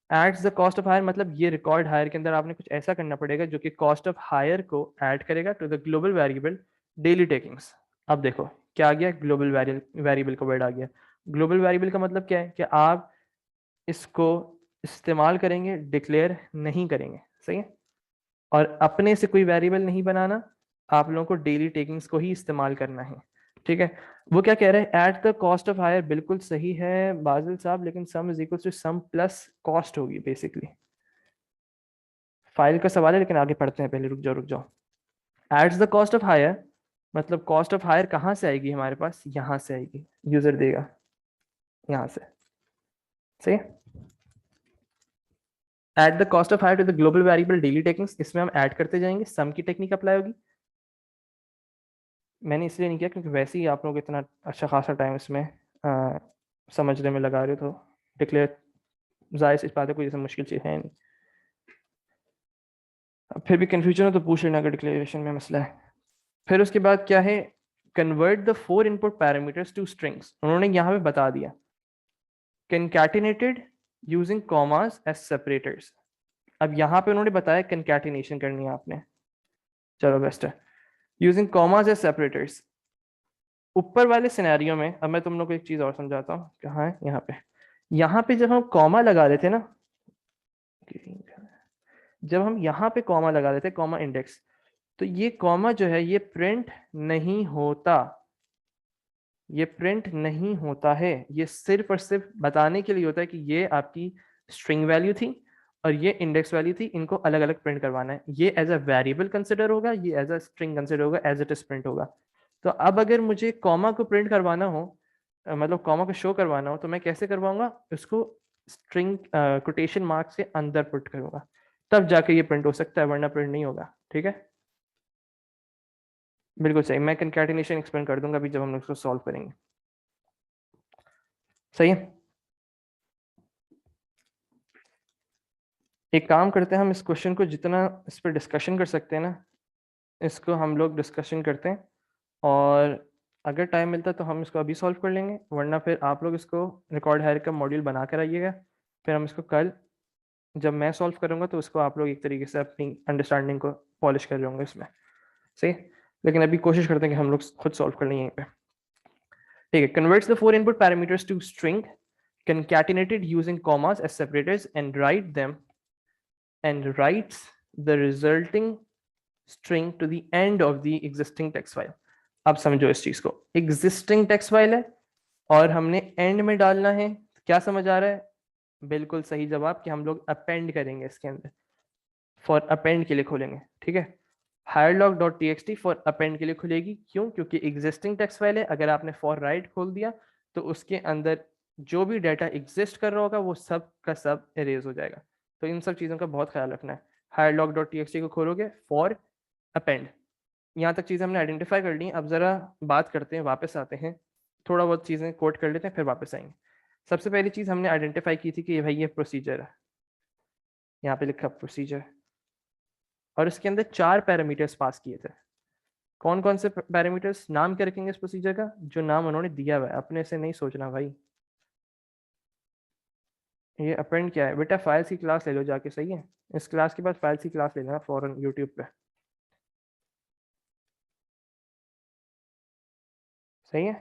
A: adds the cost of hire मतलब ये रिकॉर्ड हायर के अंदर आपने कुछ ऐसा करना पड़ेगा जो कि कॉस्ट ऑफ हायर को ऐड करेगा to the global variable daily takings. अब देखो क्या आ गया, ग्लोबल वेरिएबल का वर्ड आ गया। ग्लोबल वेरिएबल का मतलब क्या है कि आप इसको इस्तेमाल करेंगे, डिक्लेयर नहीं करेंगे। सही है, और अपने से कोई वेरिएबल नहीं बनाना, आप लोगों को डेली टेकिंग्स को ही इस्तेमाल करना है। ठीक है, वो क्या कह रहे हैं, at the cost of hire, बिल्कुल सही है बाजिल साहब, लेकिन sum is equal to sum plus cost होगी बेसिकली। फाइल का सवाल है लेकिन आगे पढ़ते हैं, पहले रुक जाओ रुक जाओ। एट्स द कॉस्ट ऑफ हायर मतलब कॉस्ट ऑफ हायर कहाँ से आएगी हमारे पास, यहाँ से आएगी, यूजर देगा यहाँ से। सही है, at the cost of hire to the global variable daily takings, इसमें हम ऐड करते जाएंगे, सम की टेक्निक अप्लाई होगी। मैंने इसलिए नहीं किया क्योंकि वैसे ही आप लोग इतना अच्छा खासा टाइम इसमें समझने में लगा रहे हो, तो डिक्लेयर जाहिर सी बात है, कोई ऐसा मुश्किल चीज़ है नहीं। अब फिर भी कन्फ्यूजन हो तो पूछ लेना अगर डिक्लेरेशन में मसला है। फिर उसके बाद क्या है, convert the 4 input parameters to strings, उन्होंने यहाँ पे बता दिया concatenated using commas as separators. अब यहाँ पे उन्होंने बताया कंकैटिनेशन करनी है आपने, चलो बेस्ट है, यूजिंग कॉमास एज सेपरेटर्स। ऊपर वाले सिनेरियो में अब मैं तुम लोग को एक चीज और समझाता हूँ, कहाँ है, यहाँ पे जब हम कॉमा लगा देते ना, जब हम यहाँ पे कॉमा लगा देते, कॉमा इंडेक्स, तो ये कॉमा जो है ये प्रिंट नहीं होता, ये प्रिंट नहीं होता है। ये सिर्फ और सिर्फ बताने के लिए होता है कि ये आपकी स्ट्रिंग वैल्यू थी और ये इंडेक्स वैल्यू थी, इनको अलग अलग प्रिंट करवाना है। ये एज अ वेरिएबल कंसिडर होगा, ये एज अ स्ट्रिंग कंसिडर होगा, एज इट इज प्रिंट होगा। तो अब अगर मुझे कॉमा को प्रिंट करवाना हो, मतलब कॉमा को शो करवाना हो, तो मैं कैसे करवाऊंगा, उसको स्ट्रिंग कोटेशन मार्क से अंदर पुट करूंगा, तब जाके ये प्रिंट हो सकता है, वरना प्रिंट नहीं होगा। ठीक है, बिल्कुल सही, मैं कंकैटिनेशन एक्सप्लेन कर दूंगा अभी जब हम इसको सॉल्व करेंगे। सही है, एक काम करते हैं, हम इस क्वेश्चन को जितना इस पर डिस्कशन कर सकते हैं ना, इसको हम लोग डिस्कशन करते हैं और अगर टाइम मिलता तो हम इसको अभी सॉल्व कर लेंगे, वरना फिर आप लोग इसको रिकॉर्ड हायर का मॉड्यूल बना कर आइएगा, फिर हम इसको कल जब मैं सॉल्व करूँगा तो उसको आप लोग एक तरीके से अपनी अंडरस्टैंडिंग को पॉलिश कर लेंगे इसमें, सही। लेकिन अभी कोशिश करते हैं कि हम लोग खुद सॉल्व कर लें यहीं पे। ठीक है, converts the 4 input parameters to string concatenated using commas as separators and writes the resulting string to the end of the existing text file। अब समझो इस चीज को, existing text file है और हमने end में डालना है, क्या समझ आ रहा है? बिल्कुल सही जवाब कि हम लोग append करेंगे इसके अंदर, for append के लिए खोलेंगे, ठीक है। hirelog.txt for append के लिए खुलेगी, क्यों? क्योंकि existing text file है, अगर आपने for write खोल दिया तो उसके अंदर जो भी डाटा एग्जिस्ट कर रहा होगा वो सब का सब इरेज हो जाएगा, तो इन सब चीज़ों का बहुत ख्याल रखना है। hirelog.txt को खोलोगे, फॉर अपेंड, यहाँ तक चीज़ें हमने आइडेंटिफाई कर ली। अब ज़रा बात करते हैं, वापस आते हैं, थोड़ा बहुत चीज़ें कोट कर लेते हैं फिर वापस आएंगे। सबसे पहली चीज़ हमने आइडेंटिफाई की थी कि भाई ये प्रोसीजर है, यहाँ पे लिखा प्रोसीजर, और इसके अंदर 4 पैरामीटर्स पास किए थे। कौन कौन से पैरामीटर्स? नाम क्या रखेंगे इस प्रोसीजर का? जो नाम उन्होंने दिया हुआ है, अपने से नहीं सोचना भाई। ये अपेंड क्या है बेटा? फाइल्स की क्लास ले लो जाके, सही है। इस क्लास के बाद फाइल्स की क्लास ले लेना फौरन यूट्यूब पे, सही है।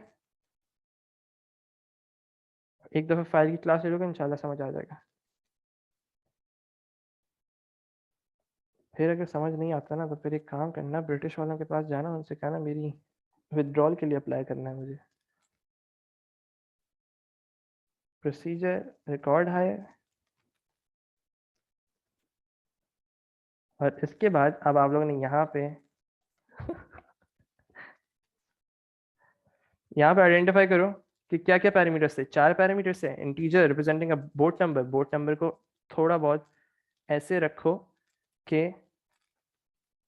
A: एक दफ़ा फाइल की क्लास ले लोगे इंशाल्लाह समझ आ जाएगा। फिर अगर समझ नहीं आता ना तो फिर एक काम करना, ब्रिटिश वालों के पास जाना, उनसे कहना मेरी विदड्रॉल के लिए अप्लाई करना है मुझे। प्रोसीजर रिकॉर्ड है, और इसके बाद अब आप लोगों ने यहाँ पे आइडेंटिफाई करो कि क्या क्या पैरामीटर्स थे। 4 पैरामीटर्स है। Integer representing a boat number, boat number को थोड़ा बहुत ऐसे रखो कि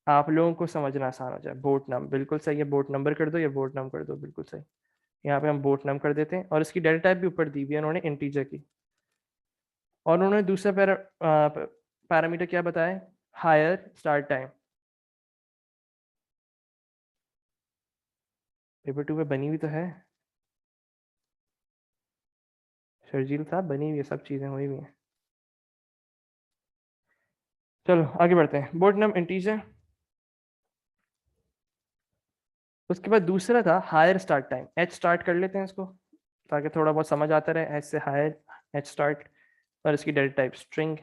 A: आप लोगों को समझना आसान हो जाए। बोट नंबर बिल्कुल सही है, बोट नंबर कर दो या बोट नंबर कर दो, बिल्कुल सही। यहाँ पे हम बोट नंबर कर देते हैं, और इसकी डेटा टाइप भी ऊपर दी हुई है उन्होंने इंटीजर की। और उन्होंने दूसरा पैरामीटर क्या बताया? Higher start time. पेपर 2 में बनी हुई तो है शर्जील साहब, बनी हुई है, सब चीज़ें हुई हुई हैं। चलो आगे बढ़ते हैं। बोट नंबर इंटीजर, उसके बाद दूसरा था hire start time. H start कर लेते हैं इसको ताकि थोड़ा बहुत समझ आता रहे। एच से हायर, एच स्टार्ट, और इसकी डेटा टाइप स्ट्रिंग।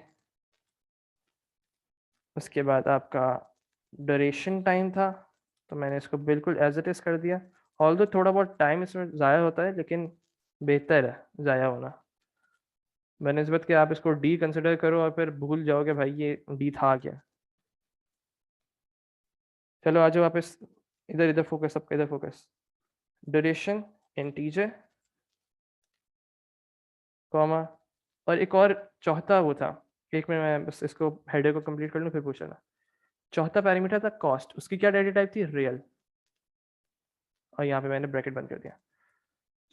A: उसके बाद आपका ड्यूरेशन टाइम था, तो मैंने इसको बिल्कुल एज इट इज़ कर दिया। ऑल्दो थोड़ा बहुत टाइम इसमें ज़ाया होता है, लेकिन बेहतर है ज़ाया होना बनस्बत कि आप इसको डी कंसिडर करो और फिर भूल जाओगे भाई ये डी था क्या। चलो आ जाओ वापस, इधर इधर फोकस, सबका इधर फोकस। ड्यूरेशन इंटीजर, कॉमा, और एक और चौथा वो था, एक में मैं बस इसको हेडर को कंप्लीट कर लूँ फिर पूछ लेना। चौथा पैरामीटर था कॉस्ट, उसकी क्या डेटा टाइप थी? रियल, और यहाँ पे मैंने ब्रैकेट बंद कर दिया।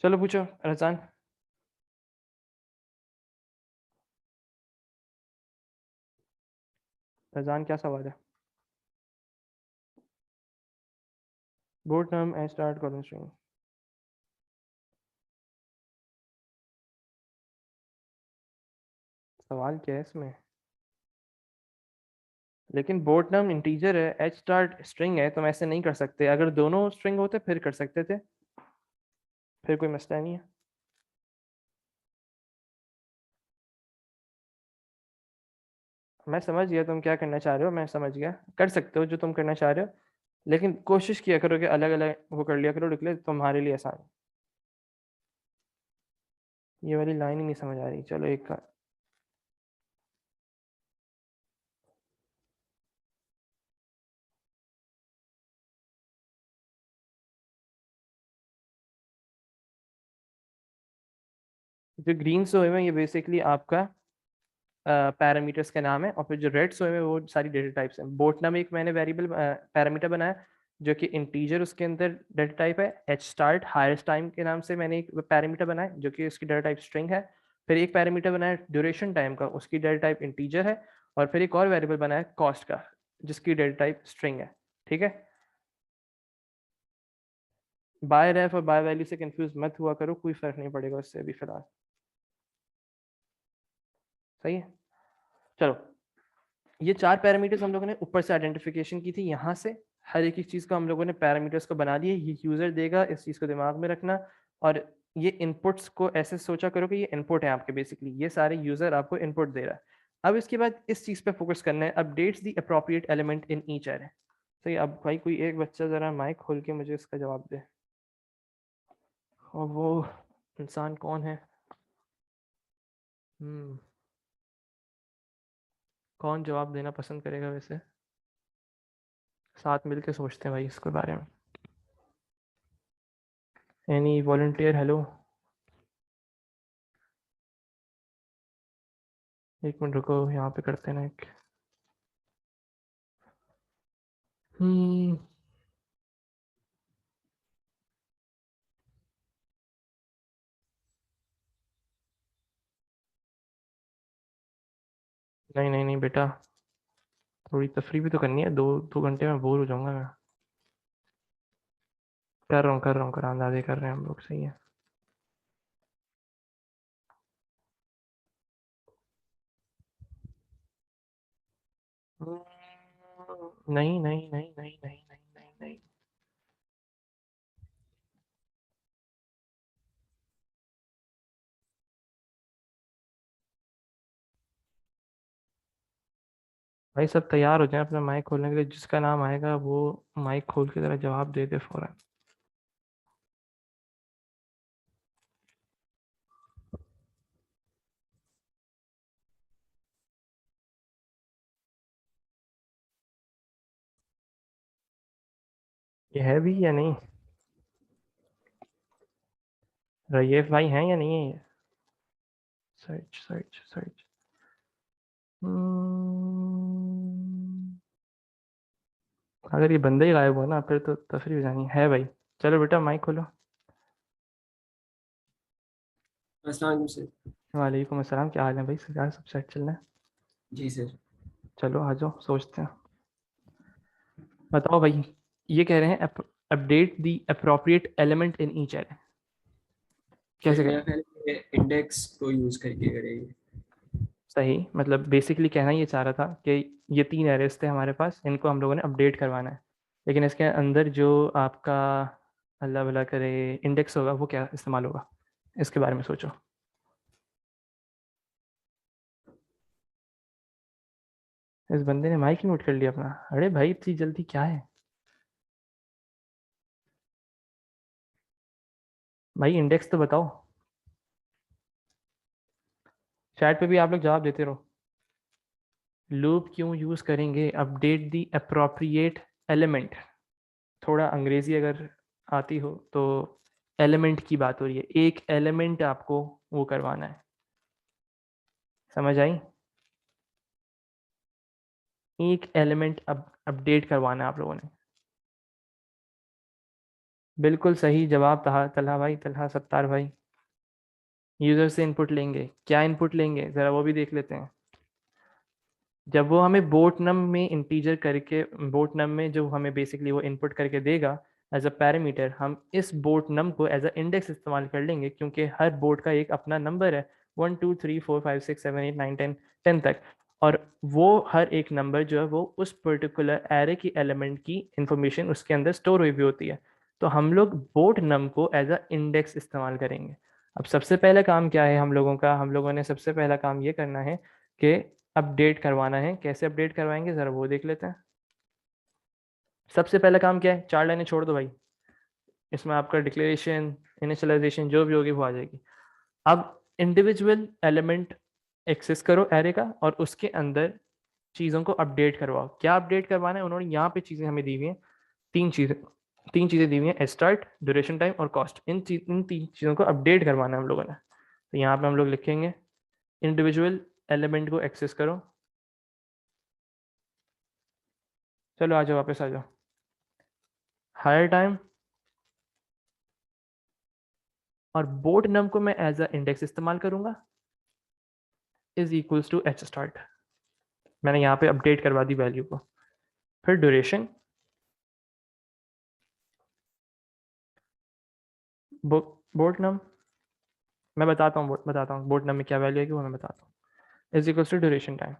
A: चलो पूछो रजान। रजान क्या सवाल है? बोर्ड नाम एंड स्टार्ट कॉलिंग स्ट्रिंग। सवाल क्या है इसमें? लेकिन बोर्ड नाम इंटीजर है, एच स्टार्ट स्ट्रिंग है, तो हम ऐसे नहीं कर सकते। अगर दोनों स्ट्रिंग होते फिर कर सकते थे, फिर कोई मसला नहीं है। मैं समझ गया तुम क्या करना चाह रहे हो, मैं समझ गया, कर सकते हो जो तुम करना चाह रहे हो, लेकिन कोशिश किया करो कि अलग अलग वो कर लिया करो, निकले तुम्हारे लिए आसान है। ये वाली लाइन ही नहीं समझ आ रही। चलो एक का, जो ग्रीन सोए में ये बेसिकली आपका पैरामीटर्स का नाम है, और फिर जो रेड सोए में वो सारी डेटा टाइप्स हैं। बोट नाम एक मैंने वेरिएबल पैरामीटर बनाया जो कि इंटीजर, उसके अंदर डेटा टाइप है। एच स्टार्ट हाईएस्ट टाइम के नाम से मैंने एक पैरामीटर बनाया जो कि उसकी डेटा टाइप स्ट्रिंग है। फिर एक पैरामीटर बनाया ड्यूरेशन टाइम का, उसकी डेटा टाइप इंटीजर है। और फिर एक और वेरिएबल बनाया कॉस्ट का, जिसकी डेटा टाइप स्ट्रिंग है। ठीक है, बाय रेफ और बाय वैल्यू से कंफ्यूज मत हुआ करो, कोई फर्क नहीं पड़ेगा उससे अभी फिलहाल। सही है, चलो ये 4 पैरामीटर्स हम लोगों ने ऊपर से आइडेंटिफिकेशन की थी, यहाँ से हर एक चीज़ को हम लोगों ने पैरामीटर्स को बना दिए, ये यूज़र देगा, इस चीज़ को दिमाग में रखना। और ये इनपुट्स को ऐसे सोचा करो कि ये इनपुट है आपके, बेसिकली ये सारे यूज़र आपको इनपुट दे रहा है। अब इसके बाद इस चीज़ पे फोकस करना है, updates the appropriate element in each array. तो ये अब भाई कोई एक बच्चा ज़रा माइक खोल के मुझे इसका जवाब दे, और वो इंसान कौन है? कौन जवाब देना पसंद करेगा वैसे? साथ मिलके सोचते हैं भाई इसके बारे में। Any volunteer? हेलो, एक मिनट रुको, यहाँ पे करते हैं ना एक। नहीं नहीं नहीं बेटा, थोड़ी तफरी भी तो करनी है, 2 घंटे में बोर हो जाऊंगा मैं। कर रहा हूँ करारदादे कर रहे हैं हम लोग, सही है। नहीं नहीं नहीं नहीं नहीं नहीं नहीं नहीं, भाई सब तैयार हो जाए अपना माइक खोलने के लिए, जिसका नाम आएगा वो माइक खोल के जरा जवाब दे दे फौरन। ये है भी या नहीं? रईफ भाई हैं या नहीं है ये? Search search search. अगर ये बंदा ही गायब हुआ ना फिर तो तफरी हो जानी है भाई। चलो बेटा माइक खोलो।
B: अस्सलाम वालेकुम सर।
A: वालेकुम अस्सलाम, क्या हाल है भाई? सरकार सब सेट चल रहा है?
B: जी सर।
A: चलो आ जाओ सोचते हैं। बताओ भाई, ये कह रहे हैं update the appropriate element in each array,
B: sir
A: कैसे
B: मेरा
A: करें?
B: ख्याल है कि इंडेक्स को यूज़ करके करेंगे।
A: सही, मतलब बेसिकली कहना ये चाह रहा था कि ये 3 एरेस थे हमारे पास, इनको हम लोगों ने अपडेट करवाना है, लेकिन इसके अंदर जो आपका अल्लाह भला करे इंडेक्स होगा वो क्या इस्तेमाल होगा, इसके बारे में सोचो। इस बंदे ने माइक ही म्यूट कर लिया अपना। अरे भाई इतनी जल्दी क्या है भाई, इंडेक्स तो बताओ। चैट पे भी आप लोग जवाब देते रहो। लूप क्यों यूज करेंगे? Update the appropriate element. थोड़ा अंग्रेजी अगर आती हो तो, एलिमेंट की बात हो रही है, एक एलिमेंट आपको वो करवाना है, समझ आई? एक एलिमेंट अपडेट करवाना है आप लोगों ने। बिल्कुल सही जवाब तहा तलहा भाई, तलहा सत्तार भाई। यूजर से इनपुट लेंगे, क्या इनपुट लेंगे जरा वो भी देख लेते हैं। जब वो हमें बोट नम में इंटीजर करके, बोट नम में जो हमें बेसिकली वो इनपुट करके देगा एज अ पैरामीटर, हम इस बोट नम को एज अ इंडेक्स इस्तेमाल कर लेंगे, क्योंकि हर बोट का एक अपना नंबर है, 1 2 3 4 5 6 7 8 9 10 10 तक। और वो हर एक नंबर जो है वो उस पर्टिकुलर एरे की एलिमेंट की इंफॉर्मेशन उसके अंदर स्टोर हुई भी होती है। तो हम लोग बोट नम को एज अ इंडेक्स इस्तेमाल करेंगे। अब सबसे पहला काम क्या है हम लोगों का? हम लोगों ने सबसे पहला काम ये करना है कि अपडेट करवाना है। कैसे अपडेट करवाएंगे ज़रा वो देख लेते हैं। सबसे पहला काम क्या है? 4 लाइनें छोड़ दो भाई, इसमें आपका डिक्लेरेशन इनिशियलाइजेशन जो भी होगी वो आ जाएगी। अब इंडिविजुअल एलिमेंट एक्सेस करो एरे का, और उसके अंदर चीज़ों को अपडेट करवाओ। क्या अपडेट करवाना है? उन्होंने यहाँ पे चीज़ें हमें दी हुई हैं, 3 चीज़ें, 3 चीज़ें दी हुई हैं, स्टार्ट, ड्यूरेशन टाइम और कॉस्ट। इन 3 चीज़ों को अपडेट करवाना है हम लोगों ने। तो यहाँ पे हम लोग लिखेंगे इंडिविजुअल एलिमेंट को एक्सेस करो। चलो आ जाओ, वापस आ जाओ। हायर टाइम, और बोट नम को मैं एज अ इंडेक्स इस्तेमाल करूंगा, is equals to H start. मैंने यहाँ पे अपडेट करवा दी वैल्यू को। फिर ड्यूरेशन, बोर्ड नम मैं बताता हूँ बोर्ड नम में क्या वैल्यू है कि वो मैं बताता हूँ, is equals to duration time.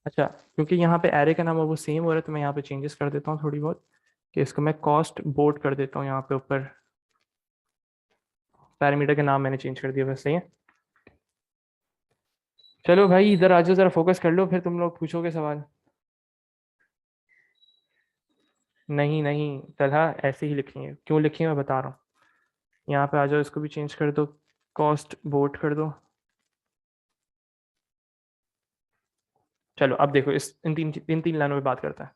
A: अच्छा, क्योंकि यहाँ पे एरे का नाम और वो सेम हो रहा है तो मैं यहाँ पे चेंजेस कर देता हूँ थोड़ी बहुत, कि इसको मैं कॉस्ट बोर्ड कर देता हूँ, यहाँ पे ऊपर पैरामीटर का नाम मैंने चेंज कर दिया, बस सही है। चलो भाई इधर आ जाओ, जरा फोकस कर लो, फिर तुम लोग पूछोगे सवाल। नहीं नहीं तलहा, ऐसे ही लिखनी है, क्यों लिखी है मैं बता रहा हूँ। यहाँ पे आ जाओ, इसको भी चेंज कर दो, कॉस्ट बोर्ड कर दो। चलो अब देखो, इस इन तीन लाइनों में बात करता है।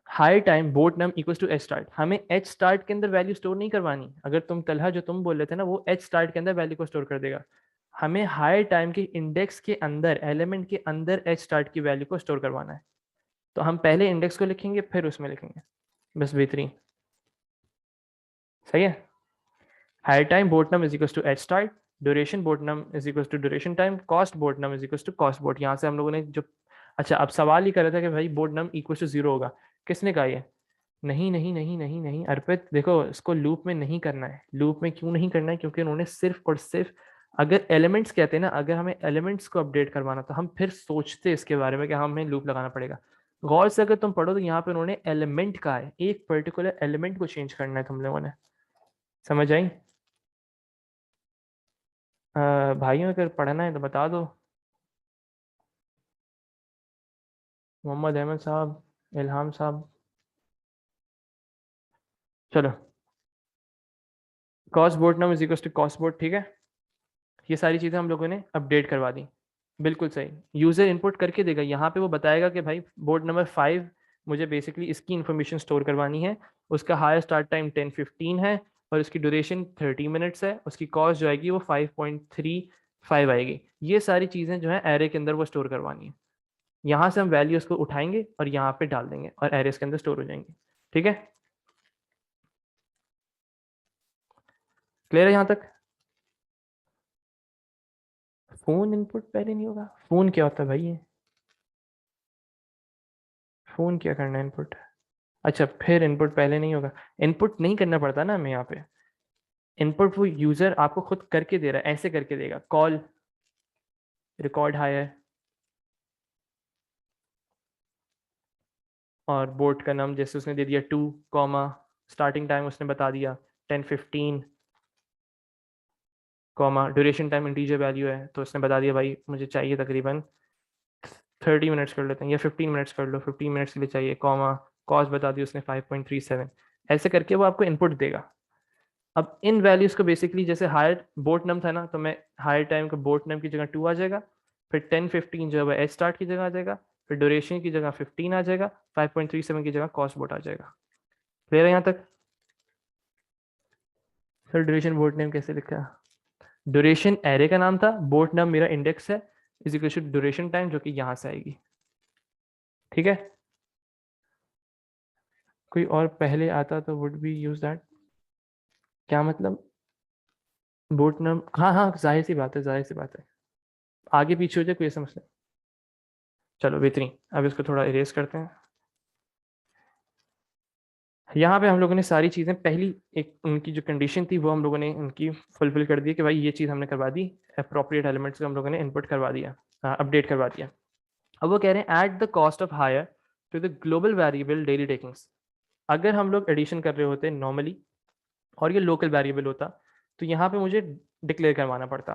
A: High time boat num equal to H start, हमें एच स्टार्ट के अंदर वैल्यू स्टोर नहीं करवानी। अगर तुम तलहा जो तुम बोल रहे थे ना, वो एच स्टार्ट के अंदर वैल्यू को स्टोर कर देगा। हमें हाई टाइम के इंडेक्स के अंदर, एलिमेंट के अंदर एच स्टार्ट की वैल्यू को स्टोर करवाना है। तो हम पहले इंडेक्स को लिखेंगे, फिर उसमें लिखेंगे, बस बेहतरीन। सही है। High time boat num is equal to H start, duration boat num is equal to duration time, cost boat num is equal to cost boat. यहाँ से हम लोगों ने जो, अच्छा अब सवाल ही कर रहा था कि भाई boat num equal to zero होगा, किसने कहा ये? नहीं नहीं नहीं नहीं नहीं अर्पित, देखो इसको लूप में नहीं करना है। लूप में क्यों नहीं करना है? क्योंकि उन्होंने सिर्फ और सिर्फ, अगर एलिमेंट्स कहते हैं ना, अगर हमें एलिमेंट्स को अपडेट करवाना तो हम फिर सोचते इसके बारे में कि हमें लूप लगाना पड़ेगा। गौर से अगर तुम पढ़ो तो यहाँ पे उन्होंने एलिमेंट कहा है, एक पर्टिकुलर एलिमेंट को चेंज करना है तुम लोगों ने। समझ आई? भाइयों अगर पढ़ना है तो बता दो। मोहम्मद अहमद साहब, इल्हाम साहब। चलो, cost board num is equal to cost board, ठीक है। ये सारी चीज़ें हम लोगों ने अपडेट करवा दी। बिल्कुल सही, यूज़र इनपुट करके देगा। यहाँ पे वो बताएगा कि भाई बोर्ड नंबर 5 मुझे बेसिकली इसकी इन्फॉर्मेशन स्टोर करवानी है। उसका हायर स्टार्ट टाइम 10:15 है और उसकी ड्यूरेशन 30 मिनट्स है। उसकी कॉस्ट जो आएगी वो 5.35 आएगी। ये सारी चीज़ें जो है एरे के अंदर वो स्टोर करवानी है। यहाँ से हम वैल्यूज को उठाएंगे और यहाँ पे डाल देंगे और एरेस के अंदर स्टोर हो जाएंगे। ठीक है, क्लियर है यहाँ तक? फोन इनपुट पहले नहीं होगा? फोन क्या होता है भाई ये? फोन क्या करना है इनपुट? अच्छा, फिर इनपुट पहले नहीं होगा। इनपुट नहीं करना पड़ता ना हमें यहाँ पे। इनपुट वो यूजर आपको खुद करके दे रहा है, ऐसे करके देगा, कॉल रिकॉर्ड हायर, और बोर्ड का नाम जैसे उसने दे दिया 2 कॉमा, स्टार्टिंग टाइम उसने बता दिया 10:15 comma, duration time integer value है तो उसने बता दिया भाई मुझे चाहिए तकरीबन 30 मिनट्स कर लेते हैं, या 15 मिनट्स कर लो, 15 मिनट्स के लिए चाहिए, कॉमा, कॉस्ट बता दी उसने 5.37। ऐसे करके वो आपको इनपुट देगा। अब इन वैल्यूज को बेसिकली, जैसे हायर बोट नम था ना, तो मैं हायर टाइम का बोट नम की जगह 2 आ जाएगा, फिर 10:15 जो है एच स्टार्ट की जगह आ जाएगा, फिर ड्यूरेशन की जगह 15 आ जाएगा, 5.37 की जगह कॉस्ट बोट आ जाएगा। क्लियर है यहाँ तक? सर ड्यूरेशन बोट नेम कैसे लिखा? ड्यूरेशन एरे का नाम था, बोट नम मेरा इंडेक्स है, is equal to duration time जो कि यहाँ से आएगी। ठीक है, कोई और पहले आता तो वुड बी यूज दैट। क्या मतलब? बोट नम, हाँ हाँ जाहिर सी बात है, जाहिर सी बात है, आगे पीछे हो जाए कोई ऐसा मसला। चलो बेहतरीन, अब इसको थोड़ा इरेज करते हैं। यहाँ पे हम लोगों ने सारी चीज़ें, पहली एक उनकी जो कंडीशन थी वो हम लोगों ने उनकी फुलफिल कर दी कि भाई ये चीज़ हमने करवा दी, अप्रोप्रिएट एलिमेंट्स को हम लोगों ने इनपुट करवा दिया, अपडेट करवा दिया। अब वो कह रहे हैं at the cost of hire to the global variable daily takings. अगर हम लोग एडिशन कर रहे होते नॉर्मली और ये लोकल वेरिएबल होता, तो यहाँ पे मुझे डिक्लेयर करवाना पड़ता,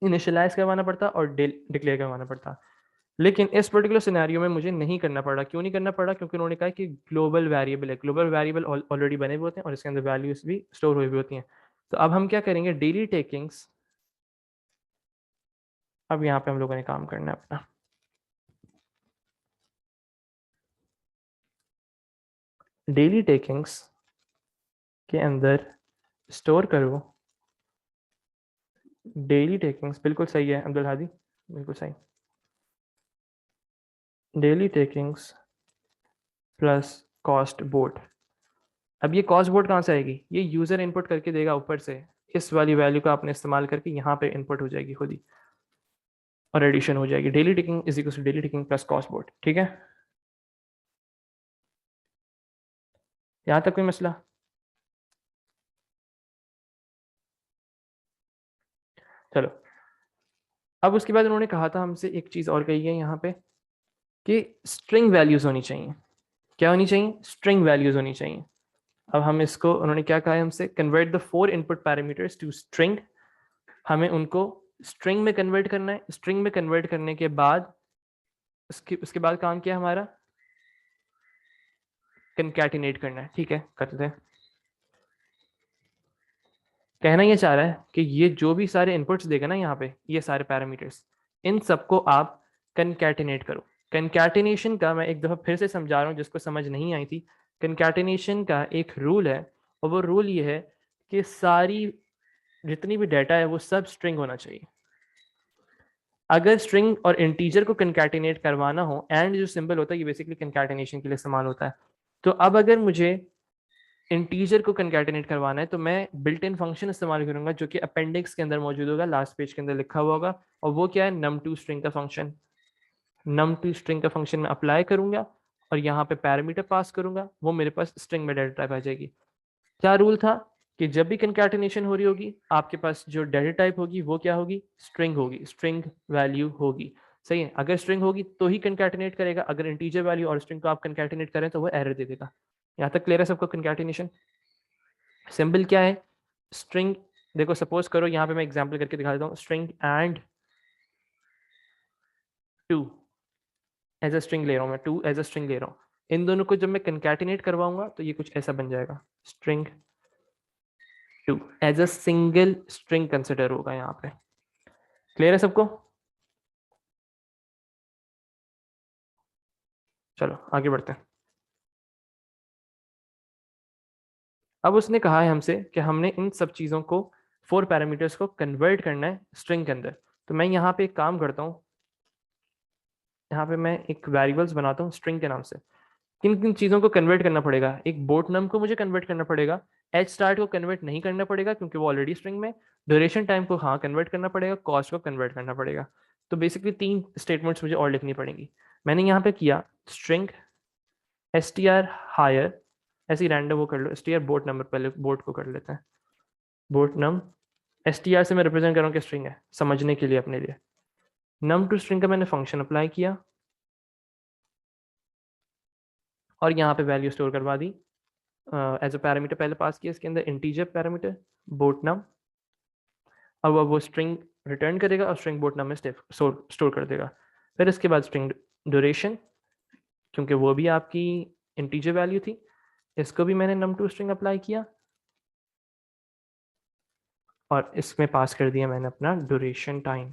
A: इनिशियलाइज करवाना पड़ता और डिक्लेयर करवाना पड़ता। लेकिन इस पर्टिकुलर सिनेरियो में मुझे नहीं करना पड़ा। क्यों नहीं करना पड़ा? क्योंकि उन्होंने कहा कि ग्लोबल वेरिएबल है, ग्लोबल वेरिएबल ऑलरेडी बने हुए होते हैं और इसके अंदर वैल्यूज भी स्टोर हुई हुई होती हैं। तो अब हम क्या करेंगे, डेली टेकिंग्स, अब यहाँ पे हम लोगों ने काम करना है अपना। डेली टेकिंग्स के अंदर स्टोर करो डेली टेकिंग्स, बिल्कुल सही है अब्दुल हादी, बिल्कुल सही। Daily takings plus cost board. अब ये कॉस्ट बोर्ड कहाँ से आएगी? ये यूजर इनपुट करके देगा ऊपर से, इस वाली वैल्यू का आपने इस्तेमाल करके यहाँ पे इनपुट हो जाएगी खुद ही, और एडिशन हो जाएगी। Daily taking is equal to daily taking plus cost board. ठीक है, यहाँ तक कोई मसला? चलो, अब उसके बाद उन्होंने कहा था हमसे, एक चीज और कही है यहाँ पे, कि स्ट्रिंग वैल्यूज होनी चाहिए। क्या होनी चाहिए? स्ट्रिंग वैल्यूज होनी चाहिए। अब हम इसको, उन्होंने क्या कहा है हमसे, convert the 4 input parameters to string. हमें उनको स्ट्रिंग में कन्वर्ट करना है। स्ट्रिंग में कन्वर्ट करने के बाद उसके बाद काम क्या है हमारा? कंकैटिनेट करना है। ठीक है, करते हैं। कहना ये चाह रहा है कि ये जो भी सारे इनपुट्स देगा ना यहाँ पे, ये सारे पैरामीटर्स, इन सबको आप कंकैटिनेट करो। कंकैटिनेशन का मैं एक दफ़ा फिर से समझा रहा हूँ जिसको समझ नहीं आई थी। कंकैटिनेशन का एक रूल है, और वो रूल ये है कि सारी जितनी भी डाटा है वो सब स्ट्रिंग होना चाहिए। अगर स्ट्रिंग और इंटीजर को कंकैटिनेट करवाना हो, एंड जो सिंबल होता है ये बेसिकली कंकैटिनेशन के लिए इस्तेमाल होता है। तो अब अगर मुझे इंटीजर को कंकैटिनेट करवाना है तो मैं बिल्ट इन फंक्शन इस्तेमाल करूंगा, जो कि अपेंडिक्स के अंदर मौजूद होगा, लास्ट पेज के अंदर लिखा हुआ होगा। और वो क्या है? num2 स्ट्रिंग का फंक्शन। num2 स्ट्रिंग का फंक्शन मैं अप्लाई करूंगा और यहाँ पे पैरामीटर पास करूंगा, वो मेरे पास स्ट्रिंग में डाटा टाइप आ जाएगी। क्या रूल था? कि जब भी कंकैटिनेशन हो रही होगी, आपके पास जो डाटा टाइप होगी वो क्या होगी? स्ट्रिंग होगी, स्ट्रिंग वैल्यू होगी। सही है, अगर स्ट्रिंग होगी तो ही कंकैटिनेट करेगा, अगर इंटीजर वैल्यू और स्ट्रिंग को आप कंकैटिनेट करें तो वो एरर दे देगा। यहाँ तक क्लियर है सबको? कंकैटिनेशन सिंबल क्या है? स्ट्रिंग। देखो सपोज करो, यहाँ पे मैं एग्जांपल करके दिखा देता हूँ। String and 2 as a string ले रहा हूँ मैं, 2 एज अ स्ट्रिंग ले रहा हूँ। इन दोनों को जब मैं कंकैटिनेट करवाऊंगा तो ये कुछ ऐसा बन जाएगा, string 2 as a single string consider होगा यहाँ पे। क्लियर है सबको? चलो आगे बढ़ते हैं। अब उसने कहा है हमसे कि हमने इन सब चीज़ों को, 4 पैरामीटर्स को कन्वर्ट करना है स्ट्रिंग के अंदर। तो मैं यहाँ पे एक काम करता हूँ, यहाँ पे मैं एक वेरिएबल्स बनाता हूँ स्ट्रिंग के नाम से। किन किन चीज़ों को कन्वर्ट करना पड़ेगा? एक बोट नम को मुझे कन्वर्ट करना पड़ेगा। एच स्टार्ट को कन्वर्ट नहीं करना पड़ेगा क्योंकि वो ऑलरेडी स्ट्रिंग में। ड्यूरेशन टाइम को हाँ कन्वर्ट करना पड़ेगा, कॉस्ट को कन्वर्ट करना पड़ेगा। तो बेसिकली 3 स्टेटमेंट्स मुझे और लिखनी पड़ेंगी। मैंने यहाँ पे किया string S T R hire, ऐसी रैंडम वो कर लो, S T R boat number, पहले बोट को कर लेते हैं। Boat num, S T R से मैं रिप्रेजेंट कर रहा हूँ कि स्ट्रिंग है, समझने के लिए अपने लिए। नम टू स्ट्रिंग का मैंने फंक्शन अप्लाई किया और यहाँ पे वैल्यू स्टोर करवा दी। एज अ पैरामीटर पहले पास किया इसके अंदर इंटीजर पैरामीटर बोट नम। अब वो स्ट्रिंग रिटर्न करेगा और स्ट्रिंग बोट नम में स्टोर कर देगा। फिर इसके बाद स्ट्रिंग ड्यूरेशन, क्योंकि वो भी आपकी इंटीजर वैल्यू थी, इसको भी मैंने num2 स्ट्रिंग अप्लाई किया और इसमें पास कर दिया मैंने अपना ड्यूरेशन टाइम।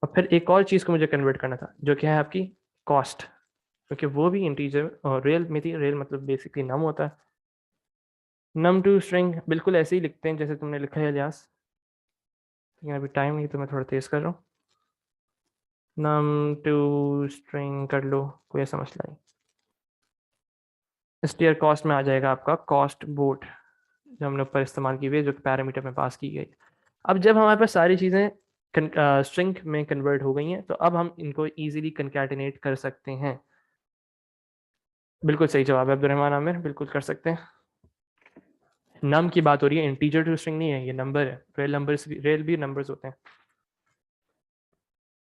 A: और फिर एक और चीज़ को मुझे कन्वर्ट करना था, जो क्या है आपकी कॉस्ट, क्योंकि वो भी इंटीजर और रियल में थी। रियल मतलब बेसिकली नम होता है। num2 स्ट्रिंग बिल्कुल ऐसे ही लिखते हैं जैसे तुमने लिखा है इलियास। अभी टाइम नहीं तो मैं थोड़ा तेज़ कर रहा हूँ। num2 स्ट्रिंग कर लो, कोई ऐसा मसला नहीं। स्टीयर कॉस्ट में आ जाएगा आपका कॉस्ट बोट, जो हमने ऊपर इस्तेमाल की हुई है, जो पैरामीटर में पास की गई। अब जब हमारे पास सारी चीज़ें स्ट्रिंग में कन्वर्ट हो गई हैं तो अब हम इनको इजीली कंकैटिनेट कर सकते हैं। बिल्कुल सही जवाब है अब्दुलरहमान आमिर, बिल्कुल कर सकते हैं। नम की बात हो रही है, इंटीजर टू स्ट्रिंग नहीं है, ये नंबर है। रियल भी नंबर्स होते हैं।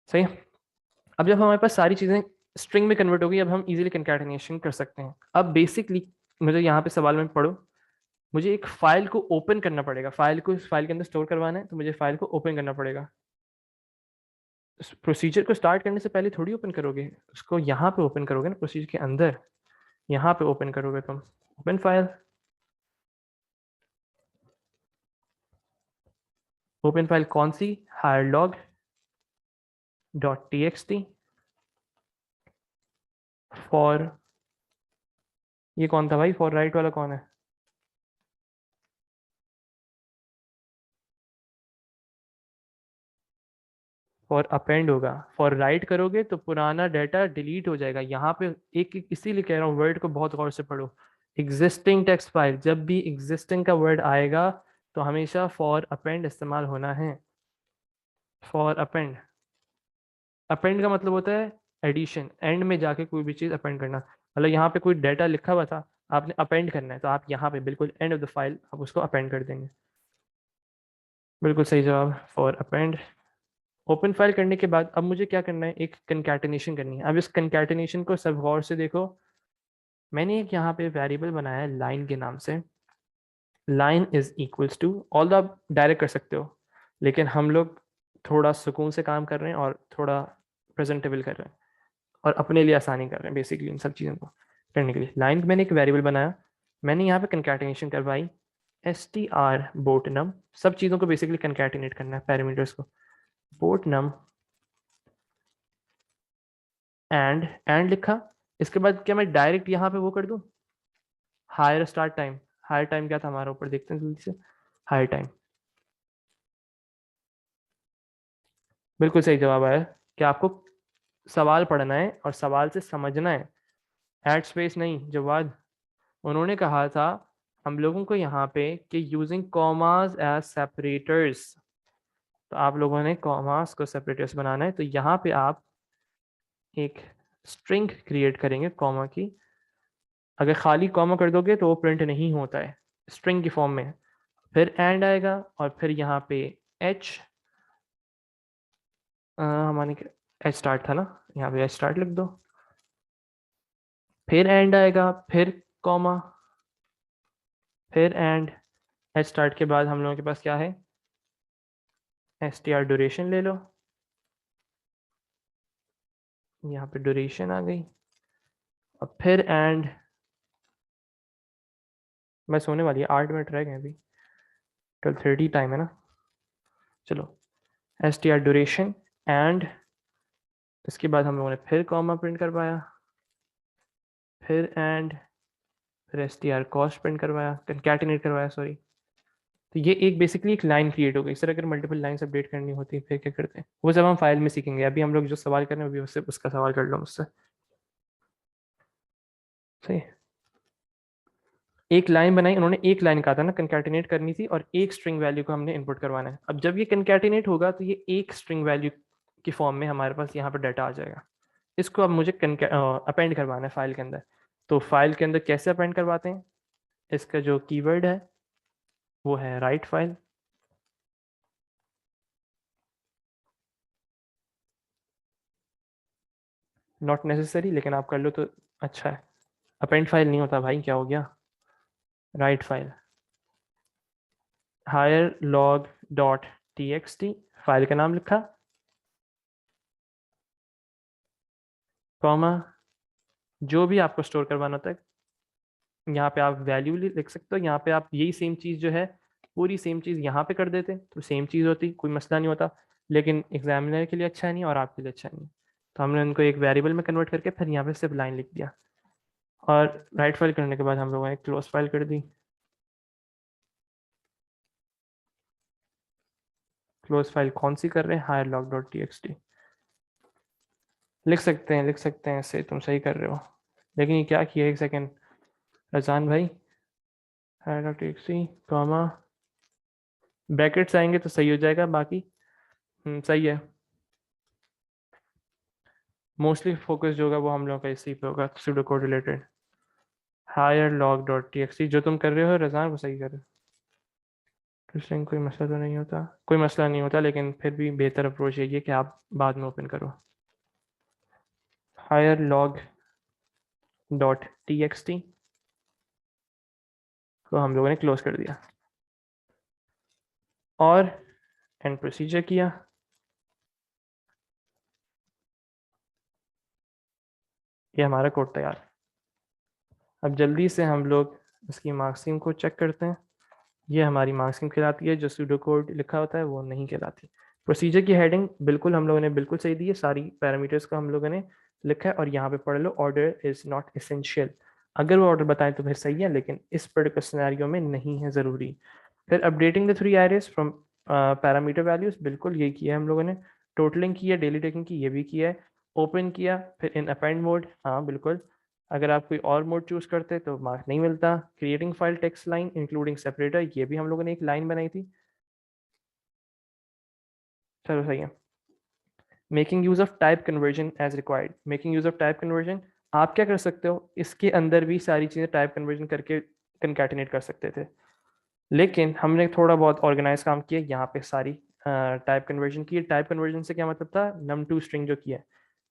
A: सही है। अब जब हमारे पास सारी चीज़ें स्ट्रिंग में कन्वर्ट हो गई, अब हम इजीली कंकैटिनेशन कर सकते हैं। अब बेसिकली मुझे यहाँ पे सवाल में पढ़ो, मुझे एक फाइल को ओपन करना पड़ेगा। फाइल को इस फाइल के अंदर स्टोर करवाना है तो मुझे फाइल को ओपन करना पड़ेगा। प्रोसीजर को स्टार्ट करने से पहले थोड़ी ओपन करोगे उसको, यहाँ पे ओपन करोगे ना प्रोसीजर के अंदर, यहाँ पे ओपन करोगे तुम। ओपन फाइल, ओपन फाइल कौन सी? Hire log dot T X T for, ये कौन था भाई? फॉर राइट वाला कौन है? फॉर अपेंड होगा, फॉर राइट करोगे तो पुराना डाटा डिलीट हो जाएगा। यहाँ पे एक एक इसीलिए कह रहा हूँ वर्ड को बहुत गौर से पढ़ो। एग्जिस्टिंग टेक्स्ट फाइल, जब भी एग्जिस्टिंग का वर्ड आएगा तो हमेशा फॉर अपेंड इस्तेमाल होना है। फॉर अपेंड, अपेंड का मतलब होता है एडिशन, एंड में जाके कोई भी चीज़ अपेंड करना। मतलब यहाँ पे कोई डाटा लिखा हुआ था, आपने अपेंड करना है, तो आप यहाँ पे बिल्कुल एंड ऑफ द फाइल आप उसको अपेंड कर देंगे। बिल्कुल सही जवाब, फॉर अपेंड। ओपन फाइल करने के बाद अब मुझे क्या करना है, एक कंकैटिनेशन करनी है। अब इस कंकैटिनेशन को सब गौर से देखो। मैंने एक यहाँ पे वेरिएबल बनाया है लाइन के नाम से। Line is equals to, all आप डायरेक्ट कर सकते हो, लेकिन हम लोग थोड़ा सुकून से काम कर रहे हैं और थोड़ा प्रेजेंटेबल कर रहे हैं और अपने लिए आसानी कर रहे हैं बेसिकली इन सब चीज़ों को करने के लिए। लाइन मैंने एक वेरिएबल बनाया, मैंने यहाँ पे कंकैटिनेशन करवाई str बोटनम, सब चीज़ों को बेसिकली कंकैटिनेट करना है पैरामीटर्स को। बोटनम एंड लिखा। इसके बाद क्या मैं डायरेक्ट यहाँ पे वो कर दूँ, hire start time. Hire time क्या था हमारा, ऊपर देखते हैं जल्दी से। हायर टाइम, बिल्कुल सही जवाब आया कि आपको सवाल पढ़ना है और सवाल से समझना है, एड स्पेस नहीं। जवाब उन्होंने कहा था हम लोगों को यहाँ पे कि यूजिंग कॉमास एज सेपरेटर्स, तो आप लोगों ने कॉमास को सेपरेटर्स बनाना है, तो यहाँ पे आप एक स्ट्रिंग क्रिएट करेंगे कॉमा की। अगर खाली कॉमा कर दोगे तो वो प्रिंट नहीं होता है, स्ट्रिंग की फॉर्म में। फिर एंड आएगा और फिर यहाँ पे एच, हमारे एच स्टार्ट था ना, यहाँ पे एच स्टार्ट लिख दो। फिर एंड आएगा, फिर कॉमा, फिर एंड। एच स्टार्ट के बाद हम लोगों के पास क्या है, एस टी आर ड्यूरेशन ले लो, यहाँ पे ड्यूरेशन आ गई। अब फिर एंड, मैं सोने वाली है, 8 मिनट रह गए अभी, 12:30 टाइम है ना। चलो, S T are duration and, इसके बाद हम लोगों ने फिर कॉमा प्रिंट करवाया, फिर एंड, फिर S T are cost print करवाया, कंकैटिनेट करवाया सॉरी। तो ये एक बेसिकली एक लाइन क्रिएट हो गई। इस तरह अगर मल्टीपल लाइन्स अपडेट करनी होती है फिर क्या करते हैं, वो सब हम फाइल में सीखेंगे। अभी हम लोग जो सवाल कर रहे हैं अभी उससे उसका सवाल कर लो मुझसे। सही, एक लाइन बनाई उन्होंने, एक लाइन कहा था ना कंकैटिनेट करनी थी, और एक स्ट्रिंग वैल्यू को हमने इनपुट करवाना है। अब जब ये कंकैटिनेट होगा तो ये एक स्ट्रिंग वैल्यू की फॉर्म में हमारे पास यहाँ पर डाटा आ जाएगा। इसको अब मुझे अपेंड करवाना है फाइल के अंदर। तो फाइल के अंदर कैसे अपेंड करवाते हैं, इसका जो कीवर्ड है वो है राइट फाइल। नॉट नेसेसरी, लेकिन आप कर लो तो अच्छा है। अपेंड फाइल नहीं होता भाई, क्या हो गया, write file. Hire log dot T X T, file का नाम लिखा, कॉमा, जो भी आपको स्टोर करवाना होता है। यहाँ पे आप वैल्यू लिख सकते हो, यहाँ पे आप यही सेम चीज़ जो है पूरी सेम चीज़ यहाँ पे कर देते तो सेम चीज़ होती, कोई मसला नहीं होता। लेकिन एग्जामिनर के लिए अच्छा नहीं और आपके लिए अच्छा नहीं, तो हमने उनको एक वेरिएबल में कन्वर्ट करके फिर यहाँ पे सिर्फ लाइन लिख दिया। और राइट फाइल करने के बाद हम लोगों ने क्लोज फाइल कर दी। क्लोज फाइल कौन सी कर रहे हैं, hire log dot T X T. लिख सकते हैं, लिख सकते हैं, ऐसे तुम सही कर रहे हो, लेकिन ये क्या किया, एक सेकेंड रजान भाई, hire dot T X T comma, brackets आएंगे तो सही हो जाएगा, बाकी सही है। मोस्टली फोकस जो होगा वो हम लोगों का इसी पे होगा, pseudo code related. Hire log dot T X T जो तुम कर रहे हो रजान वो सही कर रहे हो, इसलिए कोई मसला तो नहीं होता, कोई मसला नहीं होता, लेकिन फिर भी बेहतर अप्रोच यही है कि आप बाद में ओपन करो। Hire log dot T X T को हम लोगों ने क्लोज कर दिया और एंड प्रोसीजर किया। ये हमारा कोड तैयार। अब जल्दी से हम लोग इसकी मार्क्सिंग को चेक करते हैं। ये हमारी मार्क्सिंग कहलाती है, जो सूडो कोड लिखा होता है वो नहीं कहलाती। प्रोसीजर की हेडिंग बिल्कुल हम लोगों ने बिल्कुल सही दी है, सारी पैरामीटर्स को हम लोगों ने लिखा है, और यहाँ पे पढ़ लो ऑर्डर इज नॉट एसेंशियल। अगर वो ऑर्डर बताएं तो फिर सही है, लेकिन इस पर्टिकुलर सिनेरियो में नहीं है ज़रूरी। फिर updating the 3 arrays from parameter values, बिल्कुल यही किया है हम लोगों ने। टोटलिंग की है, डेली टेकिंग की, ये भी किया है। ओपन किया, फिर इन अपेंड मोड, हाँ बिल्कुल। अगर आप कोई और मोड चूज करते तो मार्क नहीं मिलता। Creating file text line including separator, ये भी हम लोगों ने एक लाइन बनाई थी। चलो सही है। Making use of type conversion as required, making use of type conversion, आप क्या कर सकते हो, इसके अंदर भी सारी चीज़ें टाइप कन्वर्जन करके कंकैटिनेट कर सकते थे, लेकिन हमने थोड़ा बहुत ऑर्गेनाइज काम किया यहाँ पे। सारी टाइप कन्वर्जन की। टाइप कन्वर्जन से क्या मतलब था, नम टू स्ट्रिंग जो किया,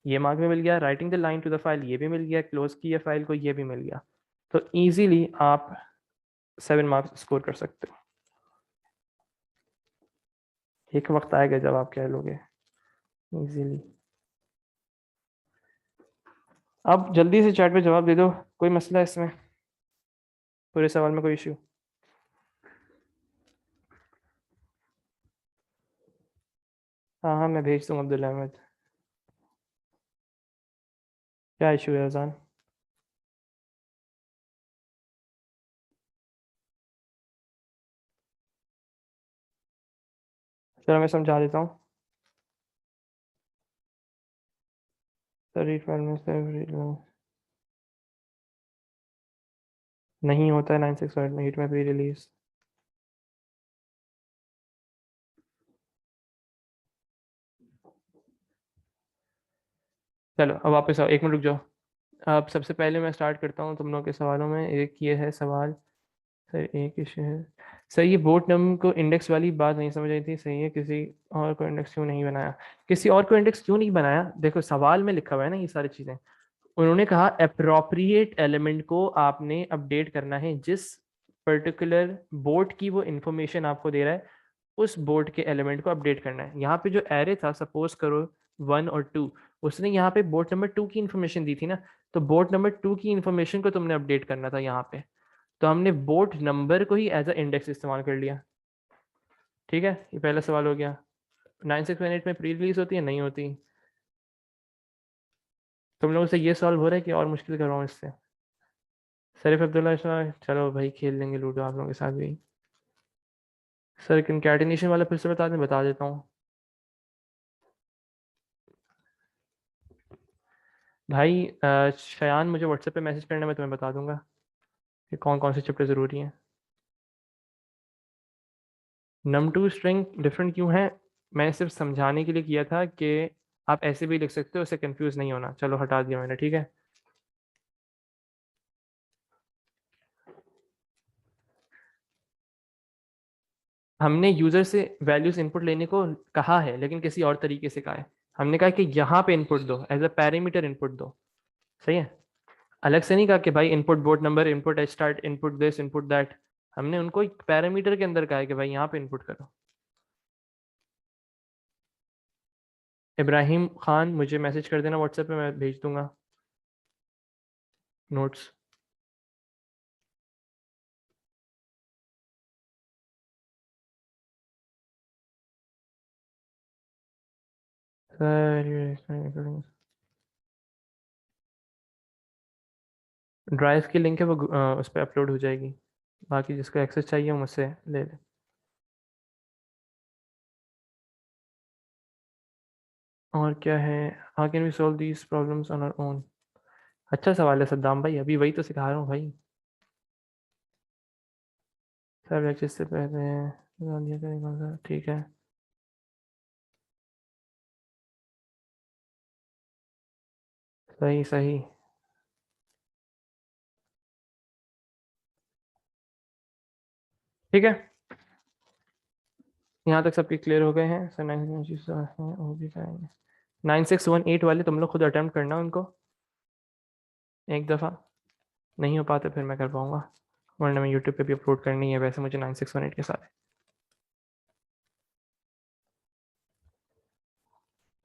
A: ये मार्क में मिल गया। Writing the line to the file, ये भी मिल गया। क्लोज किया फाइल को, ये भी मिल गया। तो इजीली आप 7 मार्क्स स्कोर कर सकते हो। एक वक्त आएगा जब आप कह लोगे इजीली। अब जल्दी से चैट पे जवाब दे दो, कोई मसला है इसमें, पूरे सवाल में कोई इशू? हाँ हाँ, मैं भेज दूँ अब्दुल अहमद। क्या इशू है अजान? चलो मैं समझा देता हूँ। सर रीड फाइल में से नहीं होता है 968 में प्री रिलीज। चलो अब वापस आओ, 1 मिनट रुक जाओ। अब सबसे पहले मैं स्टार्ट करता हूँ तुम लोगों के सवालों में। एक ये है सवाल, सर एक इशू है। सर ये बोट नंबर को इंडेक्स वाली बात नहीं समझ आई थी, सही है, किसी और को इंडेक्स क्यों नहीं बनाया? किसी और को इंडेक्स क्यों नहीं बनाया, देखो सवाल में लिखा हुआ है ना ये सारी चीज़ें। उन्होंने कहा अप्रोप्रिएट एलिमेंट को आपने अपडेट करना है, जिस पर्टिकुलर बोट की वो इंफॉर्मेशन आपको दे रहा है, उस बोर्ड के एलिमेंट को अपडेट करना है। यहाँ पे जो एरे था, सपोज करो 1 और 2, उसने यहाँ पे बोर्ड नंबर 2 की इन्फॉर्मेशन दी थी ना, तो बोर्ड नंबर 2 की इन्फॉर्मेशन को तुमने अपडेट करना था यहाँ पे। तो हमने बोर्ड नंबर को ही एज अ इंडेक्स इस्तेमाल कर लिया। ठीक है, ये पहला सवाल हो गया। 9618 में प्री रिलीज होती है, नहीं होती? तुम लोगों से ये सॉल्व हो रहा है कि और मुश्किल कर रहा हूँ इससे? सरीफ अब्दुल्ला शाह, चलो भाई खेल लेंगे लूडो आप लोगों के साथ भी। सर कंकैटिनेशन वाला फिर से बता दें, बता देता हूँ भाई। शयान मुझे व्हाट्सएप पे मैसेज करना, मैं तुम्हें बता दूंगा कि कौन कौन से चैप्टर ज़रूरी हैं। नम टू स्ट्रिंग डिफरेंट क्यों है, मैंने सिर्फ समझाने के लिए किया था कि आप ऐसे भी लिख सकते हो, उससे कंफ्यूज नहीं होना। चलो हटा दिया मैंने, ठीक है। हमने यूज़र से वैल्यूज इनपुट लेने को कहा है, लेकिन किसी और तरीके से कहा है। हमने कहा कि यहाँ पे इनपुट दो, एज अ पैरामीटर इनपुट दो। सही है, अलग से नहीं कहा कि भाई input board number, input H start, input this, input that. हमने उनको एक पैरामीटर के अंदर कहा है कि भाई यहाँ पे इनपुट करो। इब्राहिम खान मुझे मैसेज कर देना व्हाट्सएप पे, मैं भेज दूंगा नोट्स। सर ड्राइव की लिंक है वो उस पर अपलोड हो जाएगी, बाकी जिसको एक्सेस चाहिए वो मुझसे ले ले। और क्या है, how can we solve these problems on our own? अच्छा सवाल है सद्दाम भाई, अभी वही तो सिखा रहा हूँ भाई। सर लेक्चर से पहले बता दिया करें कौन सा, ठीक है। सही सही, ठीक है। यहाँ तक सबके क्लियर हो गए हैं सर? 9618 वाले तुम लोग खुद अटेम्प्ट करना उनको एक दफ़ा। नहीं हो पाते फिर मैं कर पाऊंगा, वरना मैं यूट्यूब पे भी अपलोड करनी है, वैसे मुझे 9618 के साथ।